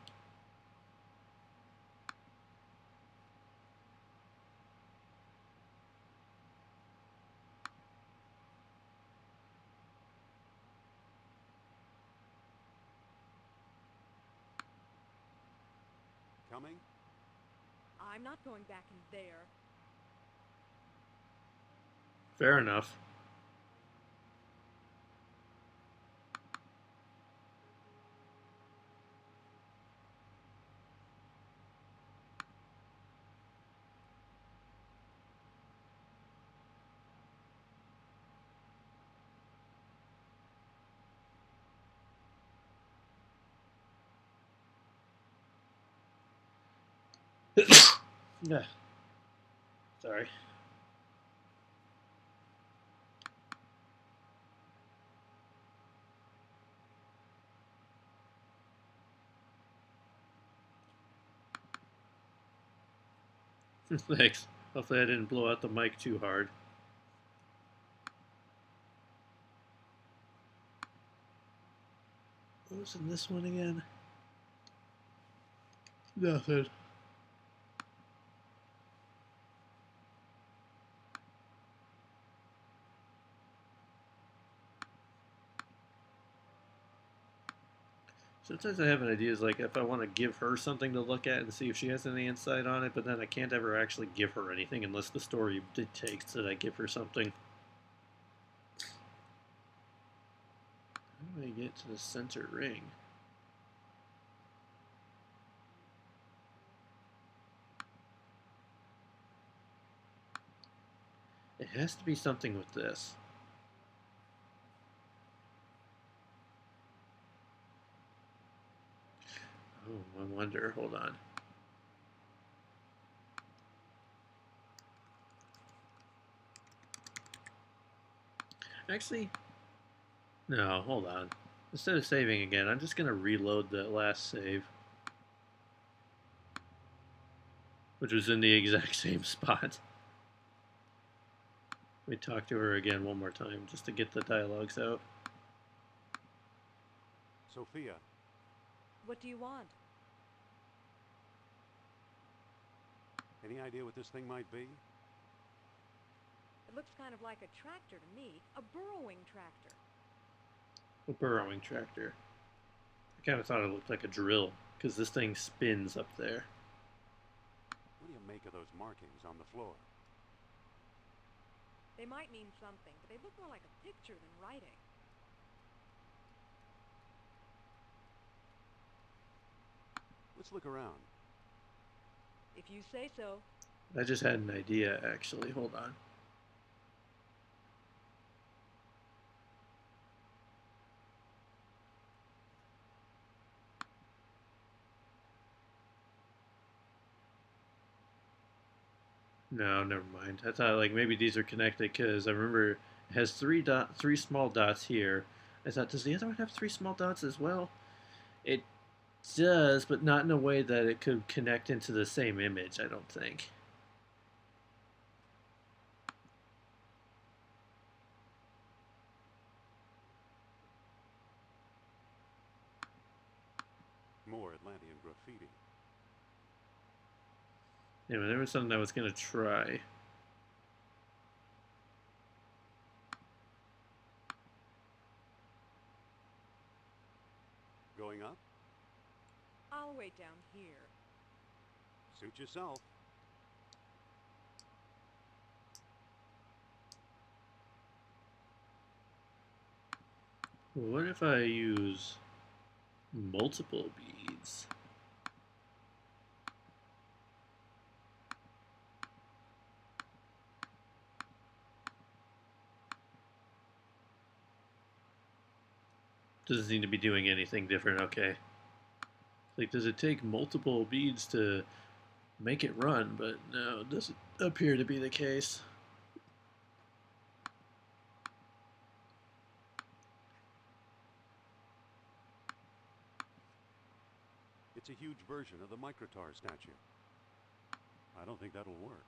Coming? I'm not going back in there. Fair enough. Yeah. Sorry. Thanks. Hopefully I didn't blow out the mic too hard. What was in this one again? Nothing. Sometimes I have an idea, is like if I want to give her something to look at and see if she has any insight on it, but then I can't ever actually give her anything unless the story dictates that I give her something. How do I get to the center ring? It has to be something with this. Oh, I wonder. Hold on. Actually, no, hold on. Instead of saving again, I'm just going to reload the last save, which was in the exact same spot. We talk to her again one more time just to get the dialogues out. Sophia, What do you want? any idea what this thing might be? It looks kind of like a tractor to me. A burrowing tractor. A burrowing tractor. I kind of thought it looked like a drill because this thing spins up there. What do you make of those markings on the floor? They might mean something, but they look more like a picture than writing. Let's look around. If you say so. I just had an idea, actually. Hold on. No, never mind. I thought like maybe these are connected because I remember it has three small dots here. I thought, does the other one have three small dots as well? It does, but not in a way that it could connect into the same image, I don't think. More Atlantean graffiti. Anyway, there was something I was going to try. Going up? I'll wait down here. Suit yourself. What if I use multiple beads? Doesn't seem to be doing anything different. Okay. Like, does it take multiple beads to make it run? But no, it doesn't appear to be the case. It's a huge version of the Microtar statue. I don't think that'll work.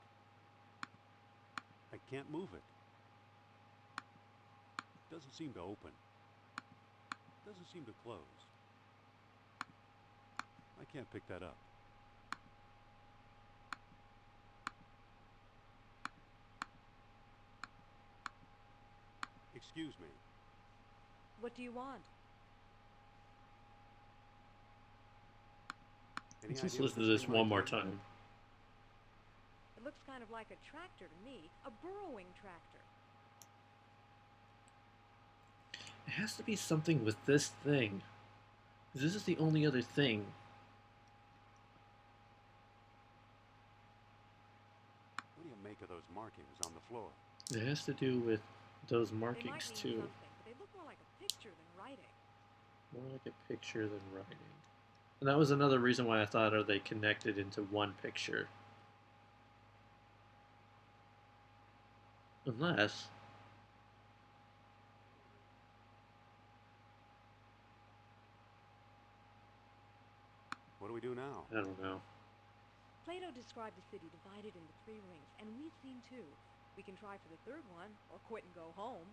I can't move it. Doesn't seem to open. Doesn't seem to close. I can't pick that up. Excuse me. What do you want? Any Let's just idea what listen to this thing one might more do? time. It looks kind of like a tractor to me. A burrowing tractor. It has to be something with this thing. This is the only other thing. What do you make of those markings on the floor? It has to do with those They might markings mean too. something, but they look more like a picture than writing. More like a picture than writing. And that was another reason why I thought, are they connected into one picture? Unless... What do we do now? I don't know. Plato described the city divided into 3 rings, and we've seen 2. We can try for the 3rd one, or quit and go home.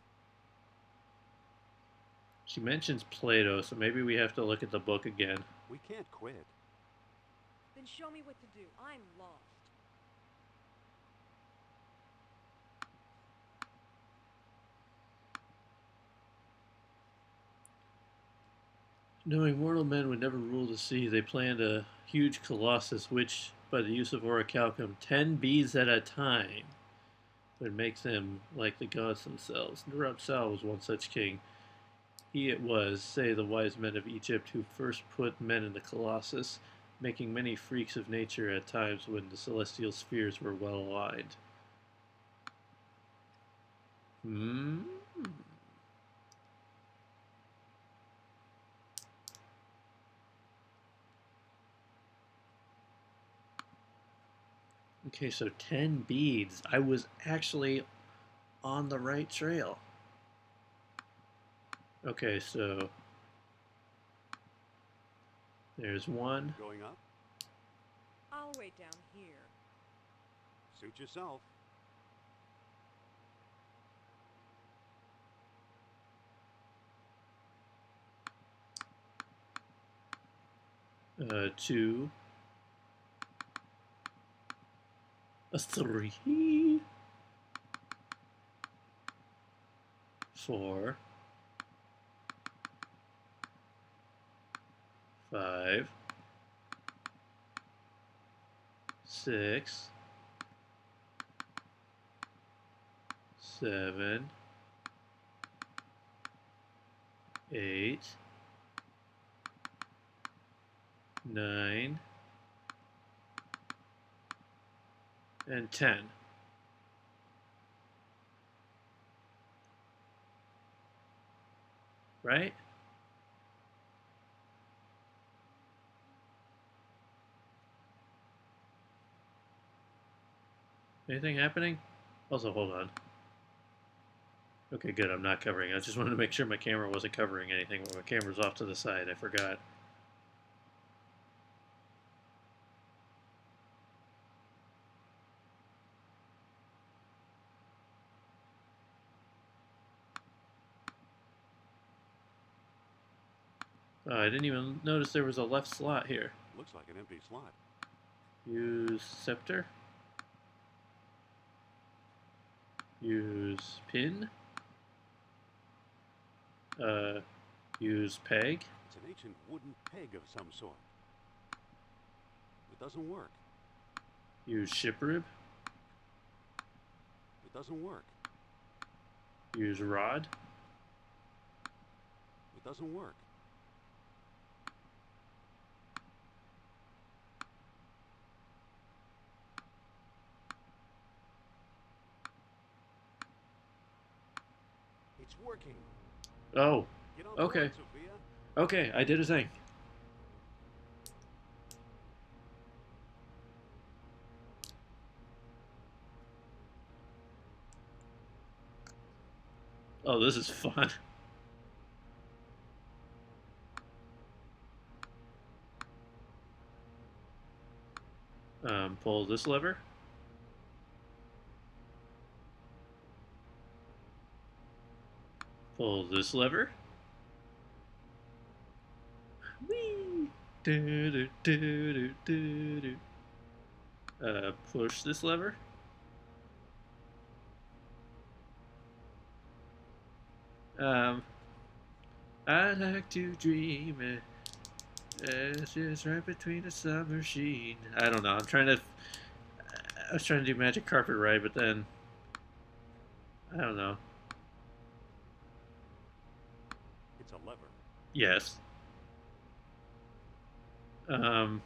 She mentions Plato, so maybe we have to look at the book again. We can't quit. Then show me what to do. I'm lost. Knowing mortal men would never rule the sea, they planned a huge colossus which, by the use of orichalcum, 10 bees at a time, would make them like the gods themselves. Nur-Absal was one such king. He it was, say the wise men of Egypt, who first put men in the colossus, making many freaks of nature at times when the celestial spheres were well aligned. Okay, so 10 beads. I was actually on the right trail. Okay, so there's one. Going up? I'll wait down here. Suit yourself. Two. A 3. 4. 5, 6, 7, 8, 9, and 10. Right? Anything happening? Also, hold on. Okay, good. I'm not covering. I just wanted to make sure my camera wasn't covering anything. When my camera's off to the side, I forgot. I didn't even notice there was a left slot here. Looks like an empty slot. Use scepter. Use pin. Use peg. It's an ancient wooden peg of some sort. It doesn't work. Use ship rib. It doesn't work. Use rod. It doesn't work. It's working. Oh, Get on okay. board, Sophia. Okay, I did a thing. Oh, this is fun. Pull this lever. Pull this lever. Whee! Do, do, do, do, do, do. Push this lever. I like to dream it. It's just right between a summer sheen. I don't know. I was trying to do Magic Carpet Ride, but then I don't know. It's a lever. Yes. I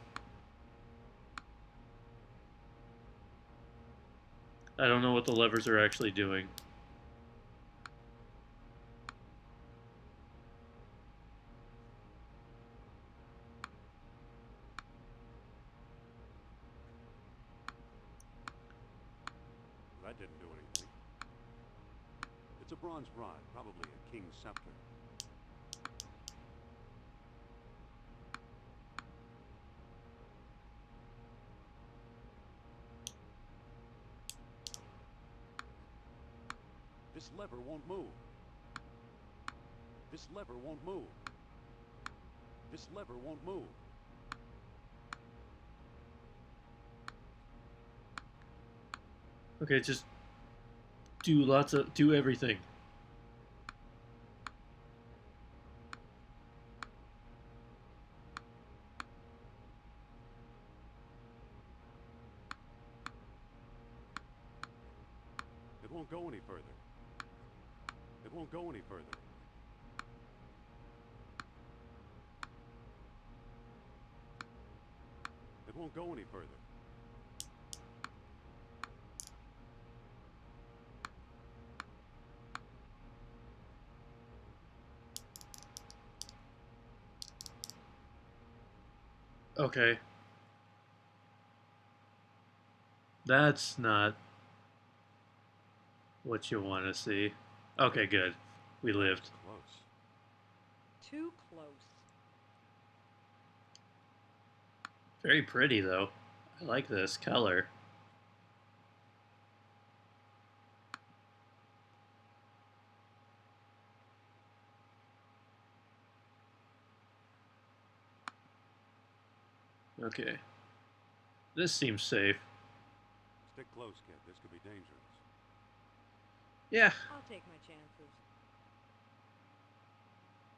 don't know what the levers are actually doing. That didn't do anything. It's a bronze rod, probably a king's scepter. This lever won't move. This lever won't move. This lever won't move. Okay, just do everything. It won't go any further. It won't go any further. It won't go any further. Okay. That's not what you want to see. Okay, good. We lived. Close. Too close. Very pretty, though. I like this color. Okay. This seems safe. Stick close, kid. This could be dangerous. Yeah. I'll take my chances.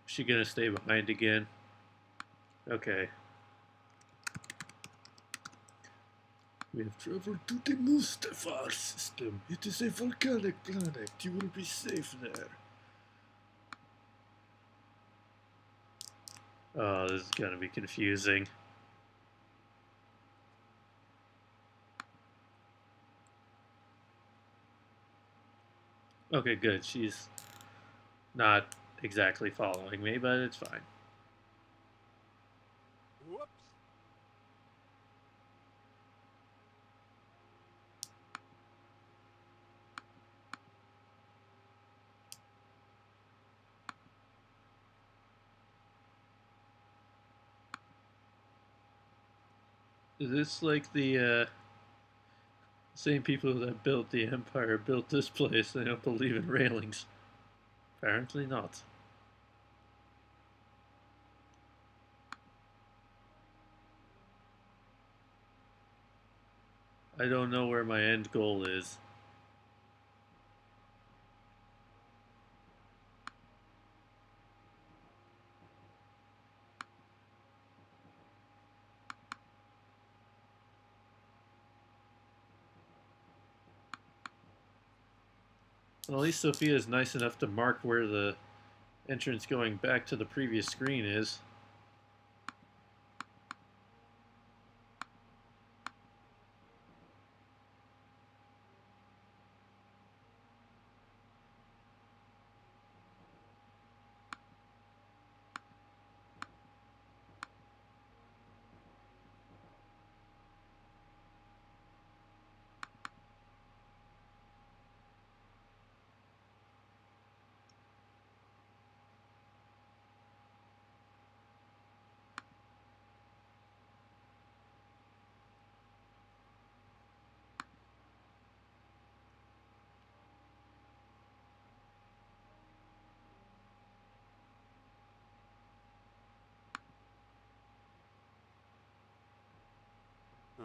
Is she gonna stay behind again? Okay. We have traveled to the Mustafar system. It is a volcanic planet. You will be safe there. Oh, this is gonna be confusing. Okay, good. She's not exactly following me, but it's fine. Whoops. Is this like the same people that built the Empire built this place? They don't believe in railings. Apparently not. I don't know where my end goal is. Well, at least Sophia's nice enough to mark where the entrance going back to the previous screen is.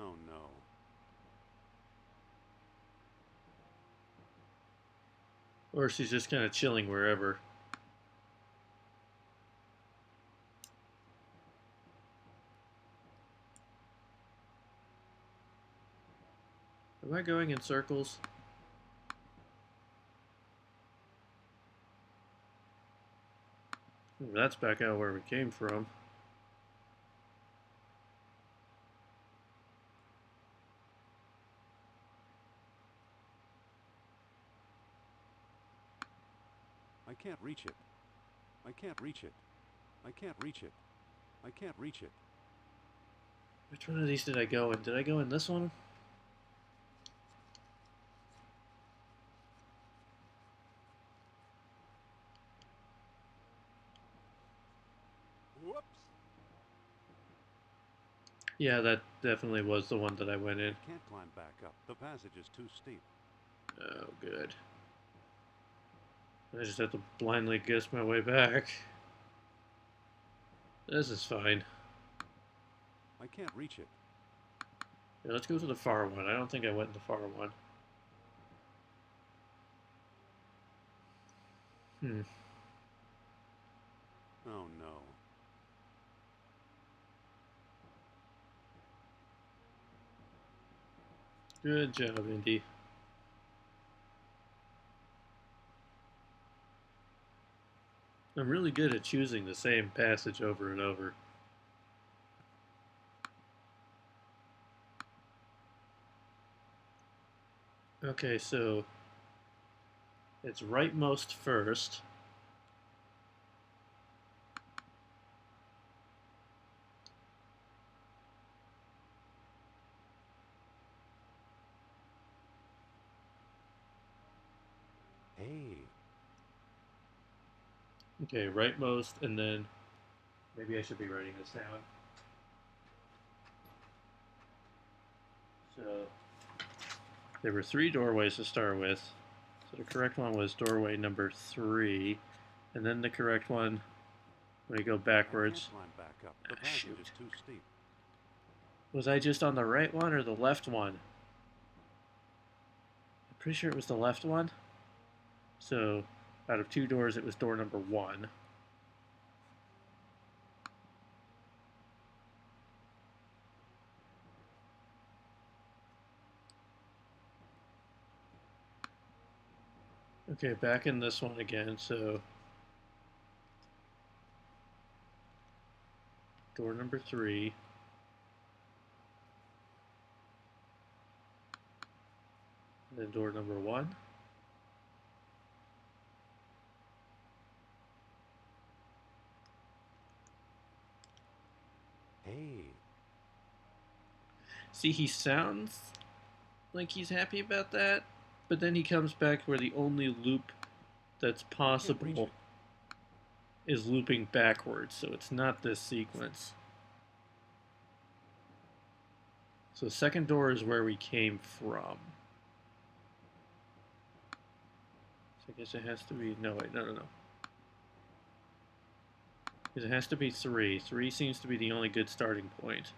Oh no. Or she's just kind of chilling wherever. Am I going in circles? Ooh, that's back out where we came from. I can't reach it. I can't reach it. I can't reach it. I can't reach it. Which one of these did I go in? Did I go in this one? Whoops. Yeah, that definitely was the one that I went in. I can't climb back up. The passage is too steep. Oh, good. I just have to blindly guess my way back. This is fine. I can't reach it. Yeah, let's go to the far one. I don't think I went in the far one. Oh no. Good job, Indy. I'm really good at choosing the same passage over and over. Okay, so it's rightmost first. Hey. Okay, rightmost, and then maybe I should be writing this down. So there were 3 doorways to start with. So the correct one was doorway number 3, and then the correct one, when you go backwards. I can't climb back up. The passage Shoot. is too steep. Was I just on the right one or the left one? I'm pretty sure it was the left one. So out of 2 doors, it was door number 1. Okay, back in this one again, so door number 3. And then door number 1. Hey, See, he sounds like he's happy about that, but then he comes back where the only loop that's I can't reach possible it. is looping backwards, so it's not this sequence. So the second door is where we came from. So I guess it has to be, no wait, no. Because it has to be 3. 3 seems to be the only good starting point.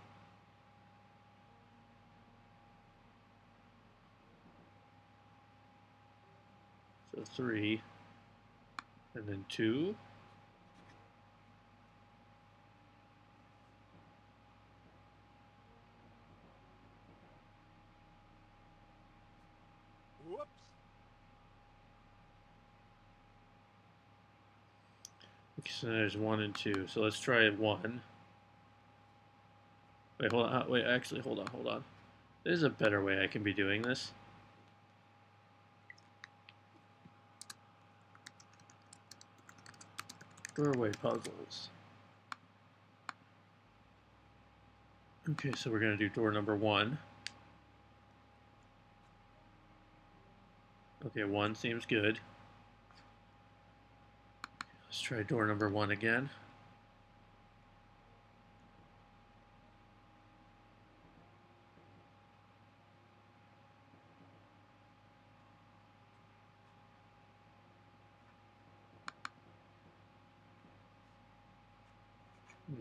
So 3, and then 2. Whoops. Okay, so there's 1 and 2. So let's try 1. Wait, hold on. Wait, actually, hold on. There's a better way I can be doing this. Doorway puzzles. Okay, so we're going to do door number 1. Okay, 1 seems good. Let's try door number 1 again.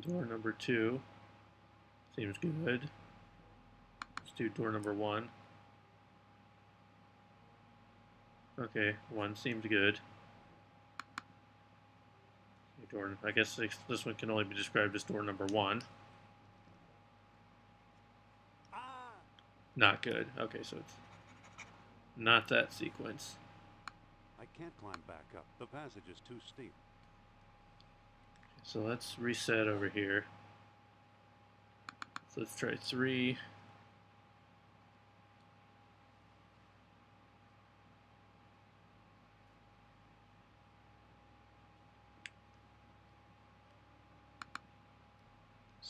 Door number 2 seems good. Let's do door number 1. Okay, 1 seems good. Door, I guess this one can only be described as door number 1. Ah! Not good. Okay, so it's not that sequence. I can't climb back up. The passage is too steep. So let's reset over here. So let's try 3.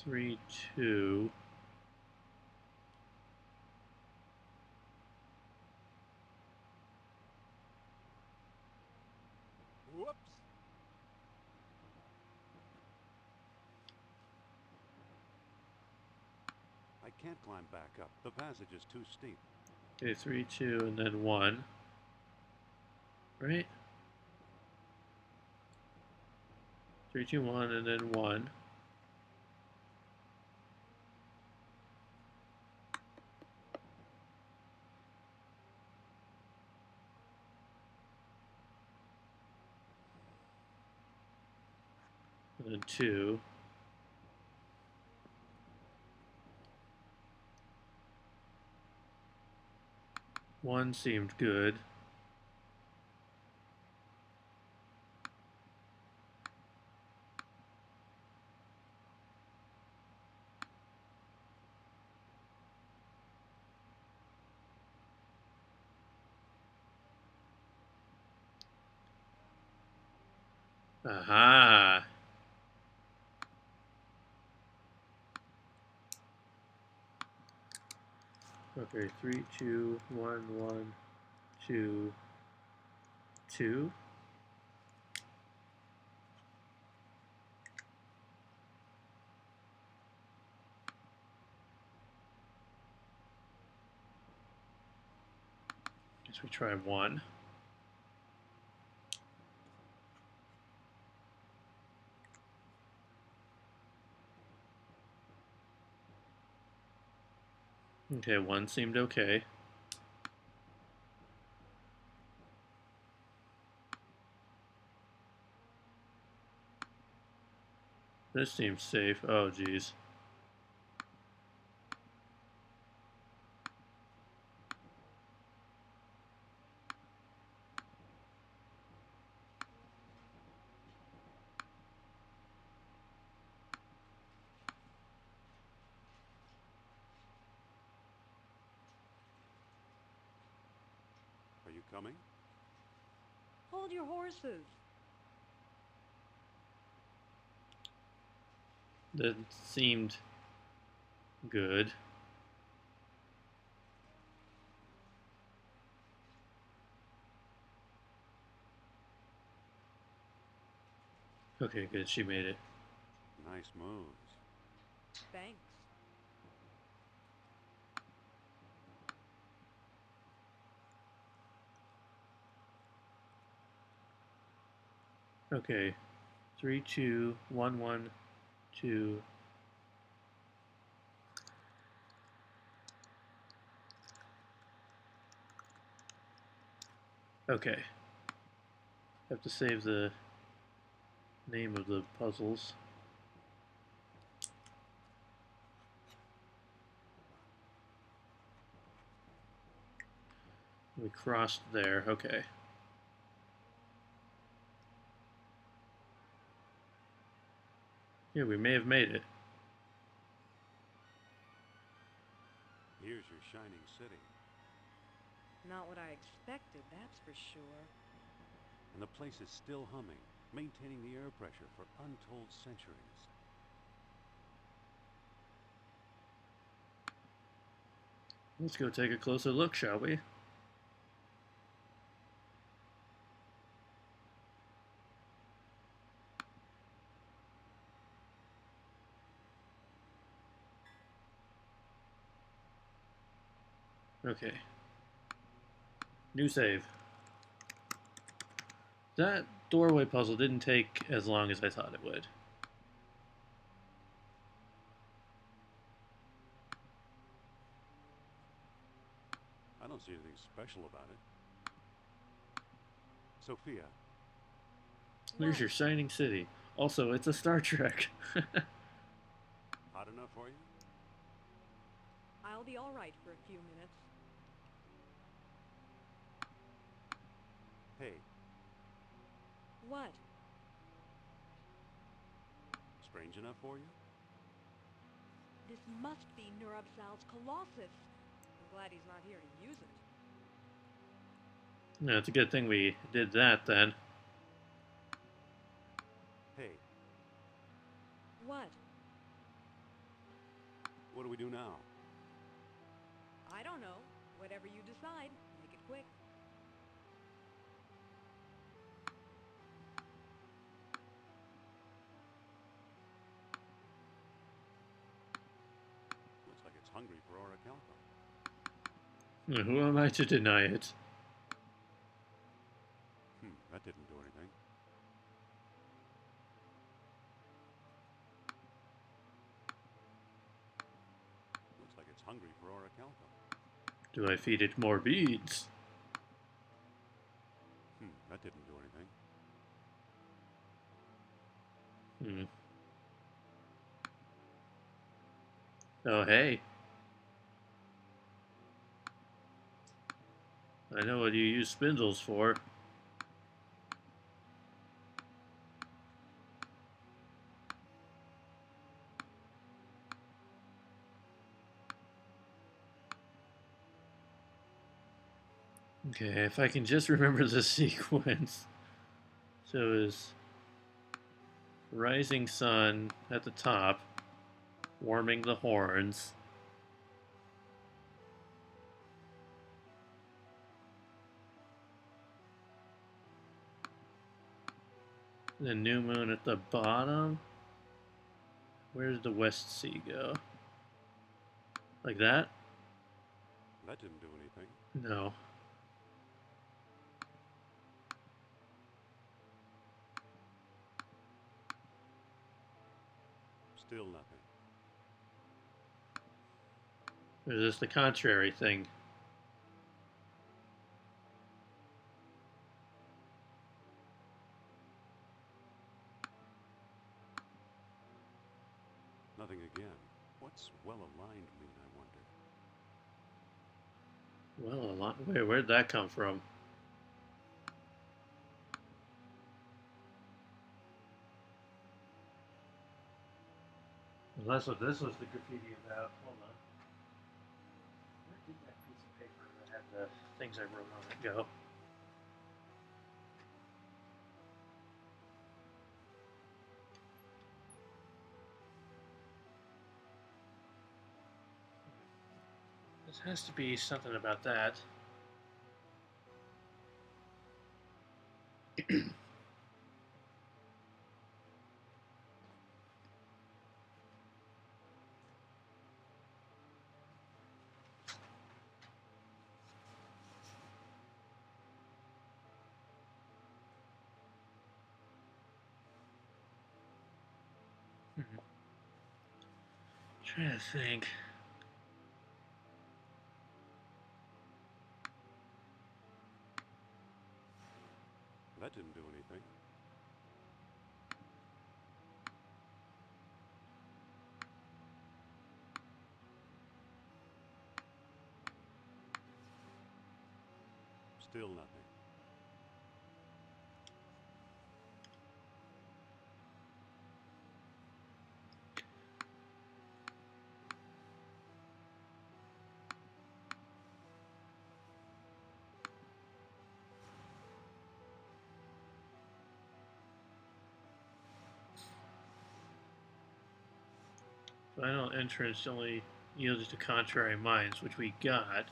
Three, 2. Whoops. I can't climb back up. The passage is too steep. Okay, 3, 2, and then 1. Right? 3, 2, 1, and then 1. And then 2. One seemed good. Aha! Okay, 3, 2, 1, 1, 2, 2. Guess we try 1. Okay, 1 seemed okay. This seems safe. Oh, geez. Coming? Hold your horses. That seemed good. Okay, good. She made it. Nice moves. Thanks. Okay. 3, 2, 1, 1, 2. Okay. Have to save the name of the puzzles. We crossed there. Okay. Yeah, we may have made it. Here's your shining city. Not what I expected, that's for sure. And the place is still humming, maintaining the air pressure for untold centuries. Let's go take a closer look, shall we? Okay. New save. That doorway puzzle didn't take as long as I thought it would. I don't see anything special about it. Sophia, There's What? your shining city. Also, it's a Star Trek. hot enough for you? I'll be all right for a few minutes. Hey, What? strange enough for you? This must be Nurabsal's Colossus. I'm glad he's not here to use it. Yeah, it's a good thing we did that then. Hey, What? what do we do now? I don't know. Whatever you decide, make it quick. Looks like it's hungry for orichalcum. Who am I to deny it? That didn't do anything. Looks like it's hungry for orichalcum. Do I feed it more beads? That didn't do anything. Oh, hey. I know what you use spindles for. Okay, if I can just remember the sequence. So is rising sun at the top, warming the horns. The new moon at the bottom. Where did the West Sea go? Like that? That didn't do anything. No. Still nothing. Or is this the contrary thing? Nothing again. What's well-aligned mean, I wonder? Well, a lot. Wait, where'd that come from? Unless what this was the graffiti about. Hold on. Where did that piece of paper that had the things I wrote on it go? Has to be something about that. Trying to think. That didn't do anything. Still nothing. Final entrance only yielded to contrary minds, which we got.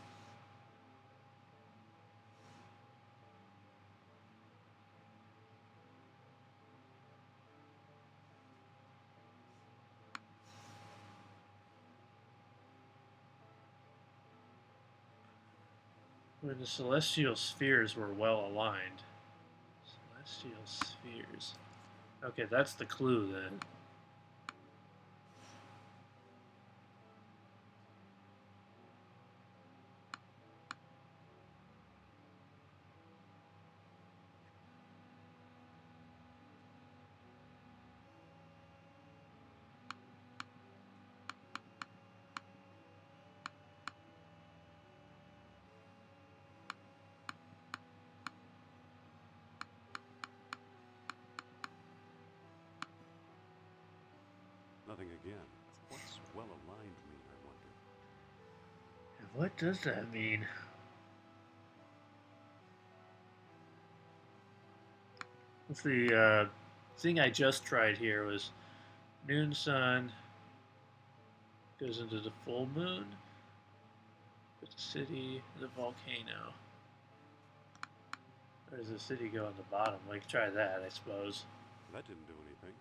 Where the celestial spheres were well aligned. Celestial spheres. Okay, that's the clue then. Nothing again. What's well aligned mean, I wonder? And what does that mean? What's the thing I just tried here was noon sun goes into the full moon, but the city, the volcano. Or does the city go on the bottom? We could try that, I suppose. That didn't do anything.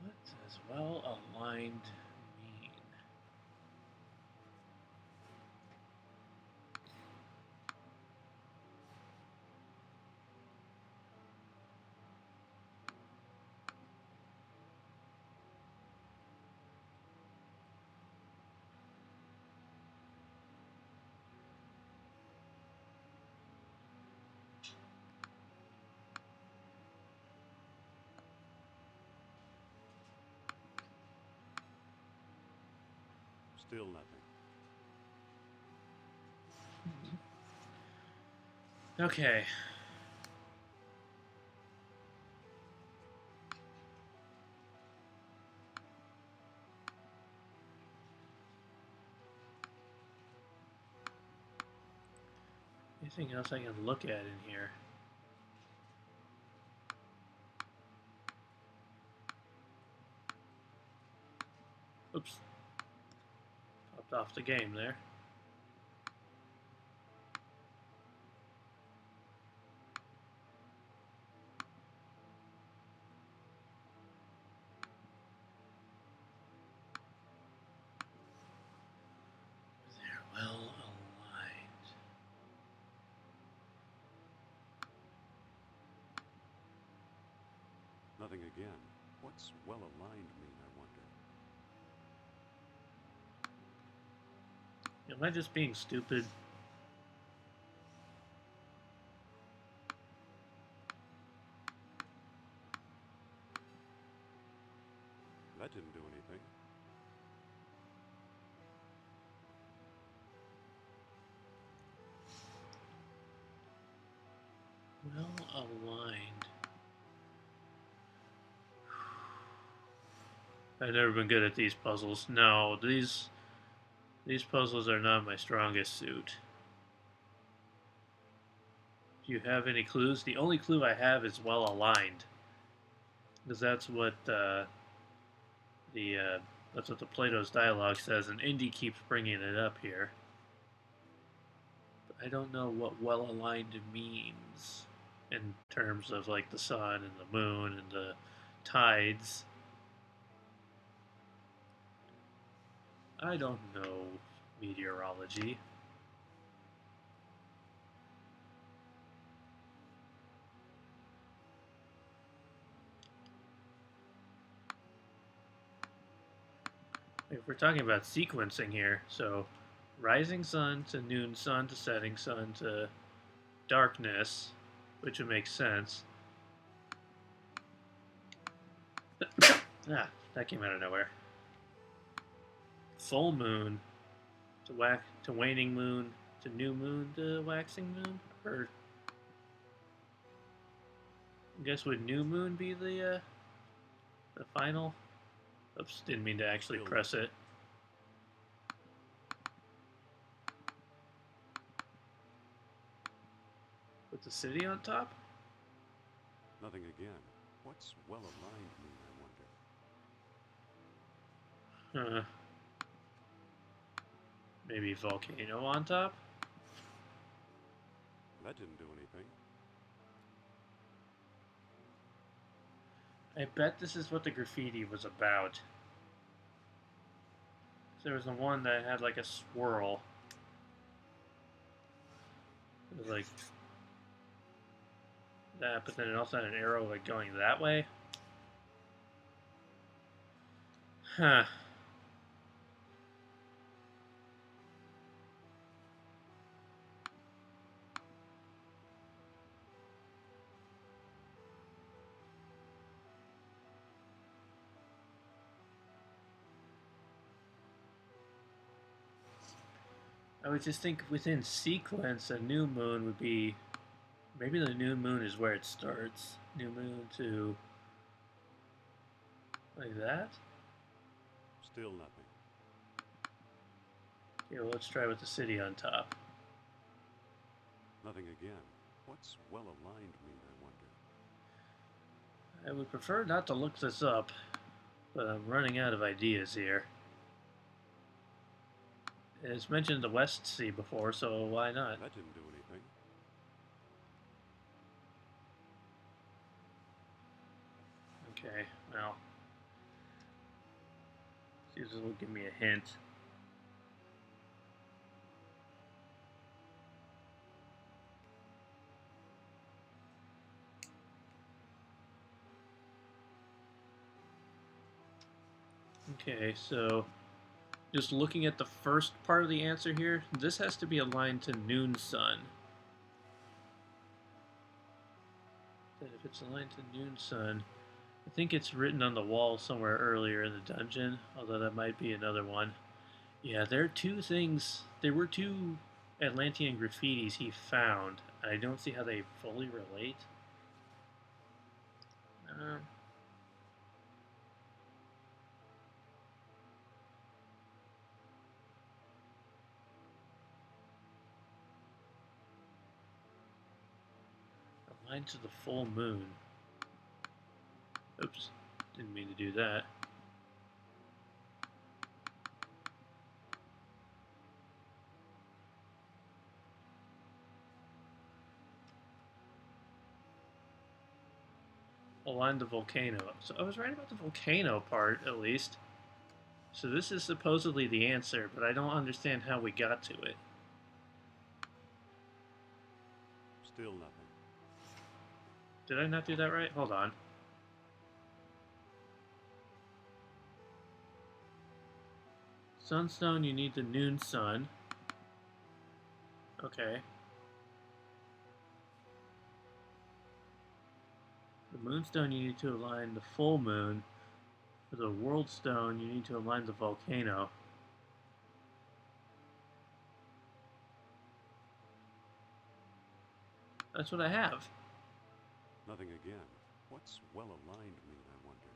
What does well aligned mean? Still nothing. Okay. Anything else I can look at in here? Oops. Popped off the game there. They're well aligned. Nothing again. What's well aligned mean, I wonder? Am I just being stupid? That didn't do anything. Well aligned. I've never been good at these puzzles. No, these puzzles are not my strongest suit. Do you have any clues? The only clue I have is well aligned. Because that's what the That's what the Plato's dialogue says, and Indy keeps bringing it up here. But I don't know what well-aligned means in terms of like the sun and the moon and the tides. I don't know meteorology. If we're talking about sequencing here, so rising sun to noon sun to setting sun to darkness, which would make sense. Ah, that came out of nowhere. Full moon to waning moon to new moon to waxing moon, or I guess would new moon be the final? Oops, didn't mean to actually press it. With the city on top? Nothing again. What's well-aligned mean, I wonder? Huh. Maybe volcano on top? That didn't do anything. I bet this is what the graffiti was about. There was the one that had like a swirl. It was like that, but then it also had an arrow like going that way. Huh. I would just think within sequence, a new moon would be, maybe the new moon is where it starts. New moon to, like that? Still nothing. Okay, well, let's try with the city on top. Nothing again. What's well-aligned mean, I wonder? I would prefer not to look this up, but I'm running out of ideas here. It's mentioned the West Sea before, so why not? That didn't do anything. Okay, well. See if this will give me a hint. Okay, so just looking at the first part of the answer here, this has to be aligned to noon sun. Then if it's aligned to noon sun, I think it's written on the wall somewhere earlier in the dungeon, although that might be another one. Yeah, there are two things. There were two Atlantean graffitis he found. I don't see how they fully relate. Aligned to the full moon. Oops, didn't mean to do that. Align the volcano. So I was right about the volcano part, at least. So this is supposedly the answer, but I don't understand how we got to it. Still nothing. Did I not do that right? Hold on. Sunstone, you need the noon sun. Okay. The moonstone, you need to align the full moon. For the world stone, you need to align the volcano. That's what I have. Nothing again. What's well-aligned mean, I wonder?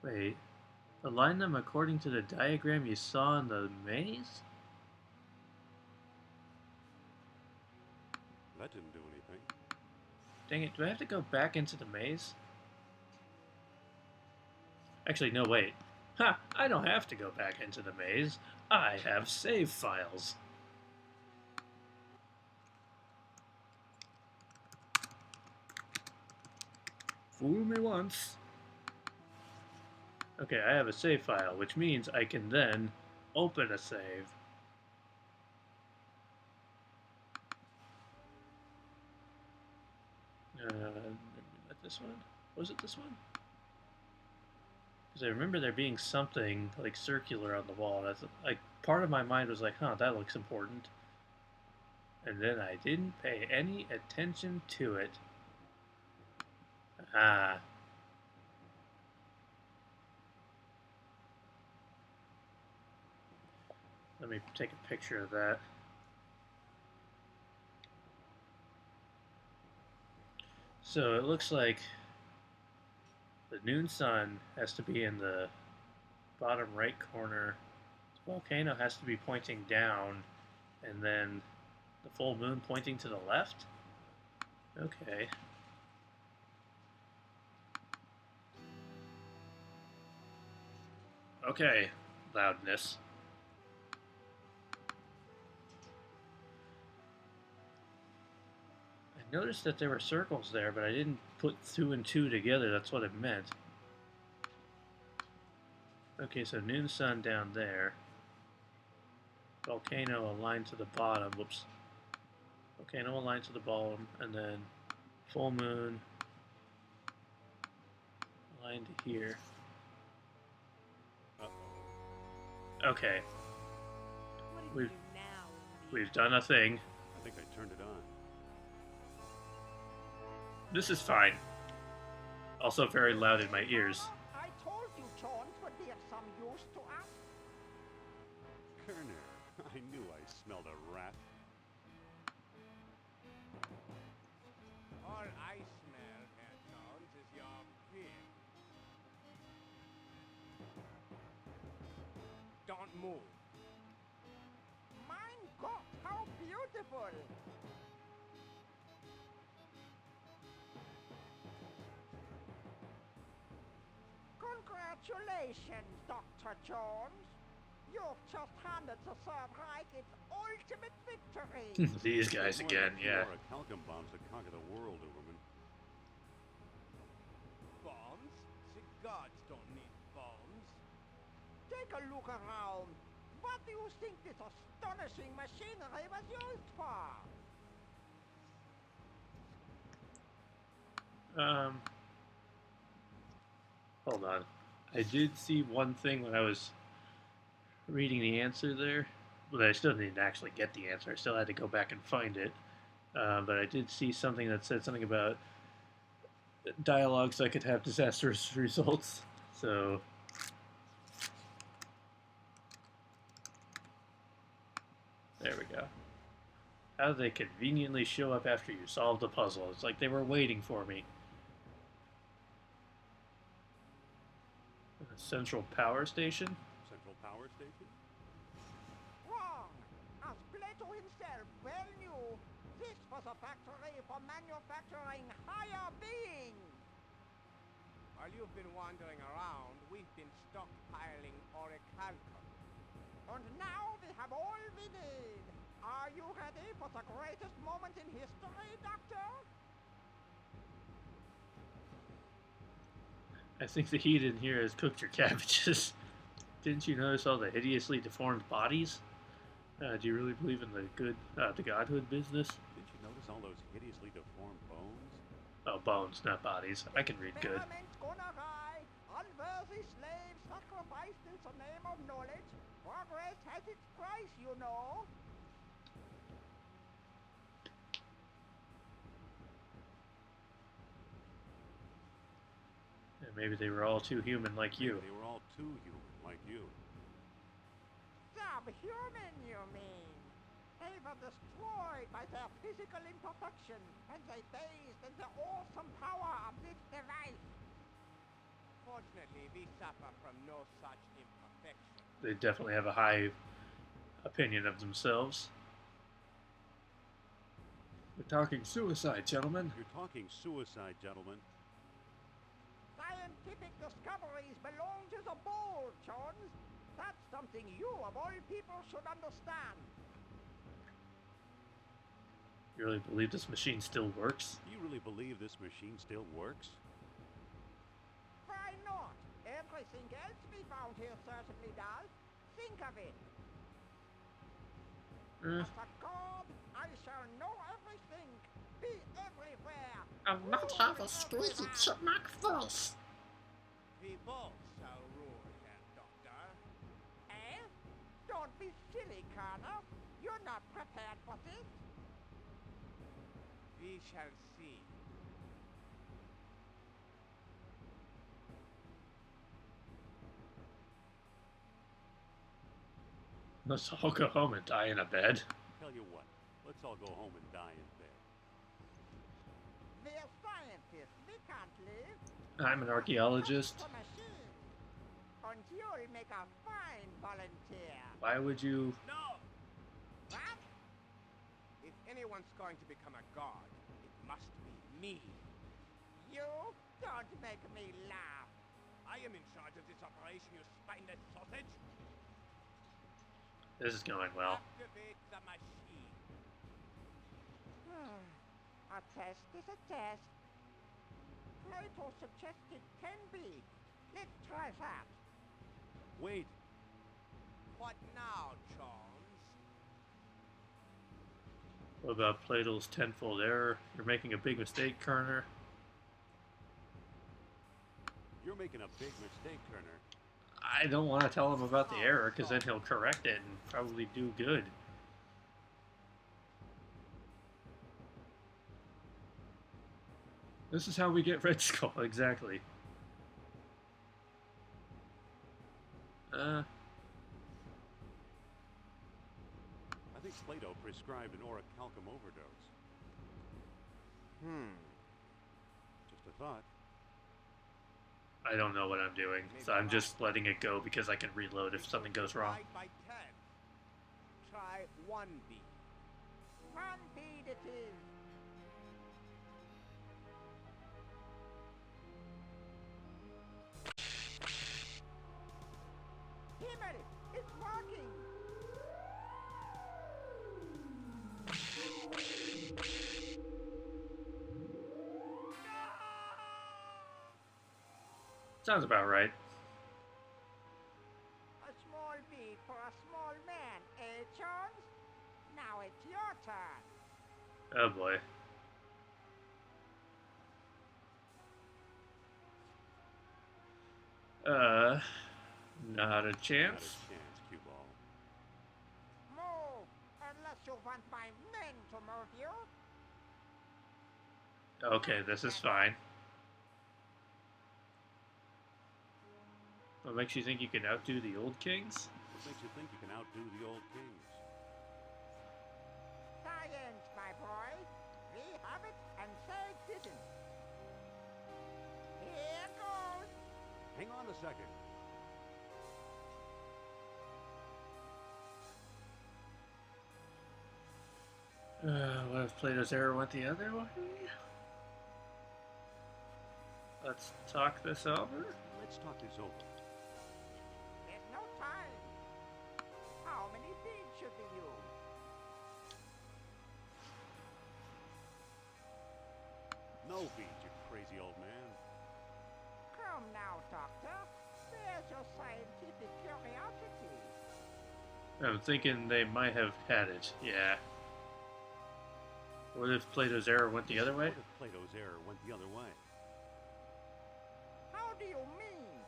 Wait. Align them according to the diagram you saw in the maze? Dang it, do I have to go back into the maze? Actually, no, wait. Ha! I don't have to go back into the maze. I have save files. Fool me once. Okay, I have a save file, which means I can then open a save. This one? Was it this one? Because I remember there being something like circular on the wall. That's like part of my mind was like, huh, that looks important. And then I didn't pay any attention to it. Ah. Let me take a picture of that. So it looks like the noon sun has to be in the bottom right corner. The volcano has to be pointing down, and then the full moon pointing to the left? Okay. Okay, loudness. I noticed that there were circles there, but I didn't put 2 and 2 together. That's what it meant. Okay, so noon sun down there. Volcano aligned to the bottom. Whoops. Volcano aligned to the bottom, and then full moon aligned to here. Uh-oh. Okay, What did We've- you do now? we've done a thing. I think I turned it on. This is fine. Also very loud in my ears. I told you Jones would be of some use to us. Kerner, I knew I smelled a rat. All I smell, Herr Jones, is your beard. Don't move. Mein Gott, how beautiful! Congratulations, Dr. Jones. You've just handed the Third Reich its ultimate victory. These guys There's again, more than yeah. More talcum bombs to conquer the world, woman. Bombs? The gods don't need bombs. Take a look around. What do you think this astonishing machinery was used for? Hold on. I did see one thing when I was reading the answer there, but I still didn't actually get the answer. I still had to go back and find it. But I did see something that said something about dialogues that could have disastrous results. So there we go. How they conveniently show up after you solve the puzzle. It's like they were waiting for me. A central power station? Central power station? Wrong. As Plato himself well knew, this was a factory for manufacturing higher beings. While you've been wandering around, we've been stockpiling orichalcum. And now we have all we need. Are you ready for the greatest moment in history, Doctor? I think the heat in here has cooked your cabbages. Didn't you notice all the hideously deformed bodies? Do you really believe in the godhood business? Didn't you notice all those hideously deformed bones? Oh, bones, not bodies. I can read good. Experiment's gonna die. Unworthy slaves sacrificed in the name of knowledge. Progress has its price, you know. And maybe they were all too human like you. They were all too human, like you. Subhuman, you mean? They were destroyed by their physical imperfection, and they bathed in the awesome power of this device. Fortunately, we suffer from no such imperfection. They definitely have a high opinion of themselves. We're talking suicide, gentlemen. You're talking suicide, gentlemen. Scientific discoveries belong to the bold, Jones. That's something you, of all people, should understand. You really believe this machine still works? Do you really believe this machine still works? Why not? Everything else we found here certainly does. Think of it. As a god, I shall know everything, be everywhere. And not have a squeaky chipmunk voice. We both shall rule here, Doctor. Eh? Don't be silly, Colonel. You're not prepared for this. We shall see. Let's all go home and die in a bed. Tell you what, let's all go home and die in bed. We're scientists. We can't live. I'm an archaeologist. Just a machine. And you'll make a fine volunteer. Why would you... No! What? If anyone's going to become a god, it must be me. You? Don't make me laugh. I am in charge of this operation, you spineless sausage. This is going well. Activate the machine. A test is a test. Plato suggested 10 beats. Let's try that. Wait, What now, Charles? What about Plato's tenfold error? You're making a big mistake, Kerner. you're making a big mistake, Kerner. I don't want to tell him about the error, because then he'll correct it and probably do good. This is how we get Red Skull, exactly. I think Plato prescribed an orichalcum overdose. Just a thought. I don't know what I'm doing, so I'm just letting it go because I can reload if something goes wrong. Divide by 10. Try 1 beat. 1 beat it is. Himmel! It's working! Sounds about right. A small beat for a small man, eh, Jones? Now it's your turn. Oh boy. Not a Not a chance. chance, cue ball. Move! Unless you want my men to move you. Okay, this is fine. What makes you think you can outdo the old kings? What makes you think you can outdo the old kings? Science, my boy. We have it and they didn't. Here goes. Hang on a second. What if Plato's error went the other way? Let's talk this over. Let's talk this over. There's no time. How many beads should we use? No beads, you crazy old man. Come now, Doctor. Where's your scientific curiosity? I'm thinking they might have had it, yeah. What if Plato's error went the other way? What if Plato's error went the other way? How do you mean?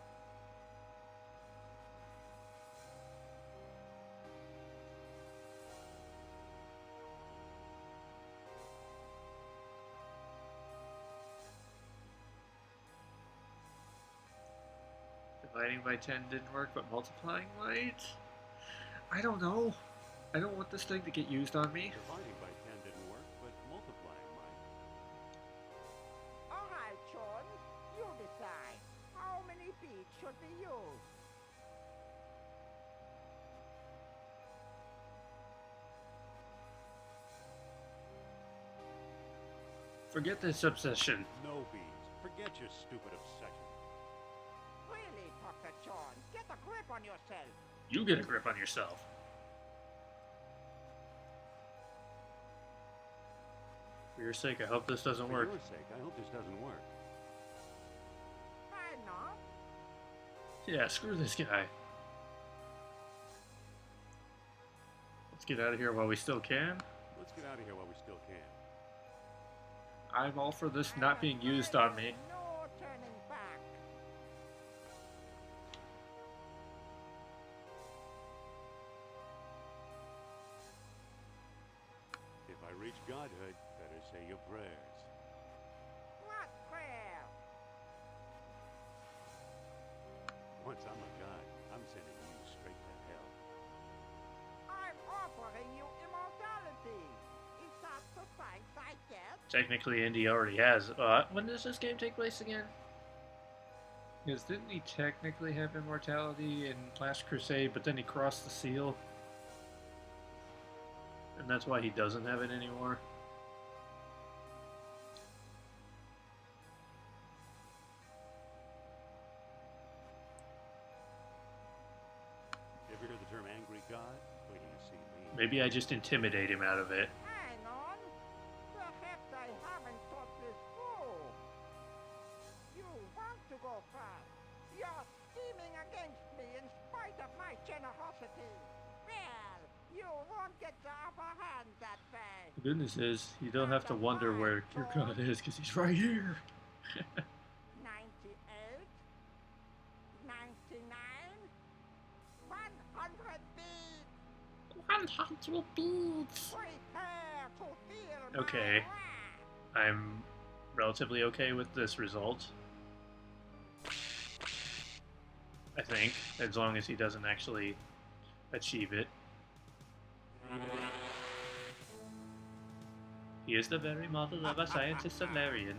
Dividing by 10 didn't work, but multiplying might? I don't know. I don't want this thing to get used on me. Dividing by 10 didn't work, but multiplying might. All right, Jones. You decide. How many beads should we use? Forget this obsession. No, Beans. Forget your stupid obsession. Really, Dr. John, get a grip on yourself. You get a grip on yourself. For your sake, I hope this doesn't For work. your sake, I hope this doesn't work. Why not? Yeah, screw this guy. Let's get out of here while we still can. Let's get out of here while we still can. I'm all for this not being used on me. No turning back. If I reach godhood, better say your prayers. What prayer? Once I'm a god, I'm sending you straight to hell. I'm offering you immortality. Is that the thanks I get? Technically, Indy already has. When does this game take place again? Because didn't he technically have immortality in Last Crusade, but then he crossed the seal? And that's why he doesn't have it anymore? You ever hear the term angry god? Wait till you see me. Maybe I just intimidate him out of it. Hang on. Perhaps I haven't thought this through. You want to go fast. You're scheming against me in spite of my generosity. Well, you won't get the upper hand that way. The good news is, you don't have to wonder where your god is, because he's right here. 98, 99, 100 beats. 100 beads. Prepare to feel Okay. my wrath. I'm relatively okay with this result. I think, as long as he doesn't actually achieve it. He is the very model of a scientist Solarian.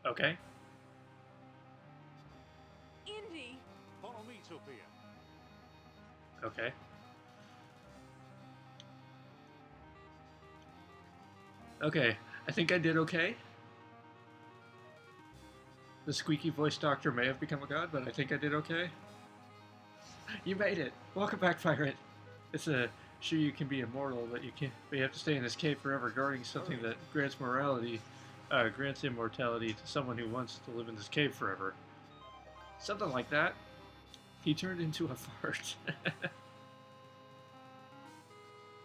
Okay. Indy! Follow me, Sophia. Okay. Okay, I think I did okay. The squeaky voice doctor may have become a god, but I think I did okay. You made it! Welcome back, pirate! It's a sure you can be immortal, but you have to stay in this cave forever guarding something that grants grants immortality to someone who wants to live in this cave forever. Something like that. He turned into a fart.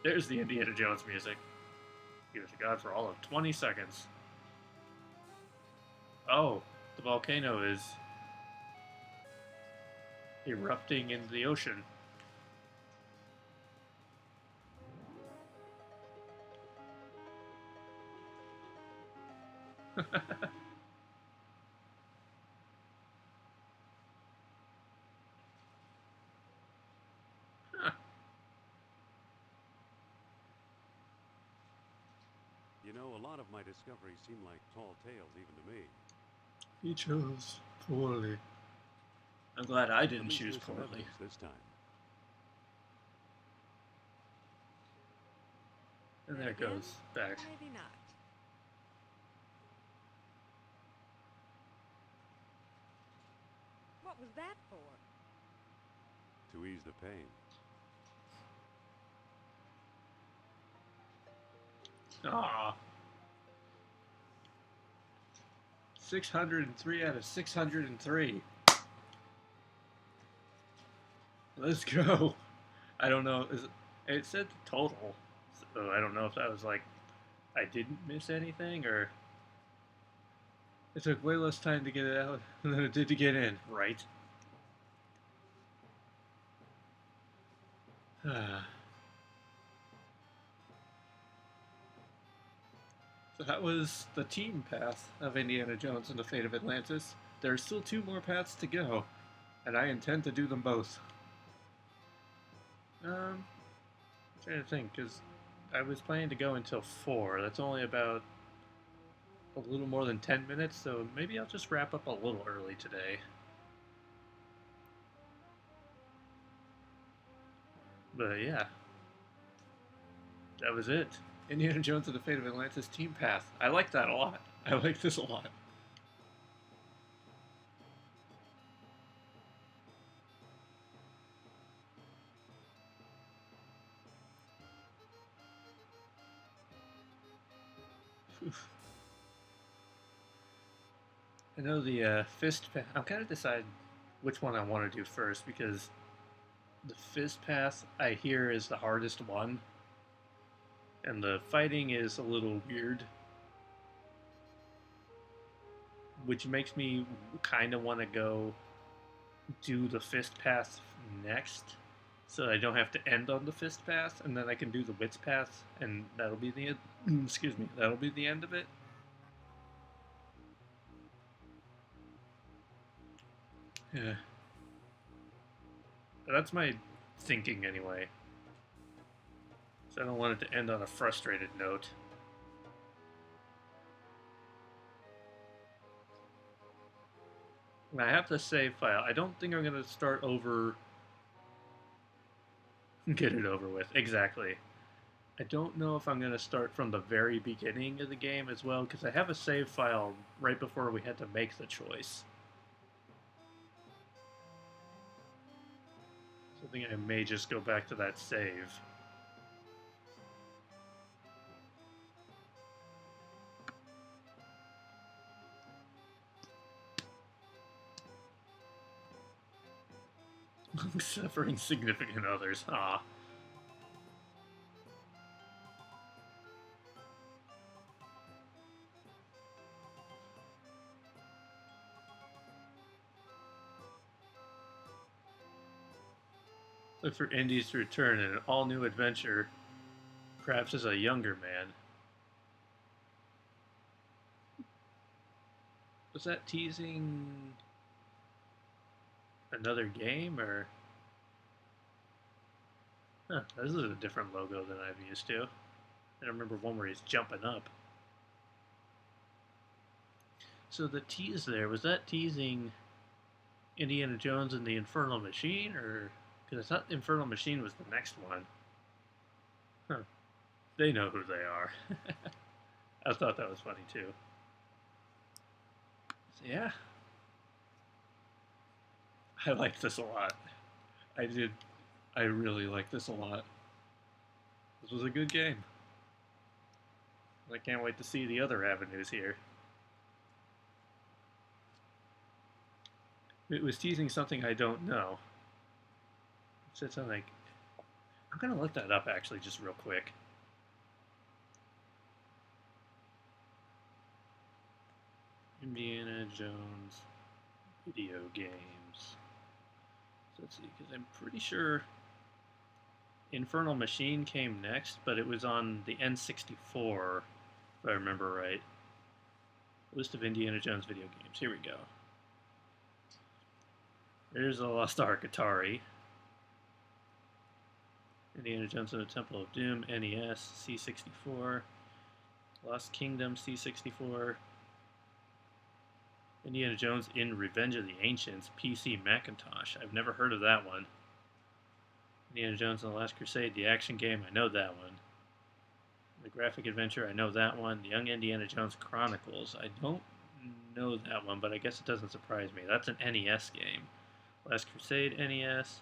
There's the Indiana Jones music. He was a god for all of 20 seconds. Oh, the volcano is erupting into the ocean. Huh. You know, a lot of my discoveries seem like tall tales even to me. He chose poorly. I'm glad I At didn't least choose there's some poorly. evidence this time. And there it goes back. Maybe not. What was that for? To ease the pain. Aw. 603 out of 603. Let's go. I don't know. It said the total. So I don't know if that was like I didn't miss anything or it took way less time to get it out than it did to get in, right? So that was the team path of Indiana Jones and the Fate of Atlantis. There are still 2 more paths to go, and I intend to do them both. I'm trying to think, because I was planning to go until 4. That's only about a little more than 10 minutes, so maybe I'll just wrap up a little early today. But yeah, that was it. Indiana Jones and the Fate of Atlantis Team Path. I like that a lot. I like this a lot. Oof. I know the fist path. I'm kind of deciding which one I want to do first because the fist path I hear is the hardest one, and the fighting is a little weird, which makes me kind of want to go do the fist path next, so I don't have to end on the fist path, and then I can do the wits path, and that'll be the excuse me, that'll be the end of it. Yeah. But that's my thinking anyway. So I don't want it to end on a frustrated note. And I have the save file. I don't think I'm going to start over. Get it over with. Exactly. I don't know if I'm going to start from the very beginning of the game as well, because I have a save file right before we had to make the choice. So I think I may just go back to that save. Suffering significant others, ah. Look for Indy's to return in an all-new adventure, perhaps as a younger man. Was that teasing another game, or... Huh, this is a different logo than I'm used to. I don't remember one where he's jumping up. So the tease there, was that teasing Indiana Jones and the Infernal Machine, or... Because I thought Infernal Machine was the next one. Huh. They know who they are. I thought that was funny too. So yeah. I like this a lot. I did. I really like this a lot. This was a good game. I can't wait to see the other avenues here. It was teasing something I don't know. It said something like, I'm going to look that up actually just real quick. Indiana Jones video games. So let's see, because I'm pretty sure Infernal Machine came next, but it was on the N64, if I remember right. List of Indiana Jones video games. Here we go. There's the Lost Ark Atari. Indiana Jones and the Temple of Doom, NES, C64. Lost Kingdom, C64. Indiana Jones in Revenge of the Ancients, PC Macintosh. I've never heard of that one. Indiana Jones and the Last Crusade, the action game, I know that one. The graphic adventure, I know that one. The Young Indiana Jones Chronicles, I don't know that one, but I guess it doesn't surprise me. That's an NES game. Last Crusade, NES.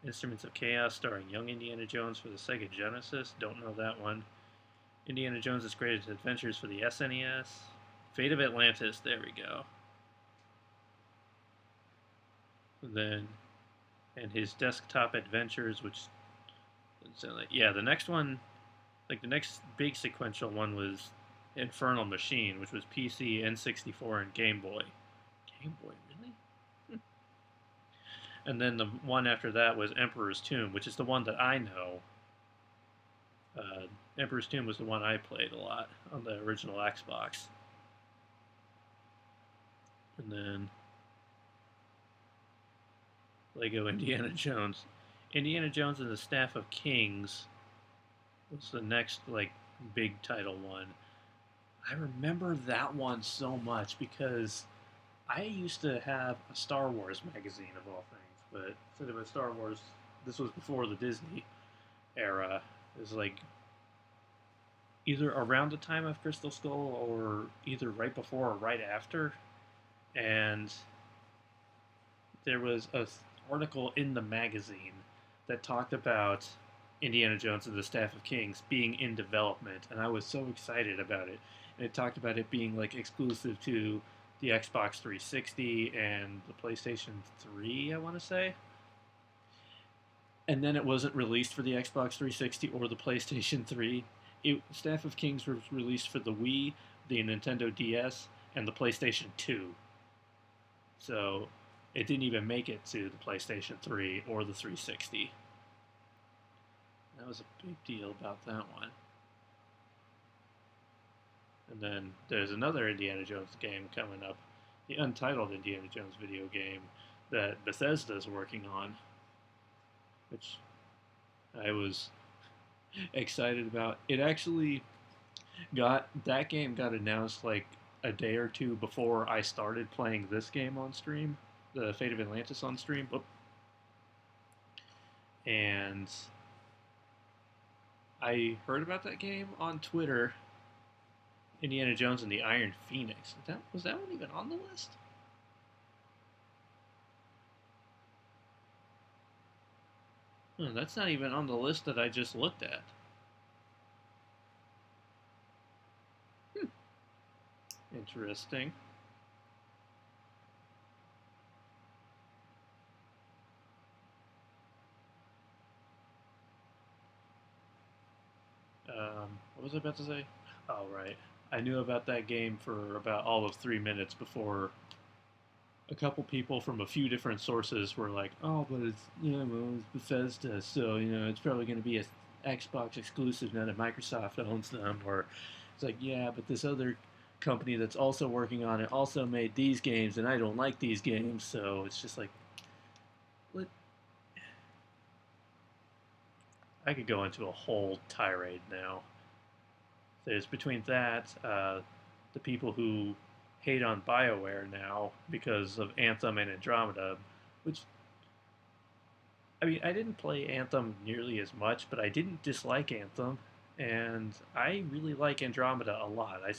Instruments of Chaos, starring Young Indiana Jones for the Sega Genesis, don't know that one. Indiana Jones' Greatest Adventures for the SNES. Fate of Atlantis, there we go. And then, and his desktop adventures, which, yeah, the next one, like the next big sequential one was Infernal Machine, which was PC, N64, and Game Boy. Game Boy, really? And then the one after that was Emperor's Tomb, which is the one that I know. Emperor's Tomb was the one I played a lot on the original Xbox. And then Lego Indiana Jones. Indiana Jones and the Staff of Kings was the next like big title one. I remember that one so much because I used to have a Star Wars magazine of all things, but instead of a Star Wars, this was before the Disney era. It was like either around the time of Crystal Skull or either right before or right after. And there was an article in the magazine that talked about Indiana Jones and the Staff of Kings being in development, and I was so excited about it. And it talked about it being like exclusive to the Xbox 360 and the PlayStation 3, I want to say. And then it wasn't released for the Xbox 360 or the PlayStation 3. Staff of Kings was released for the Wii, the Nintendo DS, and the PlayStation 2. So it didn't even make it to the PlayStation 3 or the 360. That was a big deal about that one. And then there's another Indiana Jones game coming up, the untitled Indiana Jones video game that Bethesda's working on, which I was excited about. It actually that game got announced like a day or two before I started playing this game on stream, the Fate of Atlantis on stream. And I heard about that game on Twitter. Indiana Jones and the Iron Phoenix. Was that one even on the list? That's not even on the list that I just looked at. Interesting. What was I about to say? Oh, right. I knew about that game for about all of 3 minutes before a couple people from a few different sources were like, "Oh, but it's it's Bethesda, so it's probably going to be a Xbox exclusive now that Microsoft owns them." Or it's like, "Yeah, but this other company that's also working on it also made these games, and I don't like these games." So it's just like, what? I could go into a whole tirade now. There's between that, the people who hate on BioWare now because of Anthem and Andromeda, which, I mean, I didn't play Anthem nearly as much, but I didn't dislike Anthem, and I really like Andromeda a lot. I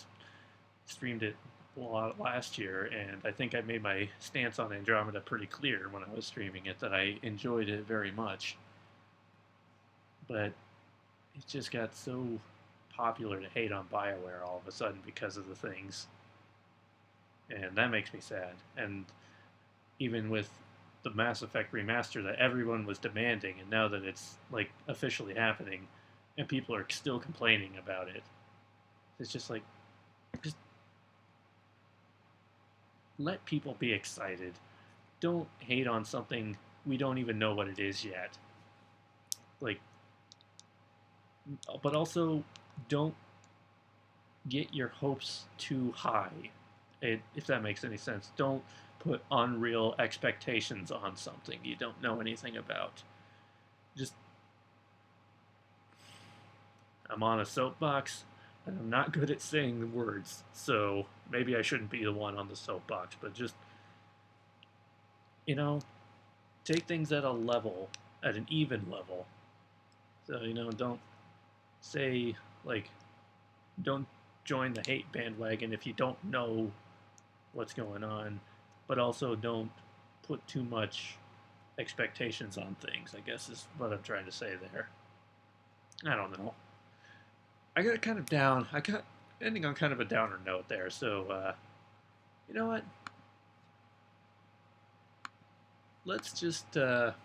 streamed it a lot last year, and I think I made my stance on Andromeda pretty clear when I was streaming it, that I enjoyed it very much. But it just got so popular to hate on BioWare all of a sudden because of the things. And that makes me sad. And even with the Mass Effect remaster that everyone was demanding, and now that it's like officially happening, and people are still complaining about it, it's just like, just let people be excited. Don't hate on something we don't even know what it is yet. Like, but also don't get your hopes too high, if that makes any sense. Don't put unreal expectations on something you don't know anything about. Just, I'm on a soapbox, and I'm not good at saying the words, so maybe I shouldn't be the one on the soapbox, but just, take things at an even level. So, don't say, like, don't join the hate bandwagon if you don't know what's going on, but also don't put too much expectations on things, I guess is what I'm trying to say there. I don't know. I got kind of down. I got ending on kind of a downer note there, so, you know what? Let's just, let's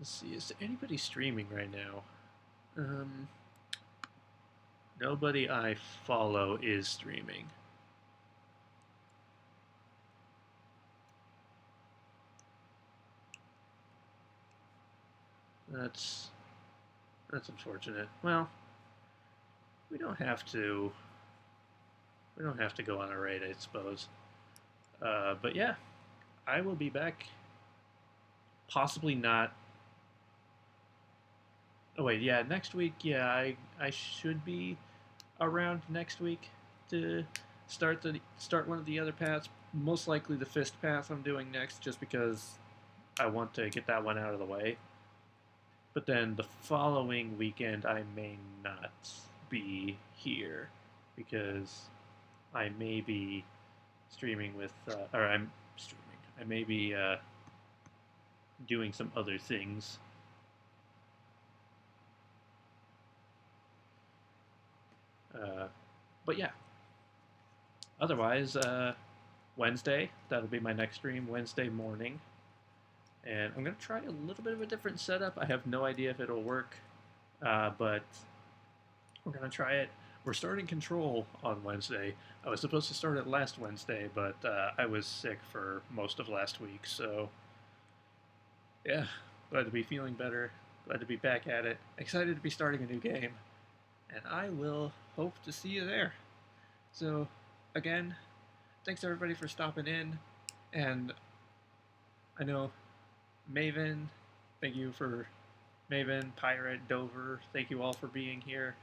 see, is there anybody streaming right now? Nobody I follow is streaming. That's unfortunate. Well, we don't have to go on a raid, I suppose. But yeah, I will be back. Possibly not Oh wait, yeah, next week, yeah, I should be around next week to start one of the other paths. Most likely the fist path I'm doing next, just because I want to get that one out of the way. But then the following weekend I may not be here because I may be streaming with, or I'm streaming. I may be doing some other things. But yeah, otherwise, Wednesday, that'll be my next stream, Wednesday morning. And I'm going to try a little bit of a different setup. I have no idea if it'll work, but we're going to try it. We're starting Control on Wednesday. I was supposed to start it last Wednesday, but I was sick for most of last week, so yeah, glad to be feeling better, glad to be back at it, excited to be starting a new game, and I will hope to see you there. So, again, thanks everybody for stopping in, and I know Maven, thank you for Maven, Pirate, Dover, thank you all for being here.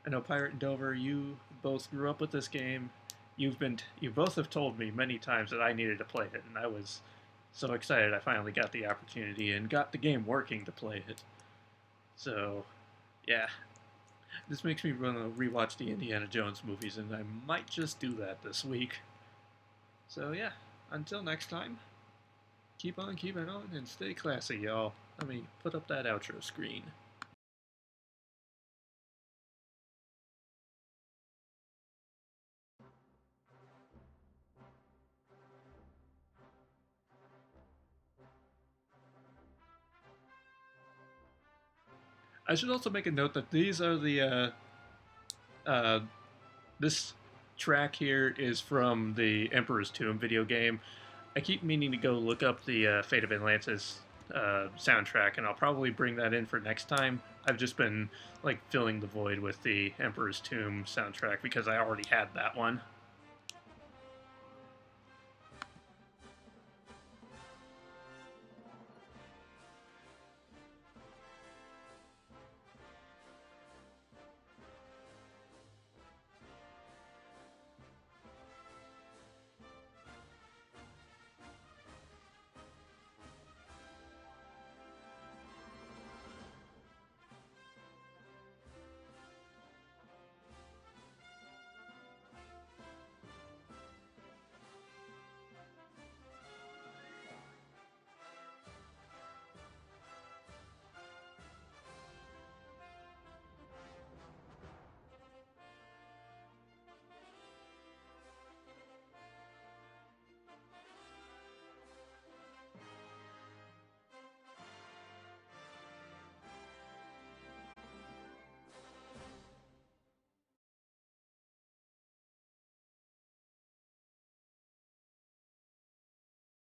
I know Pirate and Dover, you both grew up with this game. You both have told me many times that I needed to play it, and I was so excited I finally got the opportunity and got the game working to play it. So, yeah, this makes me want to rewatch the Indiana Jones movies, and I might just do that this week. So yeah, until next time, keep on keeping on and stay classy, y'all. Let me put up that outro screen. I should also make a note that these are the this track here is from the Emperor's Tomb video game. I keep meaning to go look up the Fate of Atlantis soundtrack, and I'll probably bring that in for next time. I've just been like filling the void with the Emperor's Tomb soundtrack because I already had that one.